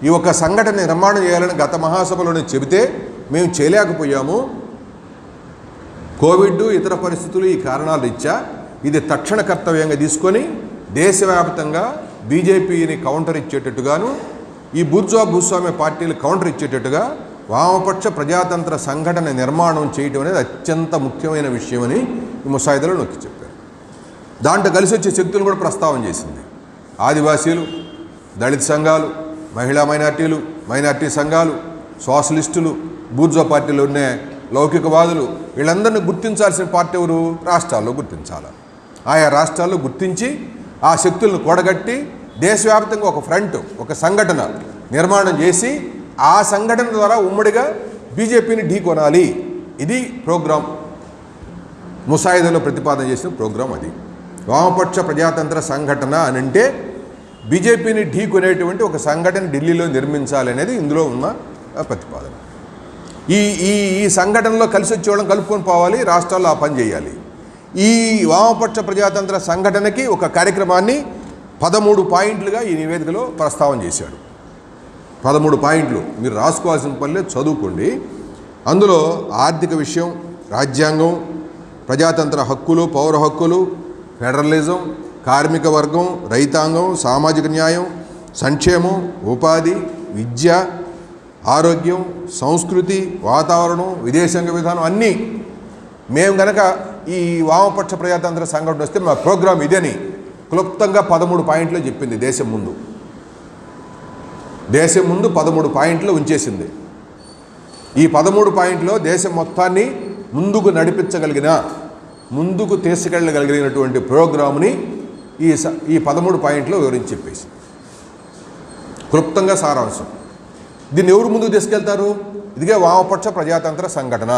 S1: ఈ ఒక సంఘటన నిర్మాణం చేయాలని గత మహాసభలోనే చెబితే మేము చేయలేకపోయాము. కోవిడ్, ఇతర పరిస్థితులు, ఈ కారణాల రీత్యా ఇది తక్షణ కర్తవ్యంగా తీసుకొని దేశవ్యాప్తంగా బీజేపీని కౌంటర్ ఇచ్చేటట్టుగాను, ఈ భూస్వామ్య పార్టీలు కౌంటర్ ఇచ్చేటట్టుగా వామపక్ష ప్రజాతంత్ర సంఘటన నిర్మాణం చేయటం అనేది అత్యంత ముఖ్యమైన విషయమని ఈ ముసాయిదాలో నొక్కి చెప్పారు. దాంట్లో కలిసి వచ్చే శక్తులు కూడా ప్రస్తావన చేసింది. ఆదివాసీలు, దళిత సంఘాలు, మహిళా మైనార్టీ సంఘాలు, సోషలిస్టులు, బూర్జా పార్టీలు ఉన్న లౌకికవాదులు, వీళ్ళందరినీ గుర్తించాల్సిన పార్టీ ఎవరు? రాష్ట్రాల్లో గుర్తించాలి. ఆయా రాష్ట్రాల్లో గుర్తించి ఆ శక్తులను కూడగట్టి దేశవ్యాప్తంగా ఒక ఫ్రంట్, ఒక సంఘటన నిర్మాణం చేసి ఆ సంఘటన ద్వారా ఉమ్మడిగా బీజేపీని ఢీకొనాలి. ఇది ప్రోగ్రాం, ముసాయిదాలో ప్రతిపాదన చేసిన ప్రోగ్రాం. అది వామపక్ష ప్రజాతంత్ర సంఘటన అని అంటే బీజేపీని ఢీకొనేటువంటి ఒక సంఘటన ఢిల్లీలో నిర్మించాలి అనేది ఇందులో ఉన్న ప్రతిపాదన. ఈ సంఘటనలో కలిసి వచ్చేవాళ్ళని కలుపుకొని పోవాలి, రాష్ట్రాల్లో ఆ పని చేయాలి. ఈ వామపక్ష ప్రజాతంత్ర సంఘటనకి ఒక కార్యక్రమాన్ని 13 పాయింట్లుగా ఈ నివేదికలో ప్రస్తావన చేశాడు. 13 పాయింట్లు మీరు రాసుకోవాల్సిన పనిలే, చదువుకోండి. అందులో ఆర్థిక విషయం, రాజ్యాంగం, ప్రజాతంత్ర హక్కులు, పౌర హక్కులు, ఫెడరలిజం, కార్మిక వర్గం, రైతాంగం, సామాజిక న్యాయం, సంక్షేమం, ఉపాధి, విద్య, ఆరోగ్యం, సంస్కృతి, వాతావరణం, విదేశాంగ విధానం అన్నీ మేము గనక ఈ వామపక్ష ప్రజాతంత్ర సంఘటన వస్తే మా ప్రోగ్రాం ఇదని క్లుప్తంగా 13 పాయింట్లు చెప్పింది. దేశం ముందు 13 పాయింట్లు ఉంచేసింది. ఈ 13 పాయింట్లో దేశం మొత్తాన్ని ముందుకు నడిపించగలిగిన, ముందుకు తీసుకెళ్ళగలిగినటువంటి ప్రోగ్రామ్ని ఈ 13 పాయింట్లో వివరించి చెప్పేసి క్లుప్తంగా సారాంశం. దీన్ని ఎవరు ముందుకు తీసుకెళ్తారు? ఇదిగే వామపక్ష ప్రజాతంత్ర సంఘటన.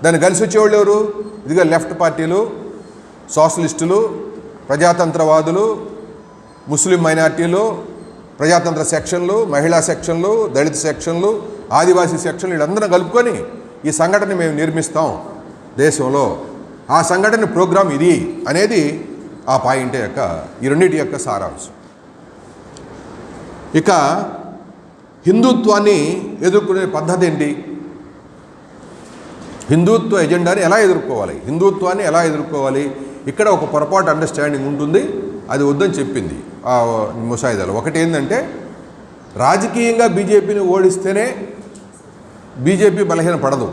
S1: దాన్ని కలిసి వచ్చేవాళ్ళు ఎవరు? ఇదిగే లెఫ్ట్ పార్టీలు, సోషలిస్టులు, ప్రజాతంత్రవాదులు, ముస్లిం మైనార్టీలు, ప్రజాతంత్ర సెక్షన్లు, మహిళా సెక్షన్లు, దళిత సెక్షన్లు, ఆదివాసీ సెక్షన్లు, వీళ్ళందరూ కలుపుకొని ఈ సంఘటన మేము నిర్మిస్తాం దేశంలో. ఆ సంఘటన ప్రోగ్రాం ఇది అనేది ఆ పాయింట్ యొక్క, ఈ రెండింటి యొక్క సారాంశం. ఇక హిందుత్వాన్ని ఎదుర్కొనే పద్ధతి ఏంటి? హిందుత్వ ఎజెండాని ఎలా ఎదుర్కోవాలి, హిందుత్వాన్ని ఎలా ఎదుర్కోవాలి? ఇక్కడ ఒక పొరపాటు అండర్స్టాండింగ్ ఉంటుంది, అది వద్దని చెప్పింది ఆ ముసాయిదాలో. ఒకటి ఏంటంటే, రాజకీయంగా బీజేపీని ఓడిస్తేనే బీజేపీ బలహీన పడదు.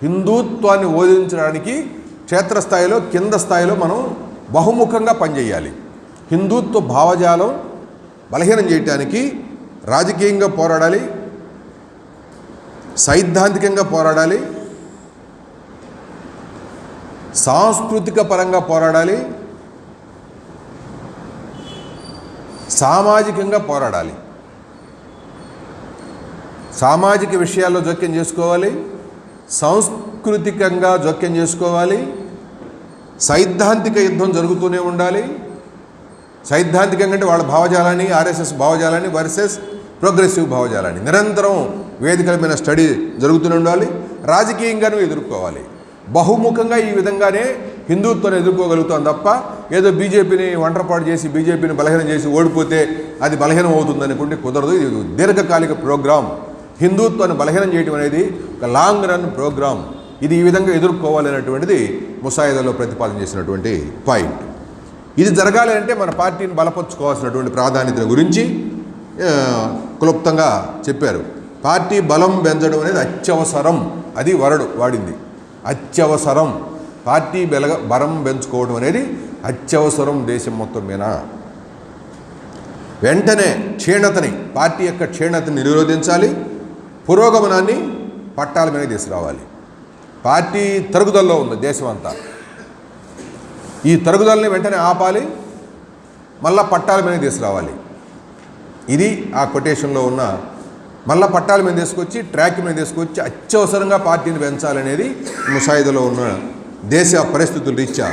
S1: హిందుత్వాన్ని ఓడించడానికి క్షేత్రస్థాయిలో, కింద స్థాయిలో మనం బహుముఖంగా పనిచేయాలి. హిందుత్వ భావజాలం బలహీనం చేయడానికి రాజకీయంగా పోరాడాలి, సైద్ధాంతికంగా పోరాడాలి, సాంస్కృతిక పరంగా పోరాడాలి, సామాజికంగా పోరాడాలి. సామాజిక విషయాల్లో జోక్యం చేసుకోవాలి, సాంస్కృతికంగా జోక్యం చేసుకోవాలి, సైద్ధాంతిక యుద్ధం జరుగుతూనే ఉండాలి. సైద్ధాంతికంగా అంటే వాళ్ళ భావజాలాన్ని, ఆర్ఎస్ఎస్ భావజాలాన్ని వర్సెస్ ప్రోగ్రెసివ్ భావజాలాన్ని నిరంతరం వేదికల మీద స్టడీ జరుగుతూనే ఉండాలి. రాజకీయంగానూ ఎదుర్కోవాలి. బహుముఖంగా ఈ విధంగానే హిందుత్వాన్ని ఎదుర్కోగలుగుతాం తప్ప ఏదో బీజేపీని ఒంటరిపాటు చేసి, బీజేపీని బలహీనం చేసి ఓడిపోతే అది బలహీనం అవుతుంది అనుకుంటే కుదరదు. ఇది దీర్ఘకాలిక ప్రోగ్రాం. హిందుత్వాన్ని బలహీనం చేయడం అనేది ఒక లాంగ్ రన్ ప్రోగ్రాం. ఇది ఈ విధంగా ఎదుర్కోవాలనేటువంటిది ముసాయిదాలో ప్రతిపాదన చేసినటువంటి పాయింట్. ఇది జరగాలి అంటే మన పార్టీని బలపరుచుకోవాల్సినటువంటి ప్రాధాన్యత గురించి క్లుప్తంగా చెప్పారు. పార్టీ బలం పెంచడం అనేది అత్యవసరం. అది వరడు వాడింది, అత్యవసరం. పార్టీ బలం పెంచుకోవడం అనేది అత్యవసరం దేశం మొత్తం మీద. వెంటనే క్షీణతని, పార్టీ యొక్క క్షీణతని నిరోధించాలి, పురోగమనాన్ని పట్టాల మీద తీసుకురావాలి. పార్టీ తరుగుదలలో ఉంది దేశం అంతా. ఈ తరుగుదలని వెంటనే ఆపాలి, మళ్ళా పట్టాల మీద తీసుకురావాలి. ఇది ఆ కొటేషన్లో ఉన్న మళ్ళా పట్టాల మీద తీసుకొచ్చి ట్రాక్ మీద తీసుకొచ్చి అత్యవసరంగా పార్టీని పెంచాలనేది ముసాయిదాలో ఉన్న దేశ పరిస్థితుల రీత్యా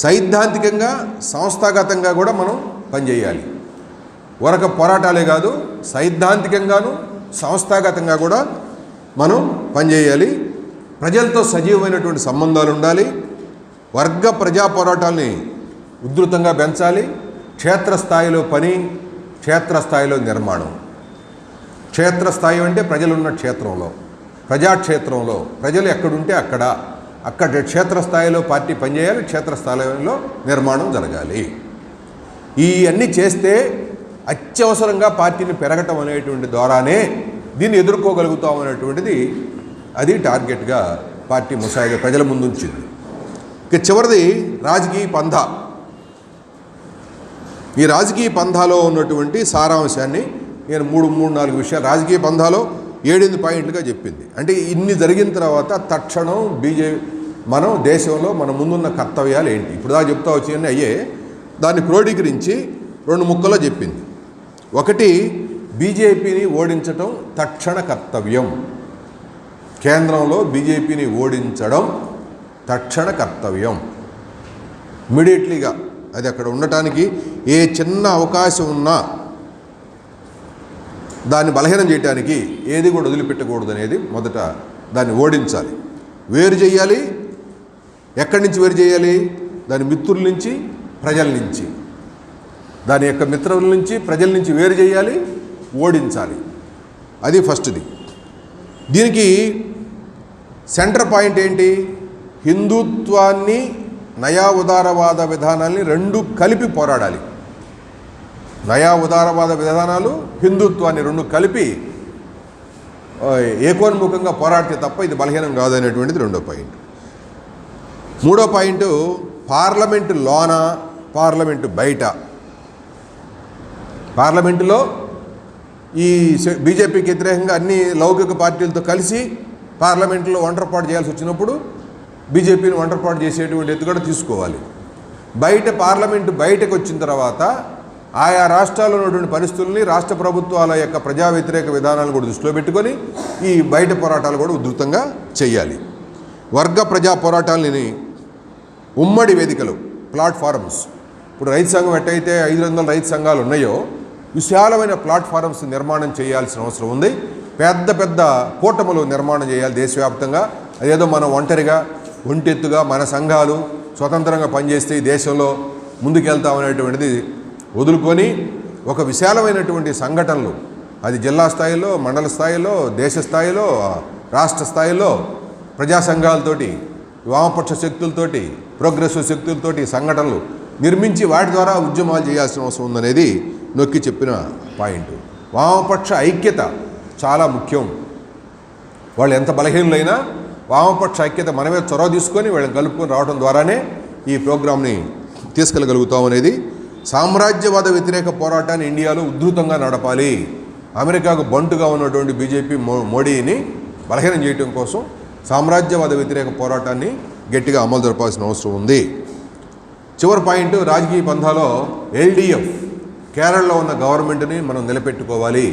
S1: సైద్ధాంతికంగా సంస్థాగతంగా కూడా మనం పనిచేయాలి. వరక పోరాటాలే కాదు, సైద్ధాంతికంగాను సంస్థాగతంగా కూడా మనం పనిచేయాలి. ప్రజలతో సజీవమైనటువంటి సంబంధాలు ఉండాలి. వర్గ ప్రజా పోరాటాలని ఉధృతంగా పెంచాలి. క్షేత్రస్థాయిలో పని, క్షేత్రస్థాయిలో నిర్మాణం. క్షేత్రస్థాయి అంటే ప్రజలున్న క్షేత్రంలో, ప్రజాక్షేత్రంలో ప్రజలు ఎక్కడుంటే అక్కడ క్షేత్రస్థాయిలో పార్టీ పనిచేయాలి. క్షేత్రస్థాయిలో నిర్మాణం జరగాలి. ఇవన్నీ చేస్తే అత్యవసరంగా పార్టీని పెరగటం అనేటువంటి ద్వారానే దీన్ని ఎదుర్కోగలుగుతాం అనేటువంటిది అది టార్గెట్గా పార్టీ ముసాయిదా ప్రజల ముందుంచింది. ఇక చివరిది రాజకీయ పంథా. ఈ రాజకీయ పంథాలో ఉన్నటువంటి సారాంశాన్ని నేను మూడు నాలుగు విషయాలు రాజకీయ పంథాలో 7 పాయింట్లుగా చెప్పింది. అంటే ఇన్ని జరిగిన తర్వాత తక్షణం మనం దేశంలో మన ముందున్న కర్తవ్యాలు ఏంటి, ఇప్పుడు దాకా చెప్తా వచ్చి అయ్యే దాన్ని క్రోడీకరించి 2 ముక్కల్లో చెప్పింది. ఒకటి, బీజేపీని ఓడించడం తక్షణ కర్తవ్యం. కేంద్రంలో బీజేపీని ఓడించడం తక్షణ కర్తవ్యం. ఇమీడియట్లీగా అది అక్కడ ఉండటానికి ఏ చిన్న అవకాశం ఉన్నా దాన్ని బలహీనం చేయడానికి ఏది కూడా వదిలిపెట్టకూడదు అనేది మొదట దాన్ని ఓడించాలి. వేరు చేయాలి. ఎక్కడి నుంచి వేరు చేయాలి? దాని మిత్రుల నుంచి, ప్రజల నుంచి, దాని యొక్క మిత్రుల నుంచి, ప్రజల నుంచి వేరు చేయాలి, ఓడించాలి. అది ఫస్ట్ది. దీనికి సెంటర్ పాయింట్ ఏంటి? హిందుత్వాన్ని, నయా ఉదారవాద విధానాల్ని రెండు కలిపి పోరాడాలి. నయా ఉదారవాద విధానాలు, హిందుత్వాన్ని రెండు కలిపి ఏకోన్ముఖంగా పోరాడితే తప్ప ఇది బలహీనం కాదనేటువంటిది 2వ పాయింట్. 3వ పాయింట్, పార్లమెంటు లోన, పార్లమెంటు బయట. పార్లమెంటులో ఈ బీజేపీకి వ్యతిరేకంగా అన్ని లౌకిక పార్టీలతో కలిసి పార్లమెంటులో ఒంటరిపాటు చేయాల్సి వచ్చినప్పుడు బీజేపీని ఒంటరిపాటు చేసేటువంటి ఎత్తుగడ తీసుకోవాలి. బయట పార్లమెంటు బయటకు వచ్చిన తర్వాత ఆయా రాష్ట్రాల్లో ఉన్నటువంటి పరిస్థితుల్ని, రాష్ట్ర ప్రభుత్వాల యొక్క ప్రజా వ్యతిరేక విధానాలను కూడా దృష్టిలో పెట్టుకొని ఈ బయట పోరాటాలు కూడా ఉధృతంగా చేయాలి. వర్గ ప్రజా పోరాటాలని ఉమ్మడి వేదికలు, ప్లాట్ఫారమ్స్, ఇప్పుడు రైతు సంఘం ఎట్టయితే 500 రైతు సంఘాలు ఉన్నాయో విశాలమైన ప్లాట్ఫారమ్స్ నిర్మాణం చేయాల్సిన అవసరం ఉంది. పెద్ద పెద్ద కూటములు నిర్మాణం చేయాలి దేశవ్యాప్తంగా. అదేదో మనం ఒంటెత్తుగా మన సంఘాలు స్వతంత్రంగా పనిచేస్తే ఈ దేశంలో ముందుకెళ్తామనేటువంటిది వదులుకొని ఒక విశాలమైనటువంటి సంఘటనలు, అది జిల్లా స్థాయిలో, మండల స్థాయిలో, దేశ స్థాయిలో, రాష్ట్ర స్థాయిలో ప్రజా సంఘాలతోటి, వామపక్ష శక్తులతోటి, ప్రోగ్రెసివ్ శక్తులతోటి సంఘటనలు నిర్మించి వాటి ద్వారా ఉద్యమాలు చేయాల్సిన అవసరం ఉందనేది నొక్కి చెప్పిన పాయింట్. వామపక్ష ఐక్యత చాలా ముఖ్యం. వాళ్ళు ఎంత బలహీనులైనా వామపక్ష ఐక్యత మనమే చొరవ తీసుకొని వాళ్ళని కలుపుకొని రావడం ద్వారానే ఈ ప్రోగ్రామ్ని తీసుకెళ్ళగలుగుతాం అనేది. సామ్రాజ్యవాద వ్యతిరేక పోరాటాన్ని ఇండియాలో ఉధృతంగా నడపాలి. అమెరికాకు బంటుగా ఉన్నటువంటి బీజేపీ మోడీని బలహీనం చేయడం కోసం సామ్రాజ్యవాద వ్యతిరేక పోరాటాన్ని గట్టిగా అమలు జరపాల్సిన అవసరం ఉంది. చివరి పాయింట్, రాజకీయ పంథాలో ఎల్డీఎఫ్, కేరళలో ఉన్న గవర్నమెంట్ని మనం నిలబెట్టుకోవాలి.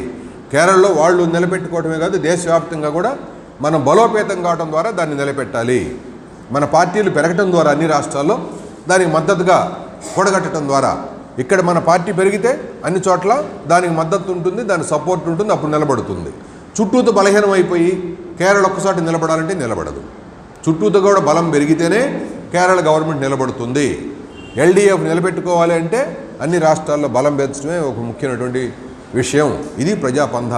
S1: కేరళలో వాళ్ళు నిలబెట్టుకోవడమే కాదు, దేశవ్యాప్తంగా కూడా మనం బలోపేతం కావడం ద్వారా దాన్ని నిలబెట్టాలి. మన పార్టీలు పెరగటం ద్వారా అన్ని రాష్ట్రాల్లో దానికి మద్దతుగా కూడగట్టడం ద్వారా ఇక్కడ మన పార్టీ పెరిగితే అన్ని చోట్ల దానికి మద్దతు ఉంటుంది, దానికి సపోర్ట్ ఉంటుంది, అప్పుడు నిలబడుతుంది. చుట్టూతో బలహీనం అయిపోయి కేరళ ఒక్కసారి నిలబడాలంటే నిలబడదు. చుట్టూతో కూడా బలం పెరిగితేనే కేరళ గవర్నమెంట్ నిలబడుతుంది. ఎల్డీఎఫ్ నిలబెట్టుకోవాలి అంటే అన్ని రాష్ట్రాల్లో బలం పెంచడమే ఒక ముఖ్యమైనటువంటి విషయం. ఇది ప్రజాపంథ.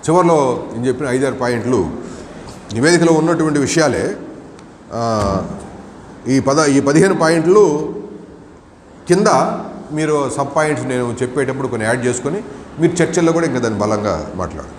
S1: చివరిలో నేను చెప్పిన 5-6 పాయింట్లు నివేదికలో ఉన్నటువంటి విషయాలే. ఈ 15 పాయింట్లు కింద మీరు సబ్ పాయింట్స్ నేను చెప్పేటప్పుడు కొన్ని యాడ్ చేసుకొని మీరు చర్చల్లో కూడా ఇంకా దాన్ని బలంగా మాట్లాడారు.